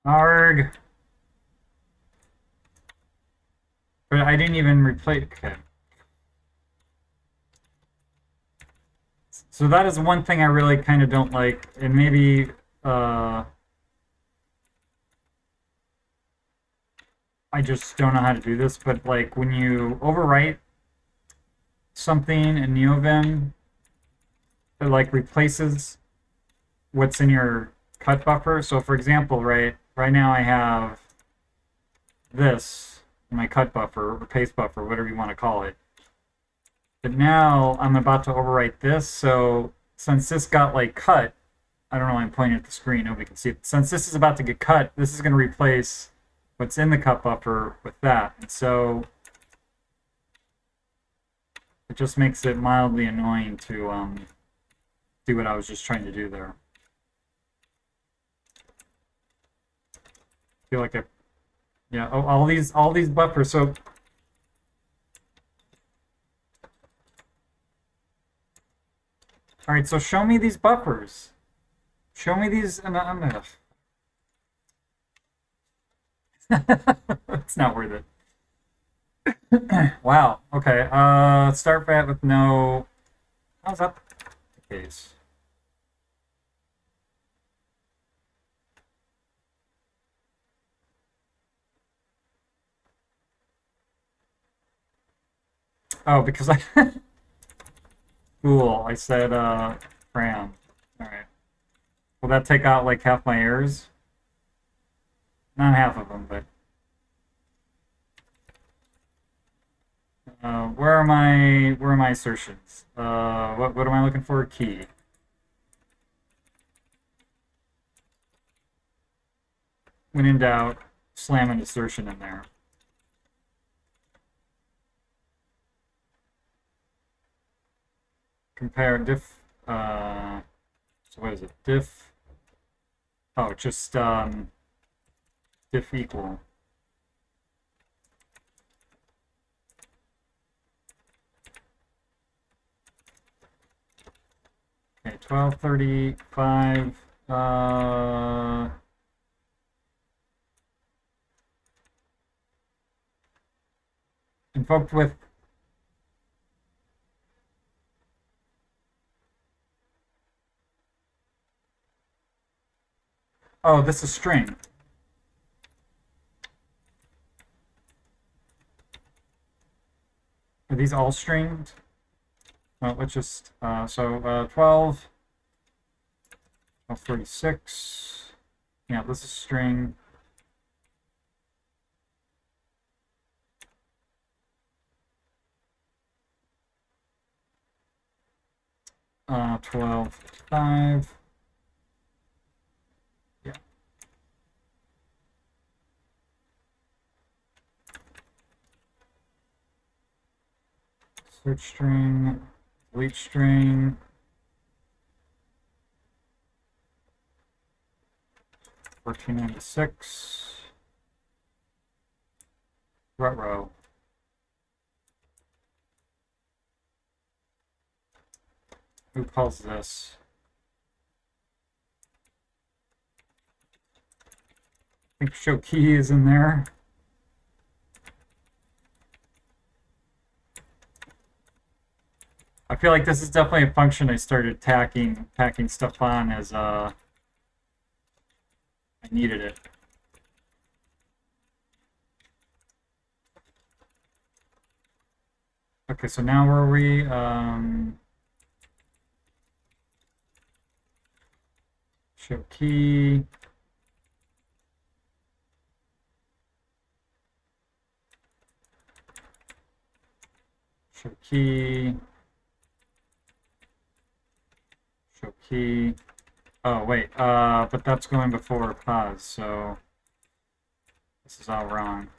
Arg. But I didn't even replace. Okay. So that is one thing I really kind of don't like, and maybe I just don't know how to do this, but like when you overwrite something in NeoVim, it like replaces what's in your cut buffer. So for example, right now I have this in my cut buffer or paste buffer, whatever you want to call it. But now I'm about to overwrite this, so since this got like cut, I don't know why I'm pointing at the screen, nobody can see it. Since this is about to get cut, this is going to replace what's in the cut buffer with that. And so it just makes it mildly annoying to do what I was just trying to do there. I feel like yeah, oh, all these buffers. So all right, so show me these buffers. Show me these. It's not worth it. Wow. Okay. Start vat with no. How's that the case? Oh, because I. Cool. I said cram. All right. Will that take out like half my errors? Not half of them, but. Where are my assertions? What am I looking for? Key. When in doubt, slam an assertion in there. Compare diff. So what is it? Diff. Oh, just diff equal. Okay, 1235. invoked with oh, this is string. Are these all stringed? Well, let's just 1246. Yeah, this is string. Uh, 1255. Yeah. Search string, delete string. $14.96. Ruh-roh. Who calls this? I think show key is in there. I feel like this is definitely a function I started tacking stuff on as I needed it. Okay, so now where are we? Show key. Show key. Show key. Oh, wait. But that's going before pause, so this is all wrong.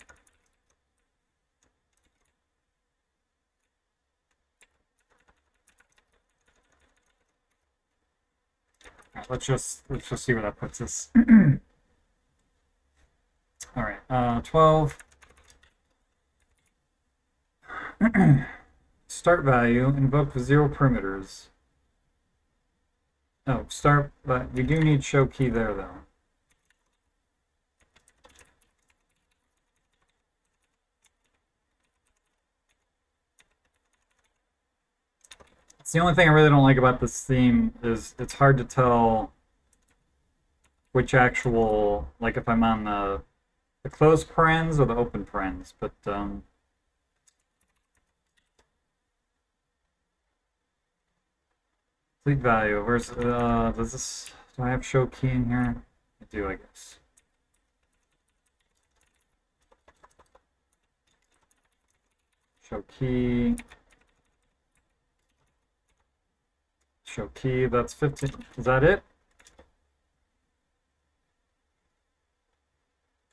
All right, let's just see where that puts us. All right, 12. Start value invoked with 0 parameters. Oh, start, but we do need show key there though. It's the only thing I really don't like about this theme is it's hard to tell which actual, like if I'm on the closed parens or the open parens, but complete value. Where's does this? Do I have show key in here? I do, I guess. Show key. Show key. That's 15. Is that it?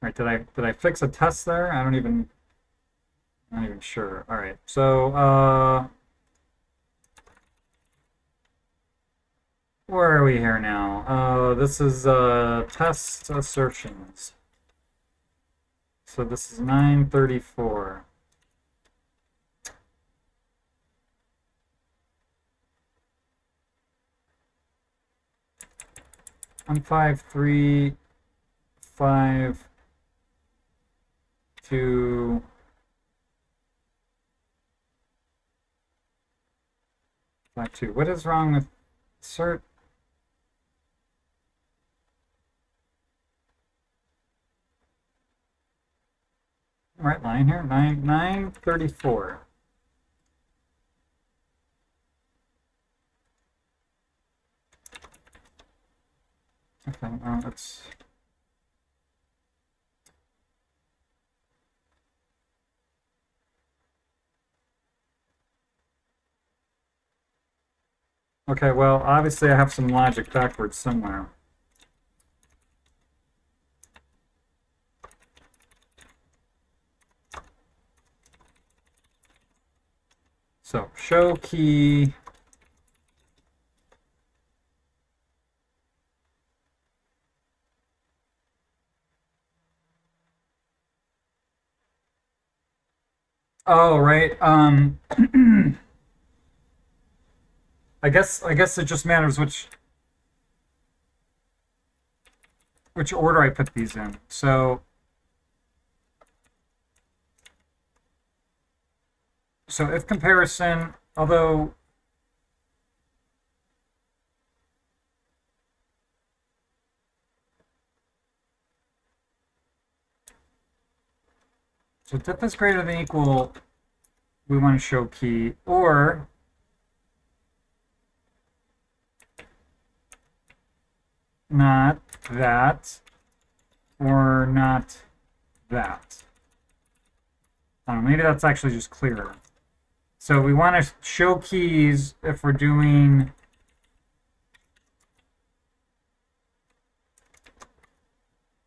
All right. Did I fix a test there? I'm not even sure. All right. So where are we here now? This is test assertions. So this is 934. On 5, 3, 5, 2. What is wrong with cert? Right line here, 934. Okay, let's. Okay, well, obviously I have some logic backwards somewhere. So, show key. Oh, right. I guess it just matters which order I put these in. So So if comparison, although so diff is greater than equal, we want to show key, or not that, or not that. I don't know, maybe that's actually just clearer. So we want to show keys if we're doing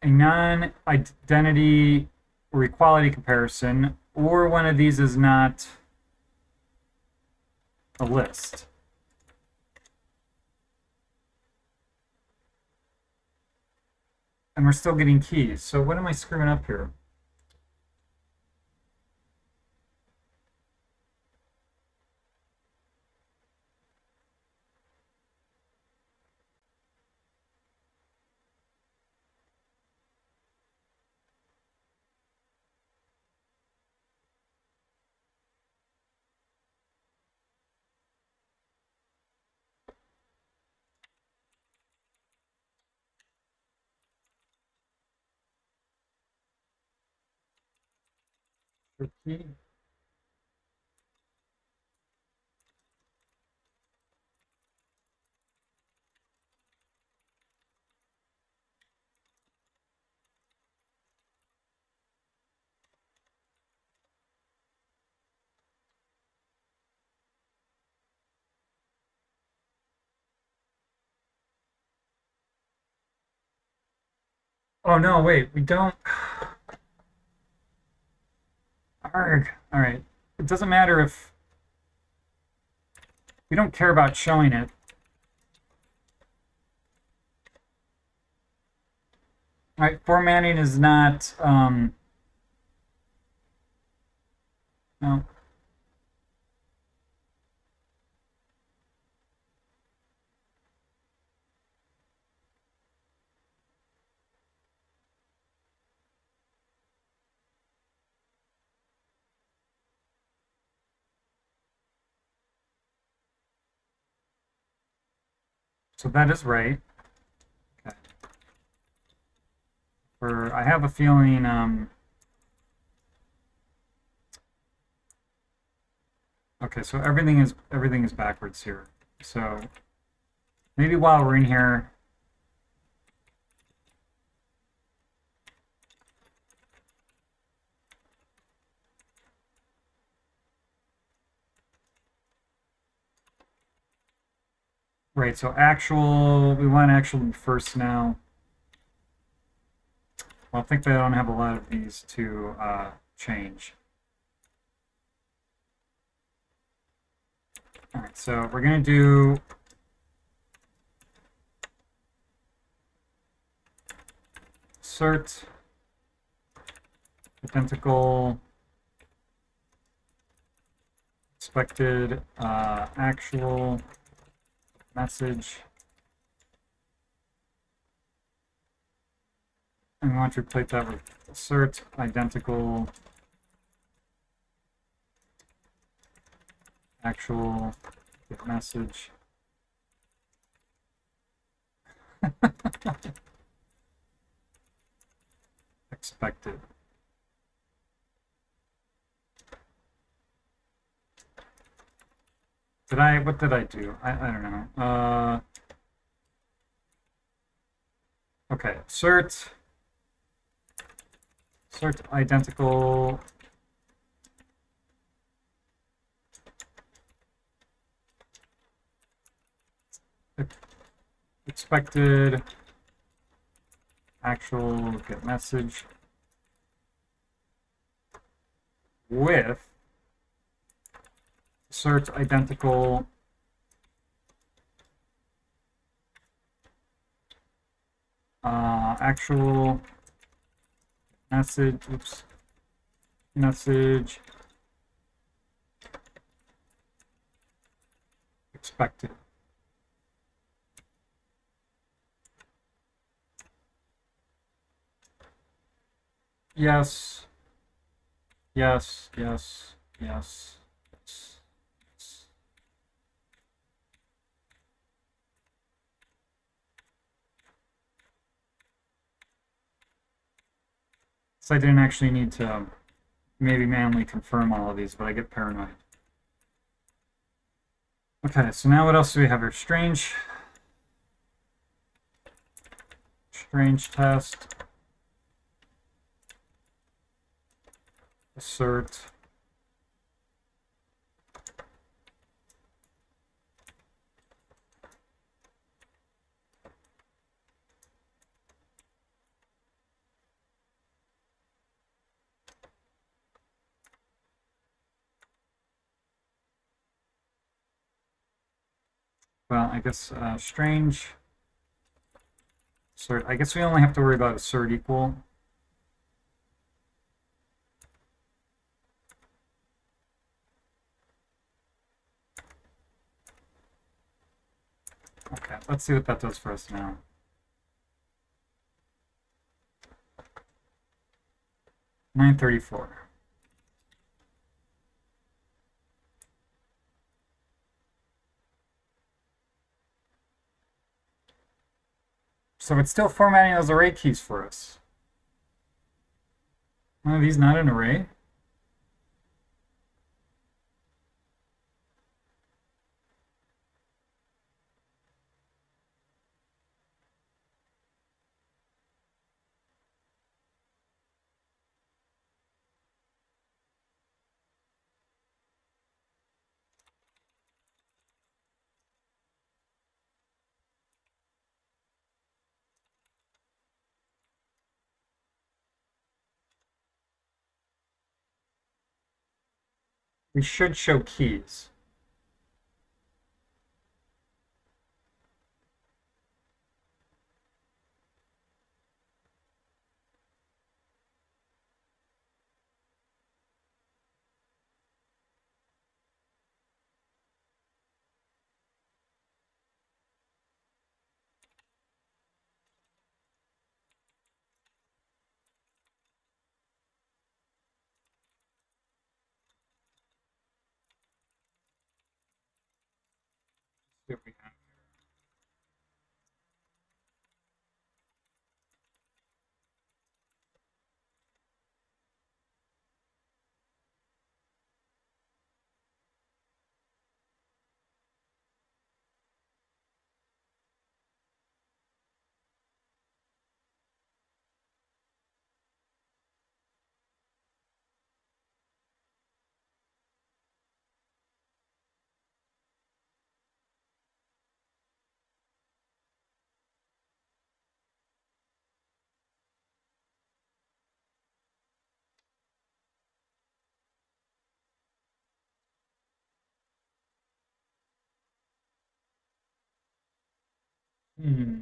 a non-identity or equality comparison, or one of these is not a list. And we're still getting keys. So what am I screwing up here? Key. Oh no, wait, we don't. Arg. All right. It doesn't matter if we don't care about showing it. All right, formatting is not. No. So that is right. Okay. I have a feeling. Okay, so everything is backwards here. So maybe while we're in here. Right, so actual, we want actual first now. Well, I think they don't have a lot of these to change. All right, so we're going to do cert identical expected actual message, and we want to replace that with cert identical actual get message. Expected. What did I do? I don't know. Okay, cert identical expected actual get message with cert identical actual message, message expected. Yes, yes, yes, yes, So I didn't actually need to maybe manually confirm all of these, but I get paranoid. Okay, so now what else do we have here? Strange test. Assert. Well, I guess strange assert. I guess we only have to worry about assert equal. Okay, let's see what that does for us now. $934. So it's still formatting those array keys for us. Are these not an array? We should show keys. See what we have. Hmm.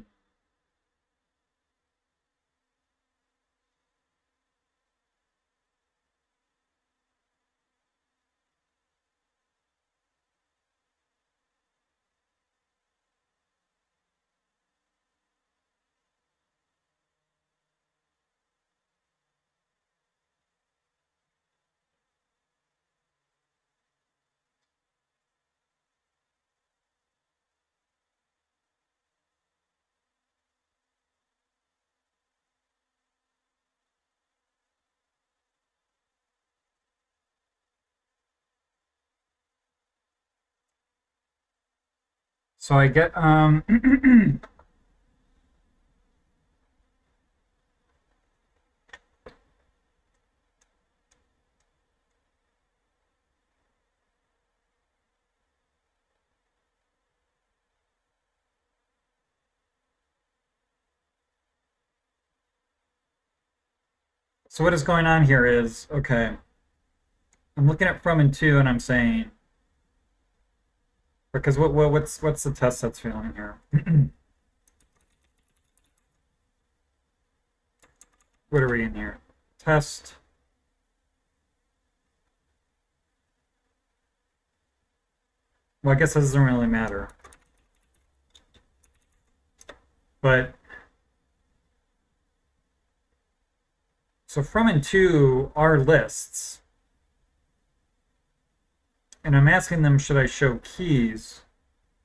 So I get so what is going on here is, okay, I'm looking at from and to, and I'm saying, because what's the test that's failing here? What are we in here? Test. Well, I guess it doesn't really matter. But so from and to are lists. And I'm asking them, should I show keys?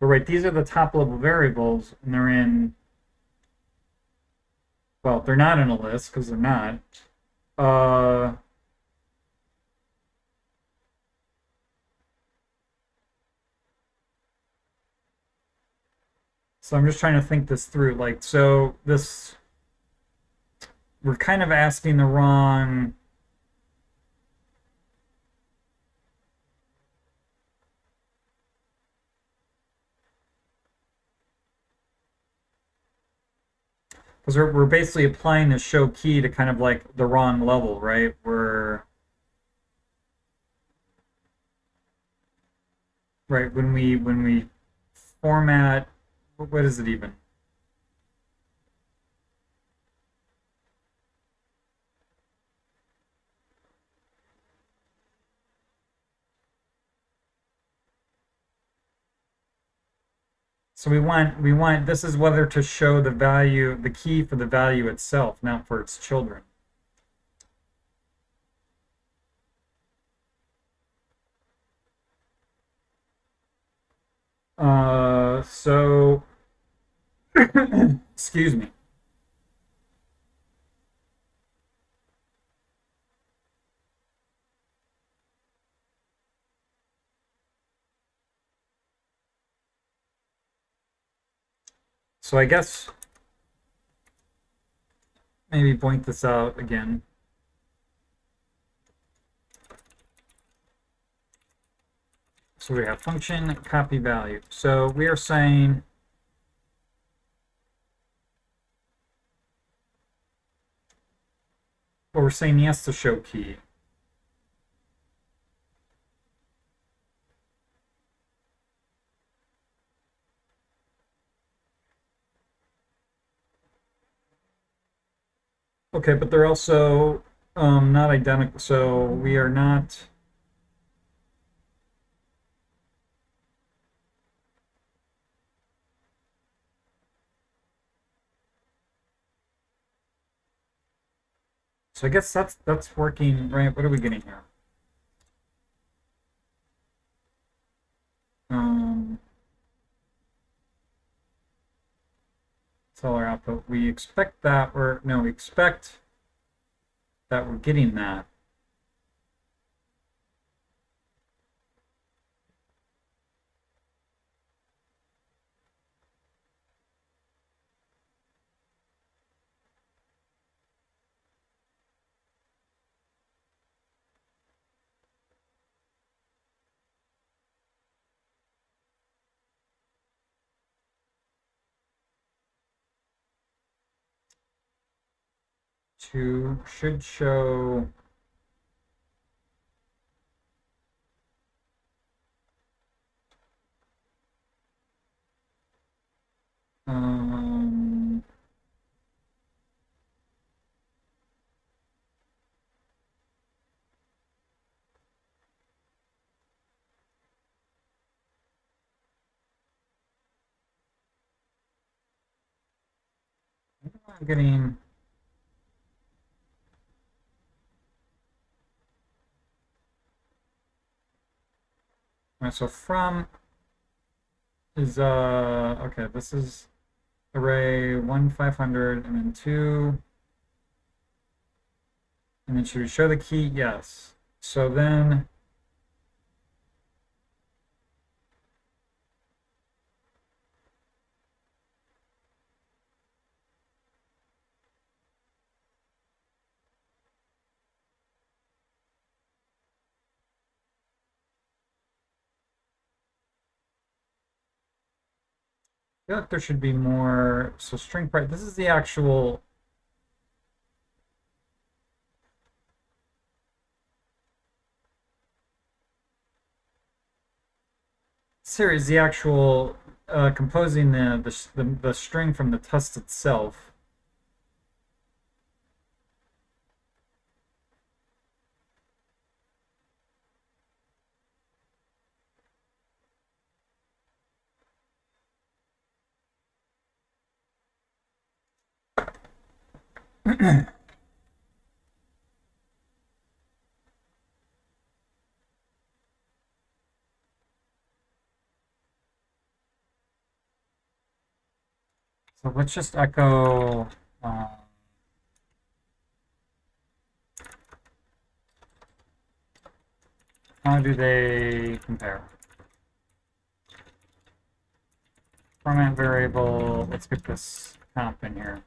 But right, these are the top level variables, and they're in, well, they're not in a list because they're not. Uh, so I'm just trying to think this through. Like, so this, we're kind of asking the wrong. Because we're basically applying the show key to kind of like the wrong level, right? Right when we format, what is it even? So we want this is whether to show the value, the key for the value itself, not for its children. So excuse me. So I guess maybe point this out again. So we have function copy value. So we are saying well, we're saying yes to show key. Okay, but they're also not identical. So we are not. So I guess that's working, right? What are we getting here? Um, Seller output. We expect that, or no, we expect that we're getting that. To should show um, I'm getting so from is okay, this is array 1 500 and then 2, and then should we show the key? Yes. So then I feel like there should be more. So string price, this is the actual. Series, the actual composing the string from the test itself. So let's just echo. How do they compare? Format variable, let's get this comp in here.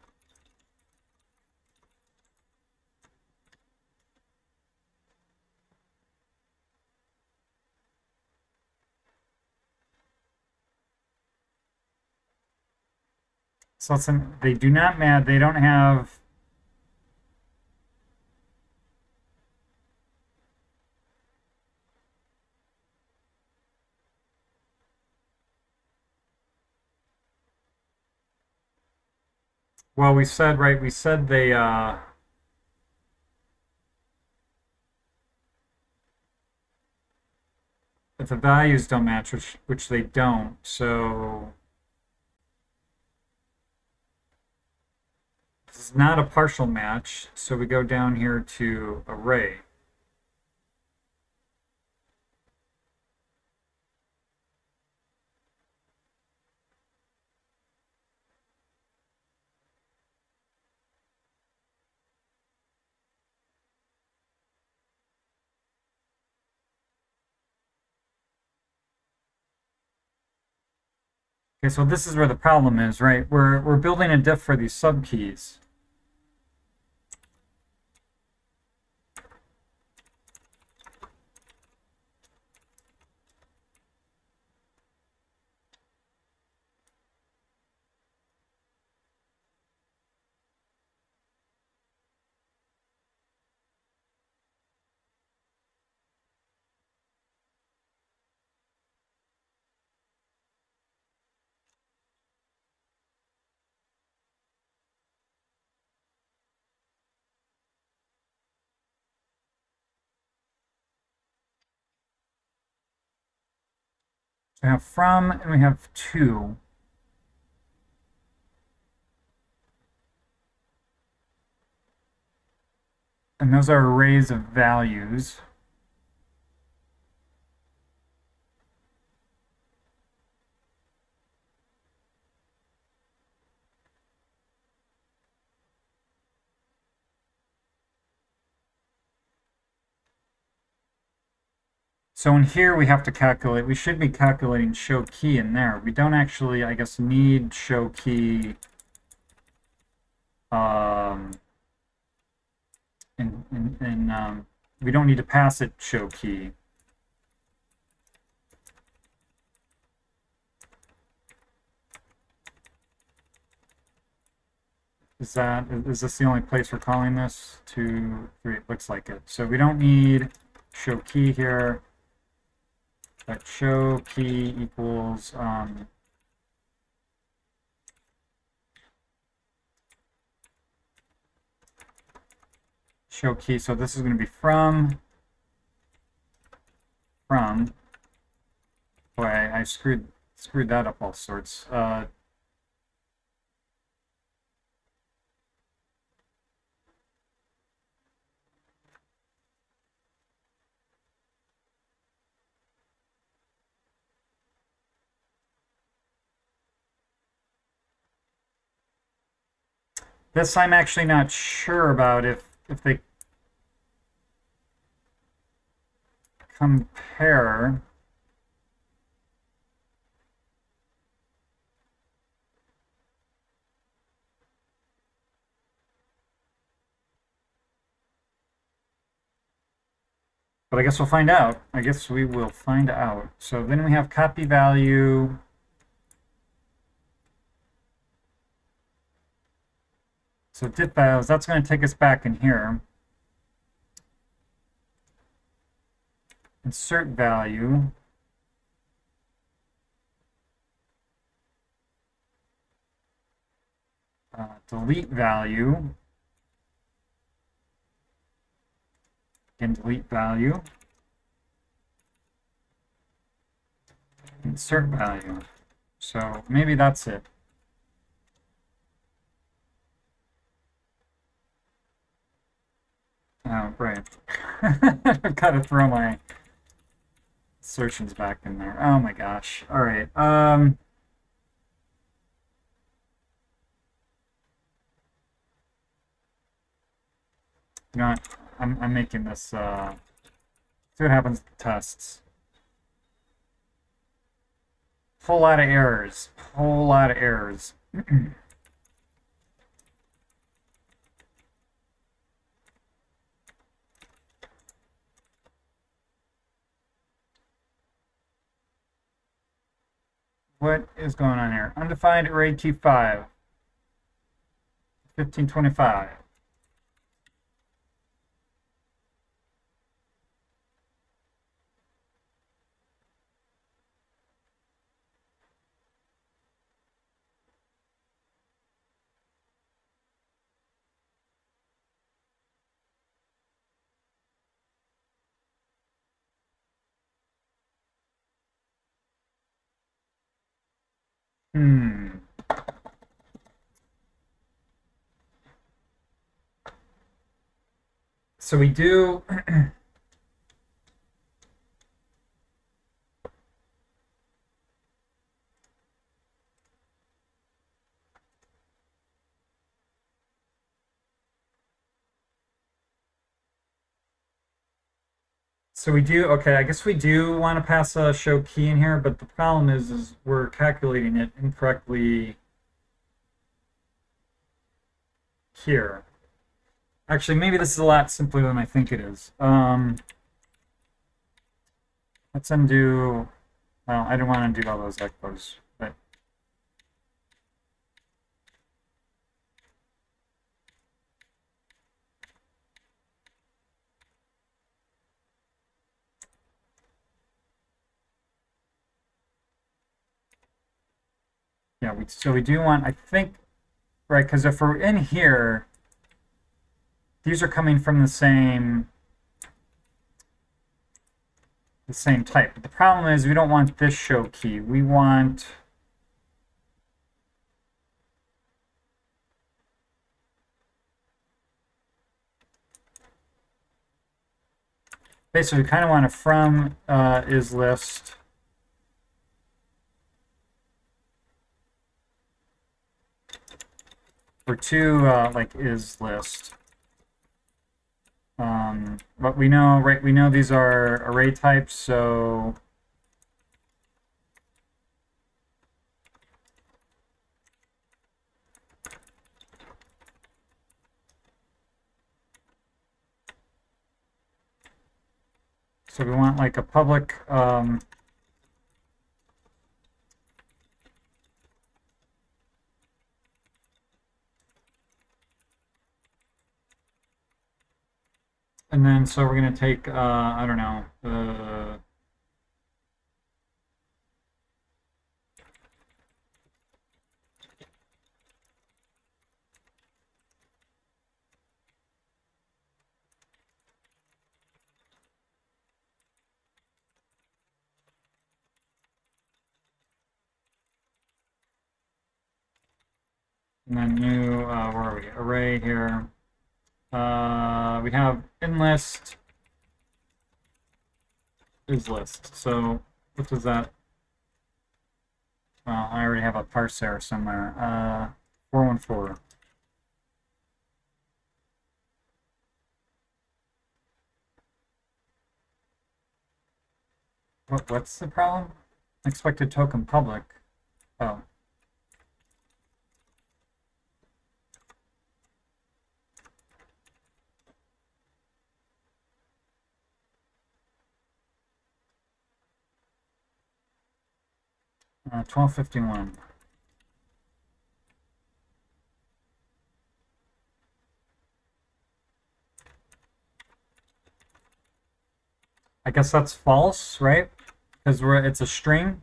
So they do not match, they don't have, well, we said, right, we said they, if the values don't match, which they don't, so this is not a partial match, so we go down here to array. Okay, so this is where the problem is, right? We're building a diff for these subkeys. We have from and we have to. And those are arrays of values. So in here we have to calculate, we should be calculating show key in there. We don't actually, I guess, need show key we don't need to pass it show key. Is this the only place we're calling this? 2, 3, it looks like it. So we don't need show key here. But show key equals show key. So this is going to be from. Boy, I screwed that up all sorts. This I'm actually not sure about if they compare. But I guess we'll find out. I guess we will find out. So then we have copy value. So diff values, that's going to take us back in here. Insert value. Delete value. Again, delete value. Insert value. So maybe that's it. Oh, right. I've got to throw my assertions back in there. Oh my gosh. All right. You know what? I'm making this See what happens with the tests. Whole lot of errors. Whole lot of errors. What is going on here? Undefined array key 5. 1525. So we do okay, I guess we do want to pass a show key in here, but the problem is we're calculating it incorrectly here. Actually, maybe this is a lot simpler than I think it is. Let's undo, well, I don't want to undo all those echoes, but yeah, so we do want, I think, right, because if we're in here, these are coming from the same type. But the problem is we don't want this show key. We want basically we kind of want a from is list. Or to like is list. But we know, right, we know these are array types, so we want like a public and then so we're going to take I don't know and then new where are we, array here. We have in list is list. So what does that? Well, I already have a parse error somewhere. 414. What's the problem? Expected token public. Oh. Uh, 1251. I guess that's false, right? Because it's a string.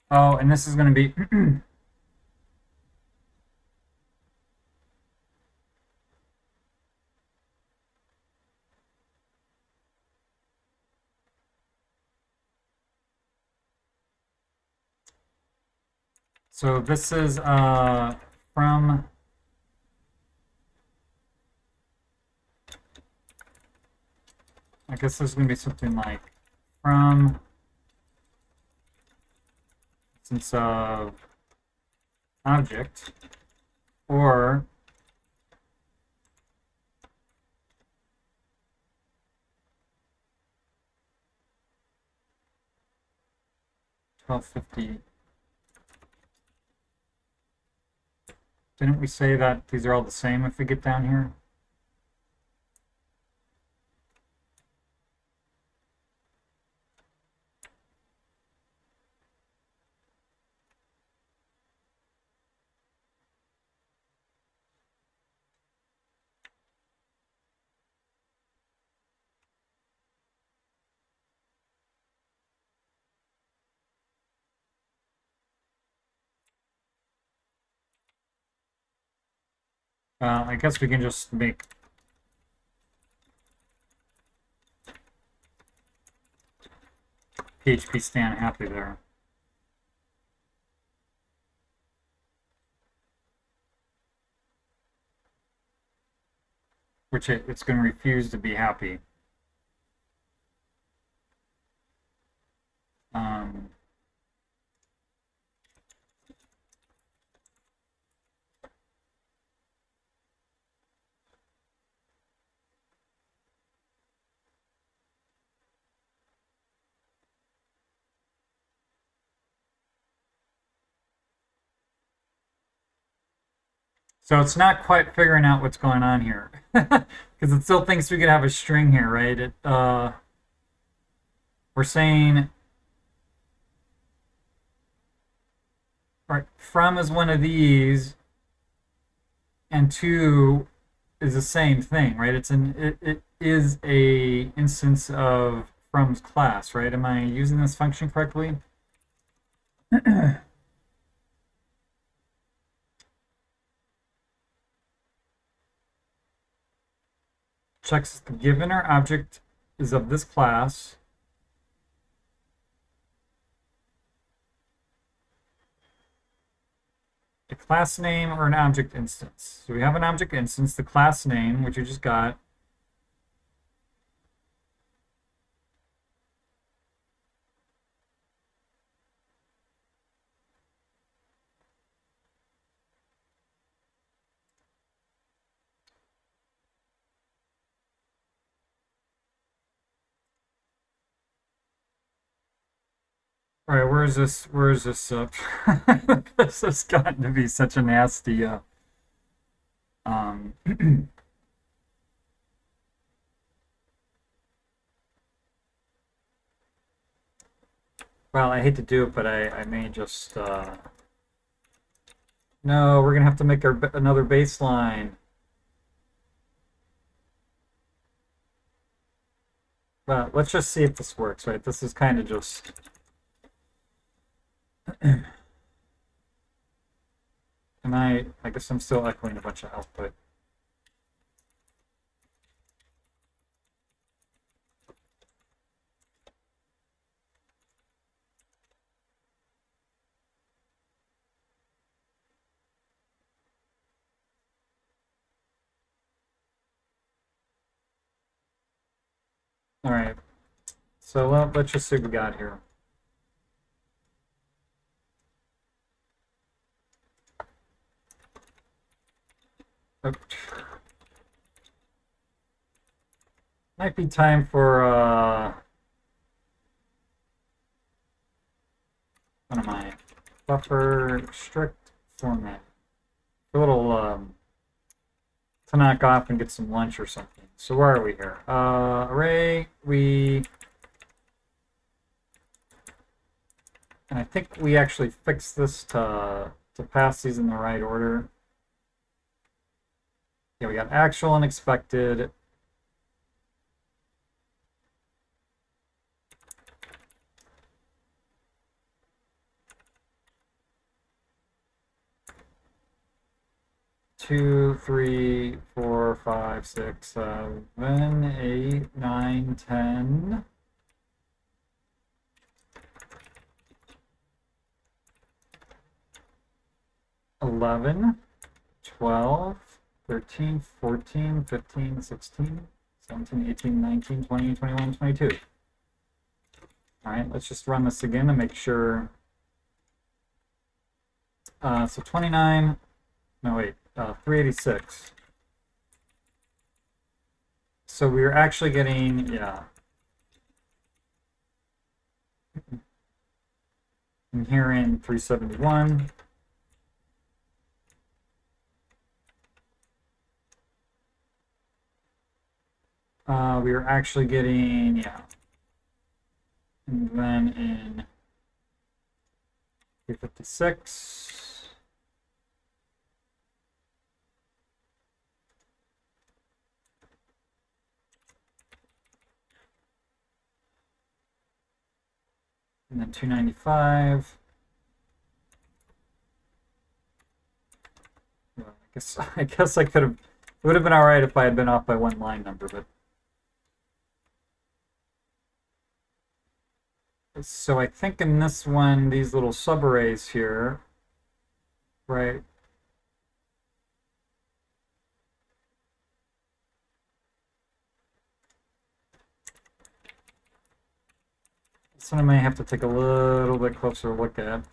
Oh, and this is going to be so this is from I guess this is going to be something like from instance of object or $12.50. Didn't we say that these are all the same if we get down here? I guess we can just make PHP Stan happy there. Which it's going to refuse to be happy. So it's not quite figuring out what's going on here. Because it still thinks we could have a string here, right? We're saying, right, from is one of these, and to is the same thing, right? It is a instance of from's class, right? Am I using this function correctly? Checks the given or object is of this class. A class name or an object instance. So we have an object instance, the class name, which you just got. All right, where is this? This has gotten to be such a nasty. Well, I hate to do it, but I may just. No, we're gonna have to make another baseline. Well, let's just see if this works, right? This is kind of just. And I guess I'm still echoing a bunch of output. All right, so let's just see what we got here. Oh. Might be time for what am I? Buffer strict format. A little to knock off and get some lunch or something. So where are we here? Array, and I think we actually fixed this to pass these in the right order. Yeah, we got actual and expected. Two, 3, 4, 5, 6, 7, 8, 9, 10. 11, 12, 13, 14, 15, 16, 17, 18, 19, 20, 21, 22. All right, let's just run this again to make sure. So 29, no wait, 386. So we were actually getting, yeah. And here in 371. We were actually getting, yeah. And then in 356. And then 295. Well, I guess I could have. It would have been all right if I had been off by one line number, but. So I think in this one, these little subarrays here, right? This one I may have to take a little bit closer look at.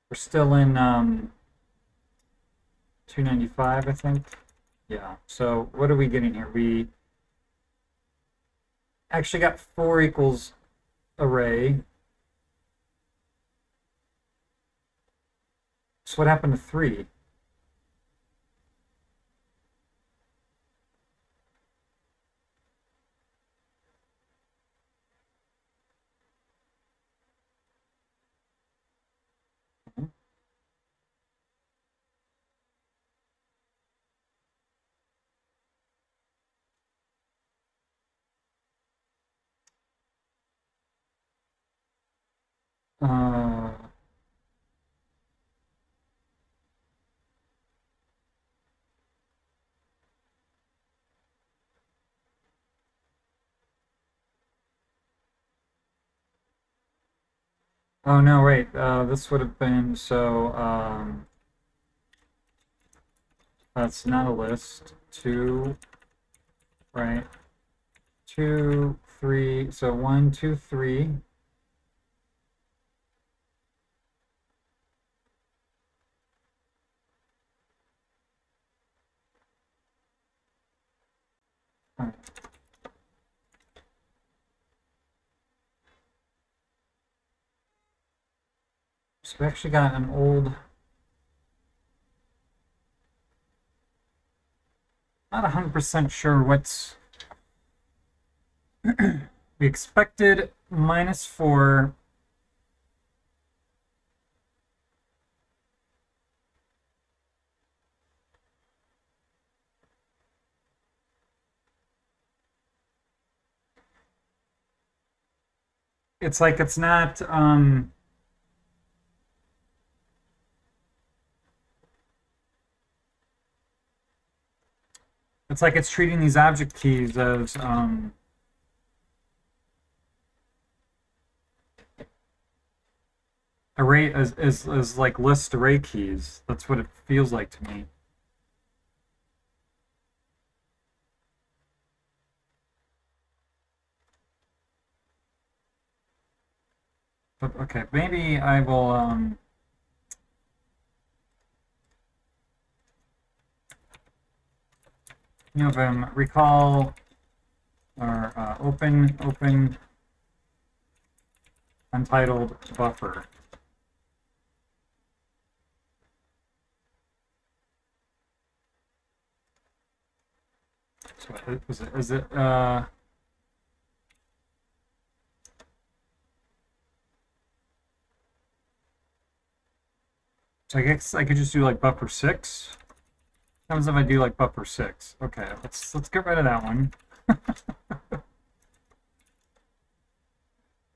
We're still in 295, I think. Yeah. So what are we getting here? We actually got 4 equals array. So what happened to 3? Oh no, wait. This would have been so. That's not a list. 2, right? 2, 3. So 1, 2, 3. All right. So we actually got an old. Not 100% sure what's. We expected -4. It's like it's not. It's like it's treating these object keys as array as like list array keys. That's what it feels like to me. But okay, maybe I will recall or open untitled buffer. So is it so I guess I could just do like buffer 6. What happens if I do like buffer 6? Okay, let's get rid of that one.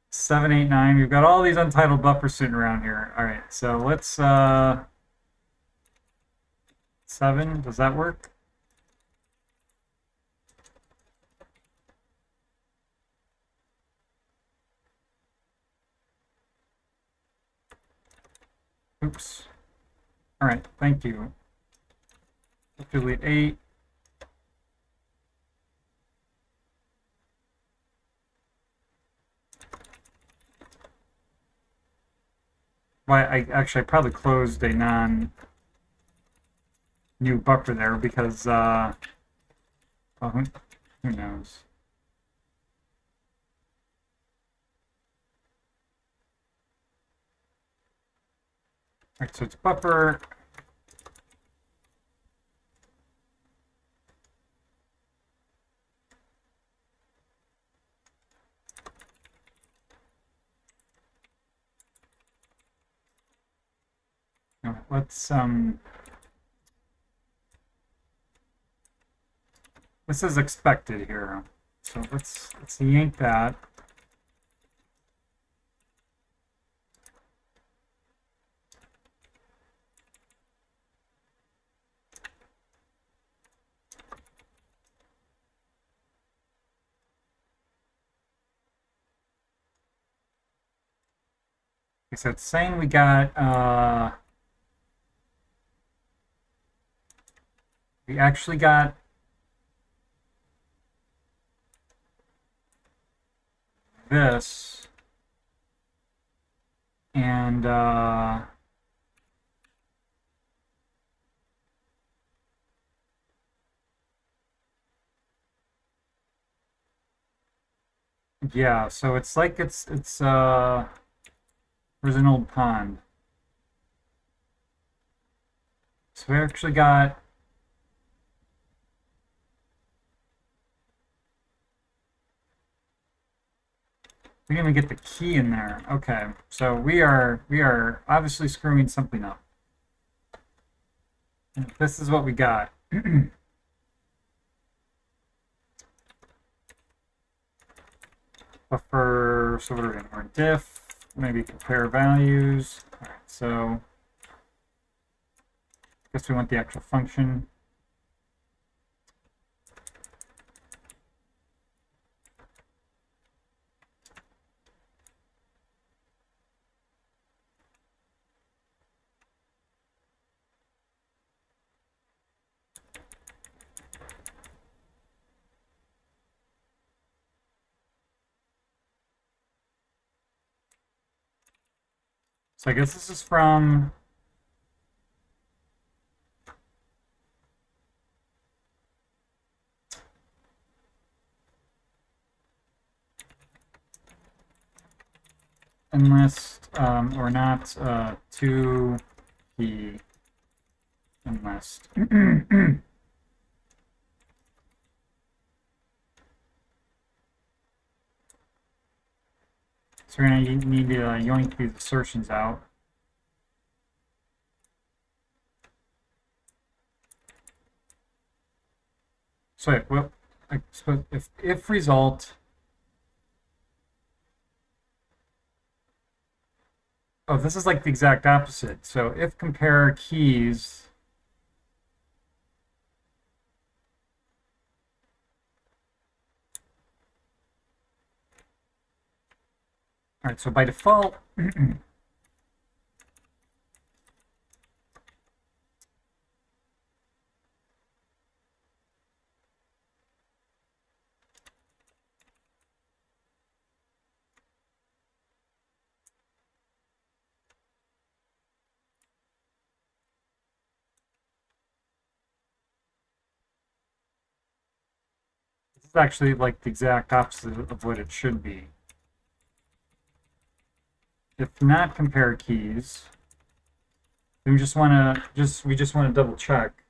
7, 8, 9. We've got all these untitled buffers sitting around here. All right, so let's 7. Does that work? Oops. All right, thank you. Delete 8. Well, I probably closed a new buffer there because well, who knows? All right, so it's buffer. All right, let's this is expected here. So let's yank that. Okay, so it's saying we got we actually got this, and yeah, so it's like it's there's an old pond. So we actually got we didn't even get the key in there. Okay, so we are obviously screwing something up. This is what we got. Buffer, so what are we doing? We're in diff, maybe compare values. All right, so I guess we want the actual function. So I guess this is from enlist or not to key enlist. So we're going to need to yoink these assertions out. So well, I suppose if result. Oh, this is like the exact opposite. So if compare keys. All right, so by default, this is actually like the exact opposite of what it should be. If not compare keys, then we just want to double check.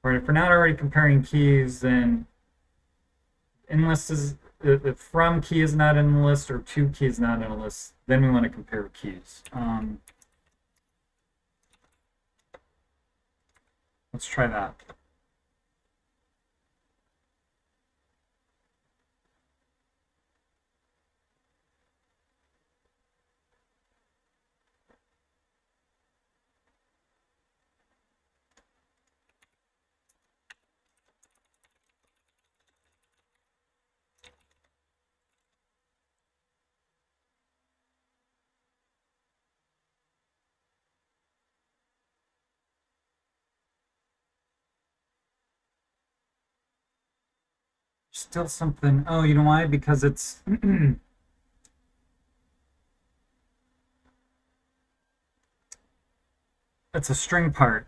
Or if we're not already comparing keys, then enlist is if from key is not in the list or to key is not in a list, then we want to compare keys. Let's try that. Still something. Oh, you know why? Because it's It's a string part.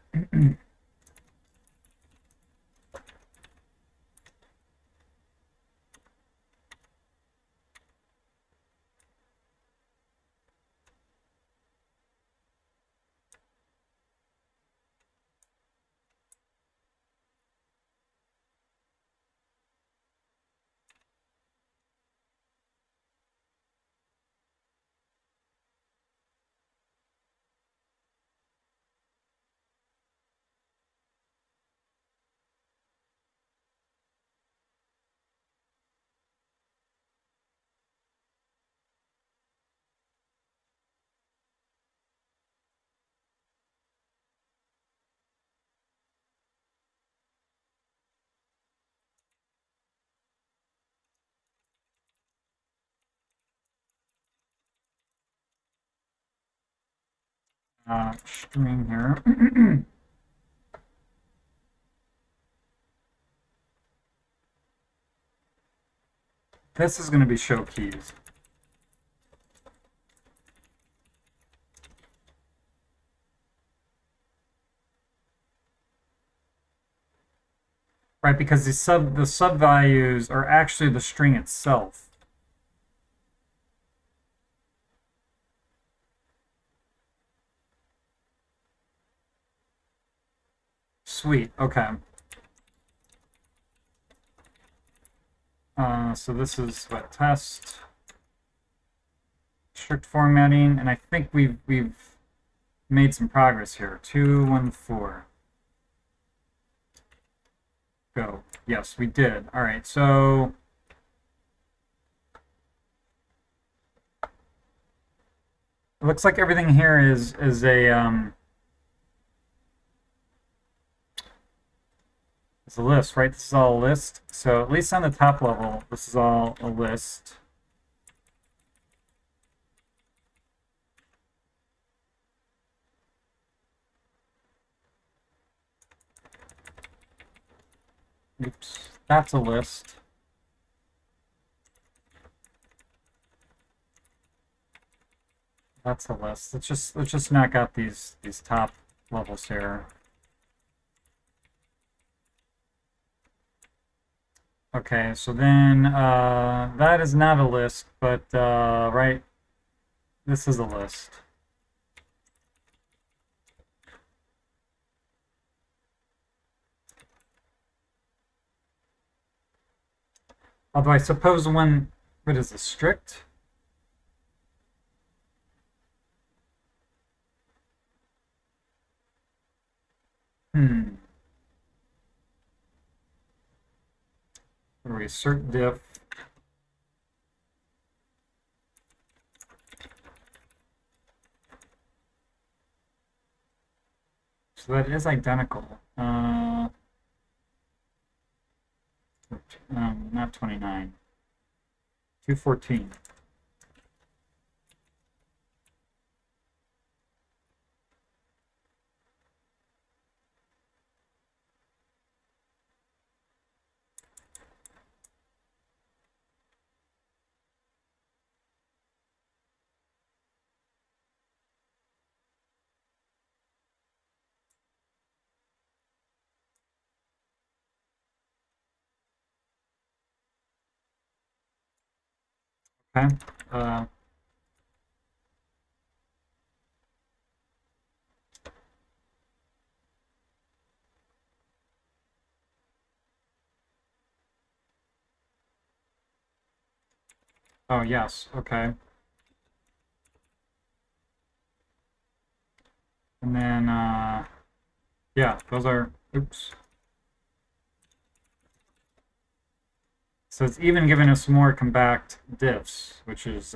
String here. This is going to be show keys. Right, because the sub values are actually the string itself. Sweet, okay. So this is what, test, strict formatting, and I think we've made some progress here. 214. Go. Yes, we did. All right, so it looks like everything here is a it's a list, right? This is all a list. So at least on the top level, this is all a list. Oops, that's a list. That's a list. Let's just knock out these top levels here. Okay, so then that is not a list, but right, this is a list. Although I suppose when, what is this, strict? Where we assert diff. So that is identical. Not 29. 214. Okay. Oh, yes. Okay. And then, yeah, those are, oops. So it's even giving us more compact diffs, which is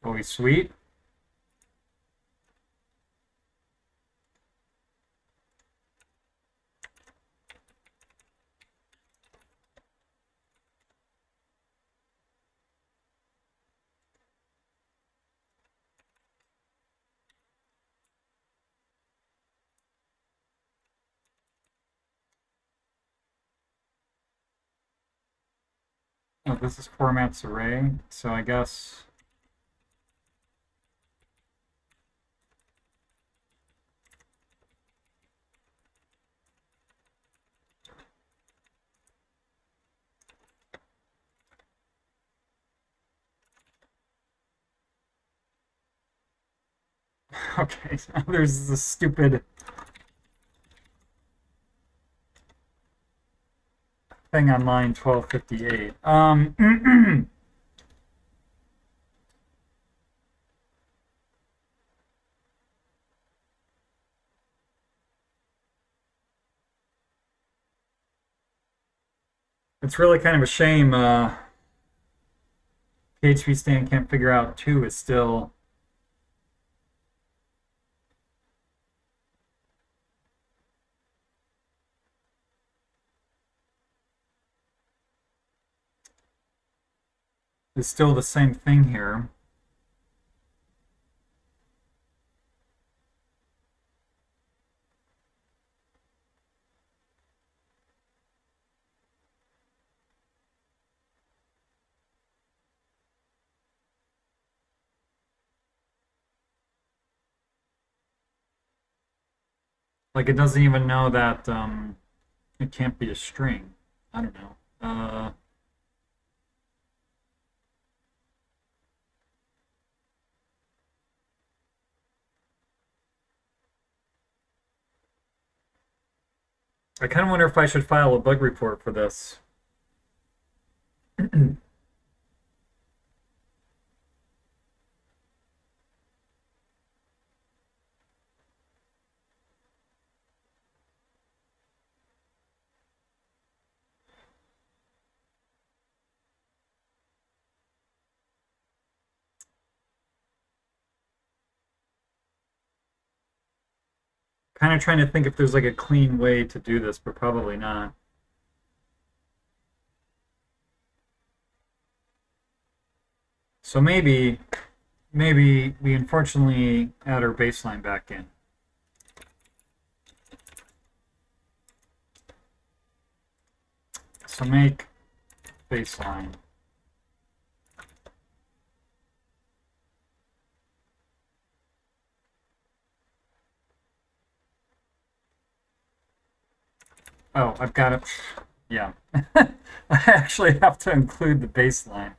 always sweet. Oh, this is formats array, so I guess Okay, so now there's this stupid thing on line 1258. It's really kind of a shame PHP Stan can't figure out 2 is still... is still the same thing here. Like, it doesn't even know that it can't be a string. I don't know. I kind of wonder if I should file a bug report for this. Kind of trying to think if there's like a clean way to do this, but probably not. So maybe we unfortunately add our baseline back in. So make baseline. Oh, I've got it. Yeah. I actually have to include the baseline.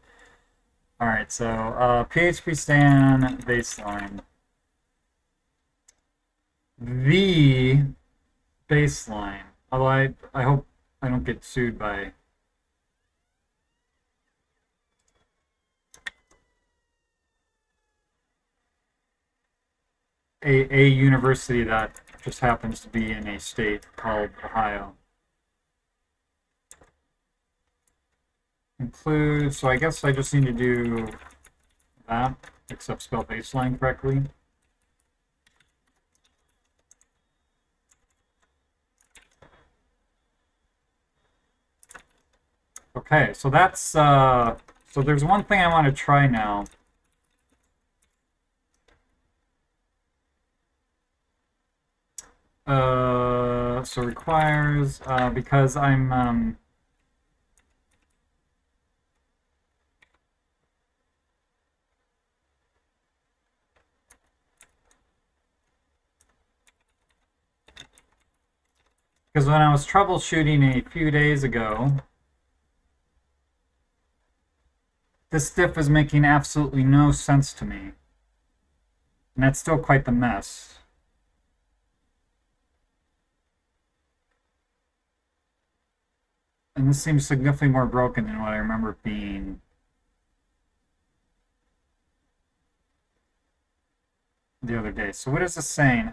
All right, so PHP Stan baseline. The baseline. Although I hope I don't get sued by a university that just happens to be in a state called Ohio. Include, so I guess I just need to do that, except spell baseline correctly. Okay, so that's, so there's one thing I want to try now. So requires, because I'm, because when I was troubleshooting a few days ago, this diff is making absolutely no sense to me. And that's still quite the mess. And this seems significantly more broken than what I remember it being. The other day. So what is this saying?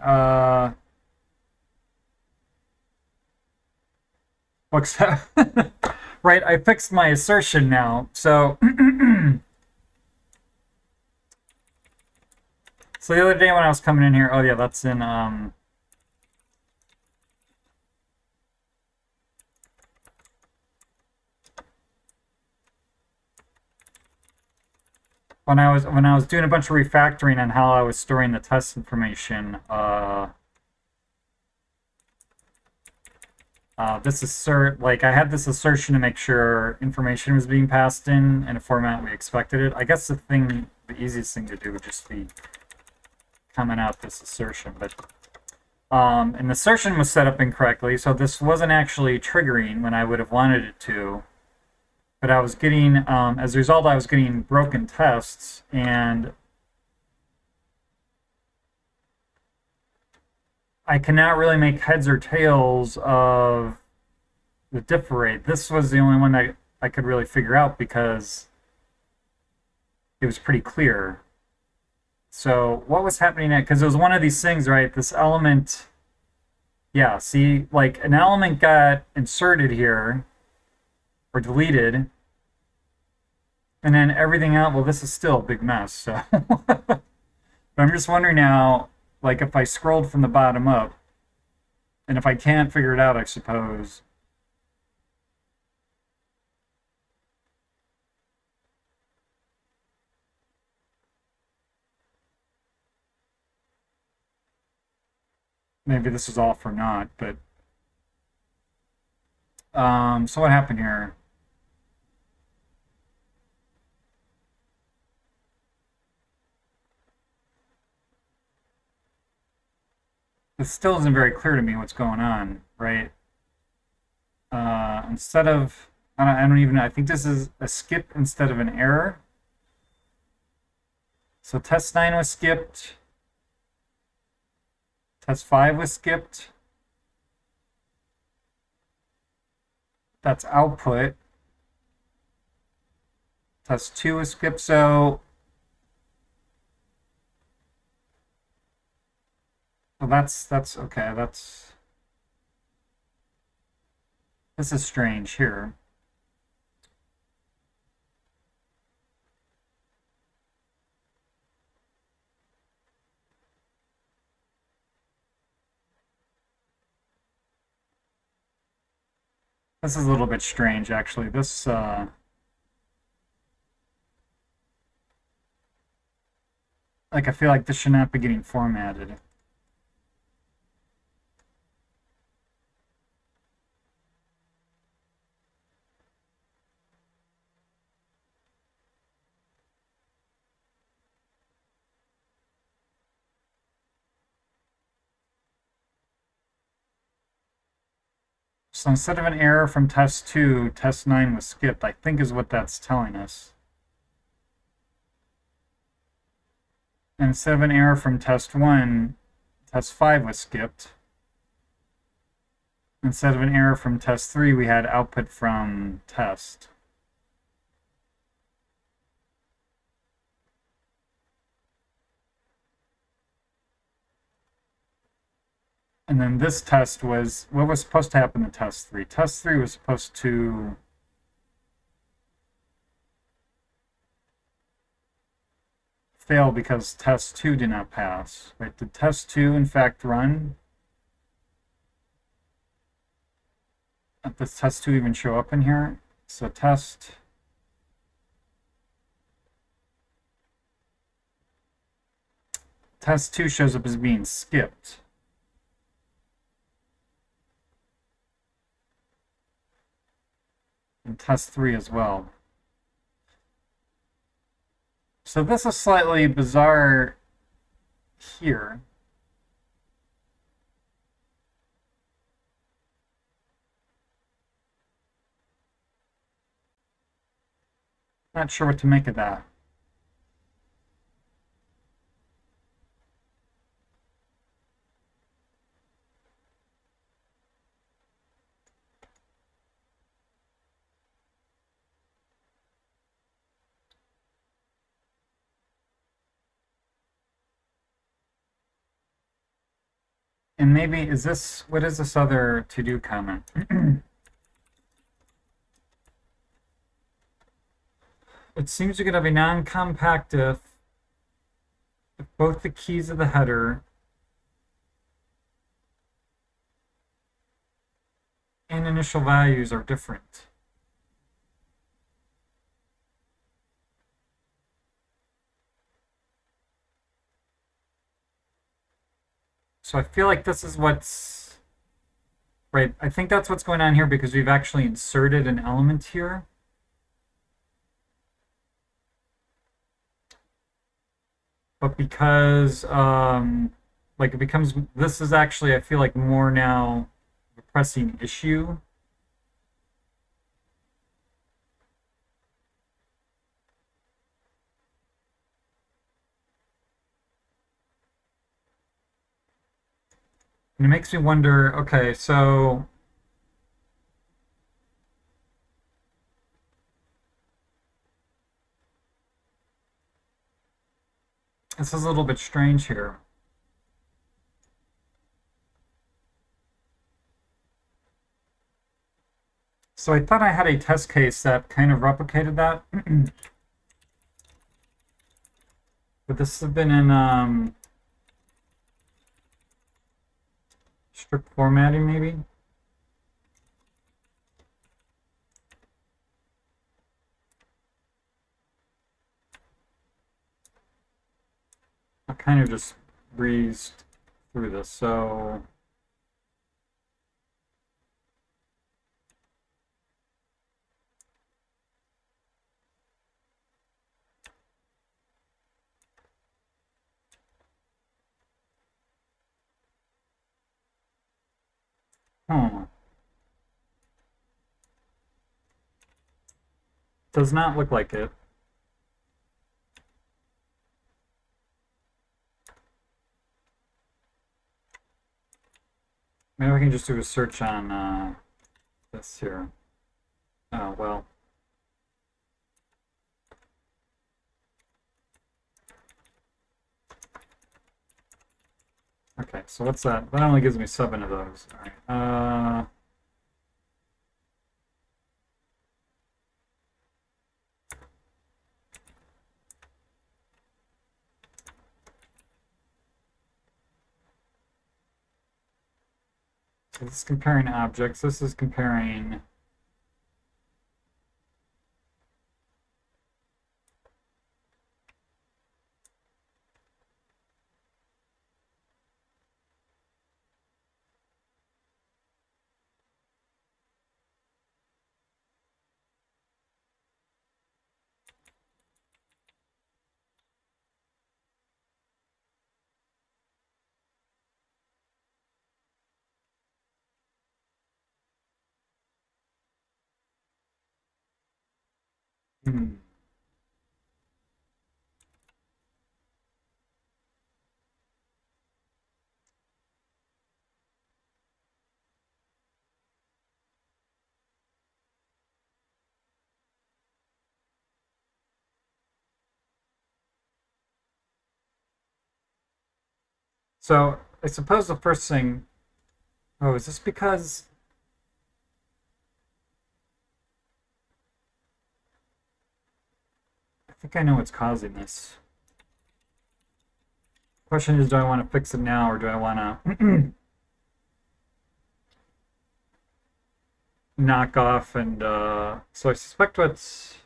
What's that? Right, I fixed my assertion now. So so the other day when I was coming in here, oh yeah, that's in when I was doing a bunch of refactoring on how I was storing the test information, this assert, like I had this assertion to make sure information was being passed in a format we expected it. I guess the easiest thing to do would just be comment out this assertion, but and the assertion was set up incorrectly, so this wasn't actually triggering when I would have wanted it to. But I was getting, as a result, I was getting broken tests, and I cannot really make heads or tails of the diff array. This was the only one that I could really figure out because it was pretty clear. So what was happening at, because it was one of these things, right? This element, yeah, see, like an element got inserted here or deleted, and then everything else, well, this is still a big mess. So but I'm just wondering now, like if I scrolled from the bottom up, and if I can't figure it out, I suppose. Maybe this is all for naught, but so what happened here? This still isn't very clear to me what's going on, right? Instead of, I don't even know, I think this is a skip instead of an error. So test 9 was skipped. Test 5 was skipped. That's output. Test 2 was skipped. So well, that's okay. This is strange here. This is a little bit strange, actually. This like I feel like this should not be getting formatted. So instead of an error from test 2, test 9 was skipped, I think is what that's telling us. And instead of an error from test 1, test 5 was skipped. Instead of an error from test 3, we had output from test. And then this test was, what was supposed to happen to test 3? Test 3 was supposed to fail because test 2 did not pass. Right? Did test 2 in fact run? Does test 2 even show up in here? So test test 2 shows up as being skipped. And test 3 as well. So this is slightly bizarre here. Not sure what to make of that. And maybe, is this, what is this other to-do comment? It seems you're going to have a non-compact if both the keys of the header and initial values are different. So I feel like this is what's, right, I think that's what's going on here because we've actually inserted an element here. But because, like it becomes, this is actually, I feel like more now a pressing issue. And it makes me wonder, okay, so this is a little bit strange here. So I thought I had a test case that kind of replicated that. But this has been in strict formatting, maybe. I kind of just breezed through this. So does not look like it. Maybe I can just do a search on this here. Oh, well. Okay, so what's that? That only gives me 7 of those. All right. So this is comparing objects. This is comparing. Hmm. So I suppose the first thing. Oh, is this because? I think I know what's causing this. Question is, do I want to fix it now or do I want to knock off and so I suspect what's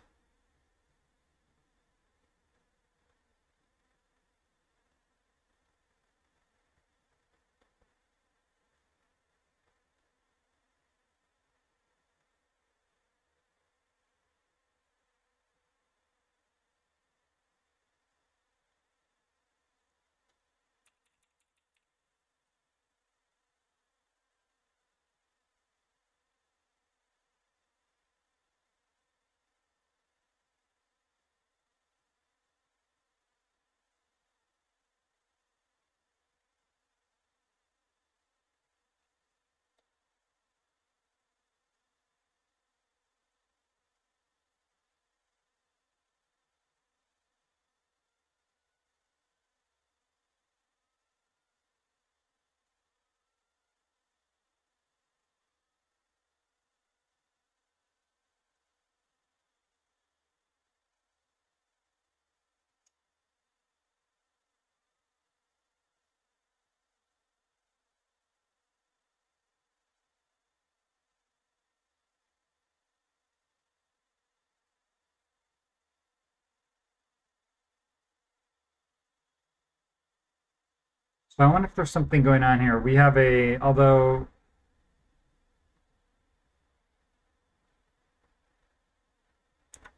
so I wonder if there's something going on here. We have a although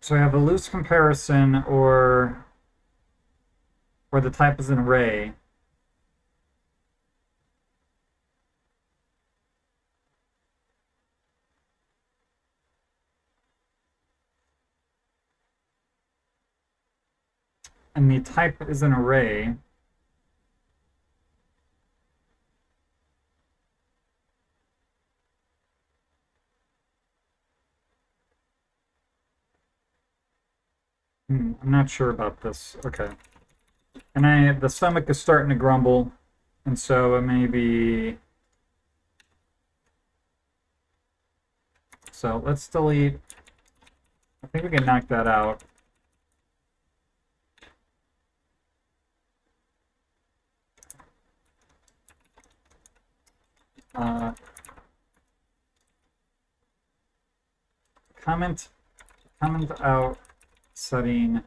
so I have a loose comparison or the type is an array. And the type is an array. I'm not sure about this. Okay. And the stomach is starting to grumble, and so it may be. So let's delete. I think we can knock that out. Comment out setting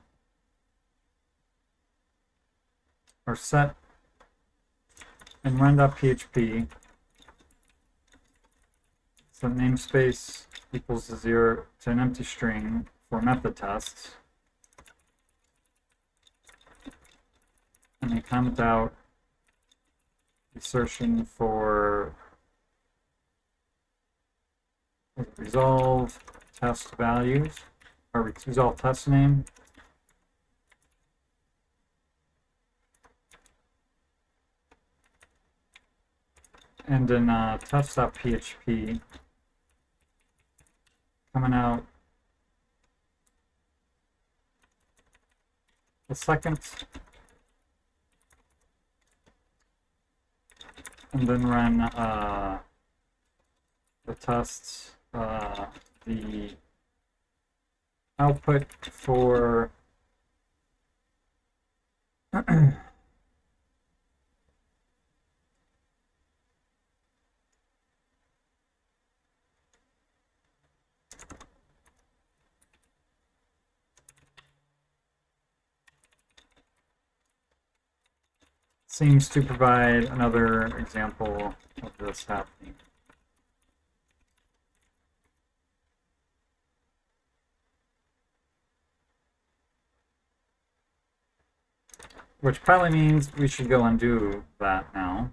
or set and run.php. So namespace equals 0 to an empty string for method tests. And then comment out assertion for resolve test values or resolve test name. And in test.php, coming out the second, and then run the tests, the output for seems to provide another example of this happening. Which probably means we should go undo that now.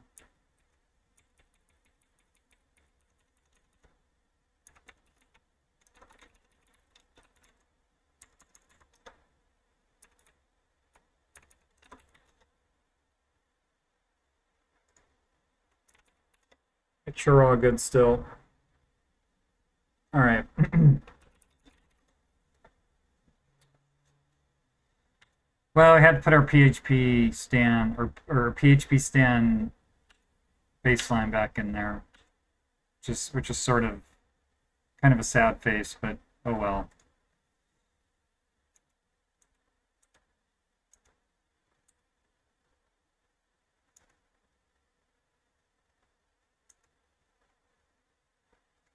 Make sure we're all good still. All right. Well, we had to put our PHP stand or PHP stand baseline back in there, which is sort of kind of a sad face, but oh well.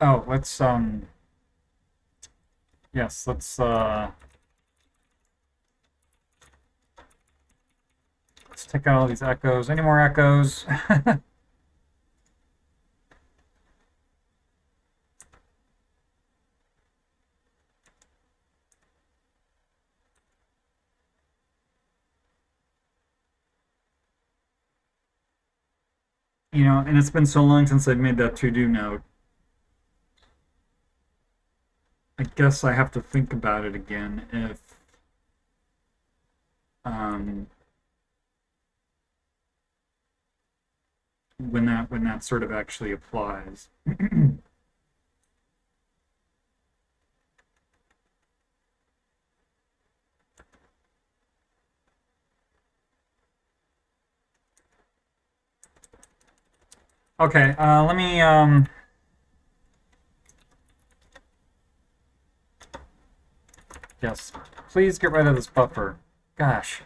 Oh, let's yes, let's take out all these echoes. Any more echoes? You know, and it's been so long since I've made that to-do note. I guess I have to think about it again if when that sort of actually applies. Okay, let me yes, please get rid of this buffer. Gosh.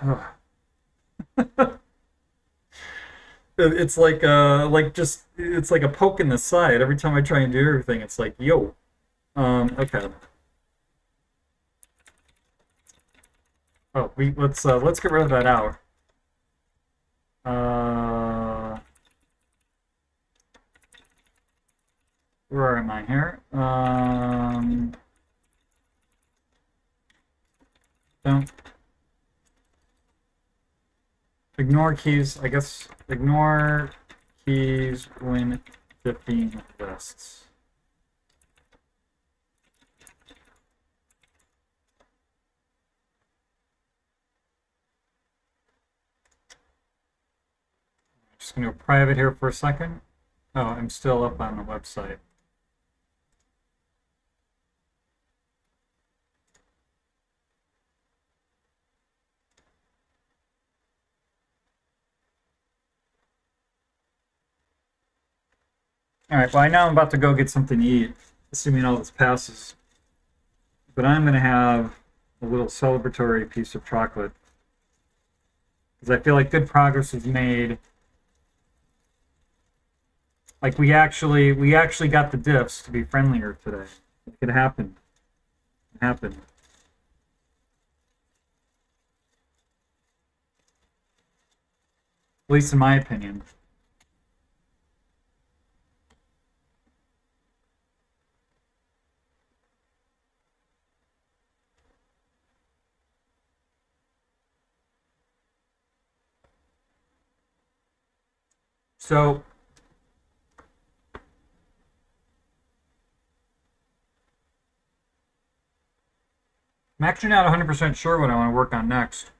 It's like it's like a poke in the side every time I try and do everything. It's like, yo. Okay. Oh, let's get rid of that out. Where am I here? Don't ignore keys. I guess ignore keys when diffing lists. Just gonna go private here for a second. Oh, I'm still up on the website. All right, well, I know I'm about to go get something to eat, assuming all this passes. But I'm going to have a little celebratory piece of chocolate because I feel like good progress was made. Like we actually got the diffs to be friendlier today. It happened. It happened. At least in my opinion. So I'm actually not 100% sure what I want to work on next.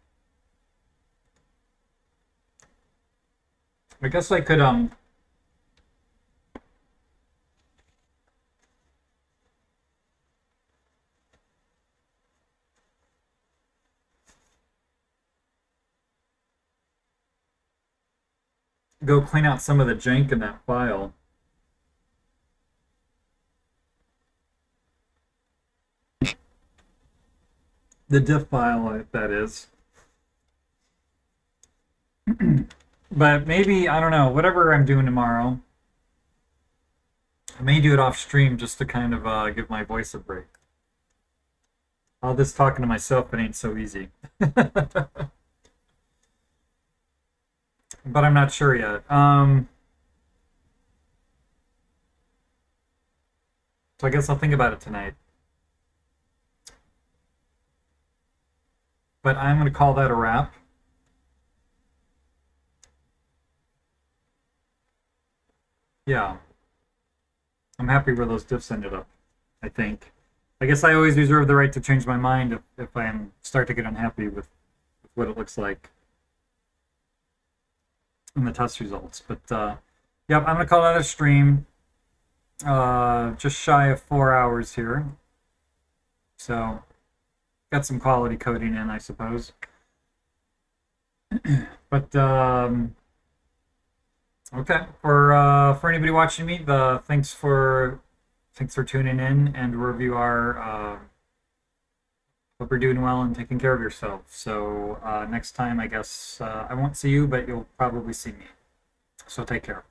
I guess I could go clean out some of the jank in that file. The diff file, that is. But maybe, I don't know, whatever I'm doing tomorrow, I may do it off stream just to kind of give my voice a break. All this talking to myself, it ain't so easy. But I'm not sure yet. So I guess I'll think about it tonight. But I'm going to call that a wrap. Yeah. I'm happy where those diffs ended up, I think. I guess I always reserve the right to change my mind if I start to get unhappy with what it looks like in the test results. But yeah, I'm going to call that a stream. Just shy of 4 hours here. So got some quality coding in, I suppose. But okay, for anybody watching me, thanks for tuning in, and wherever you are, hope you're doing well and taking care of yourself. So next time, I guess I won't see you, but you'll probably see me. So take care.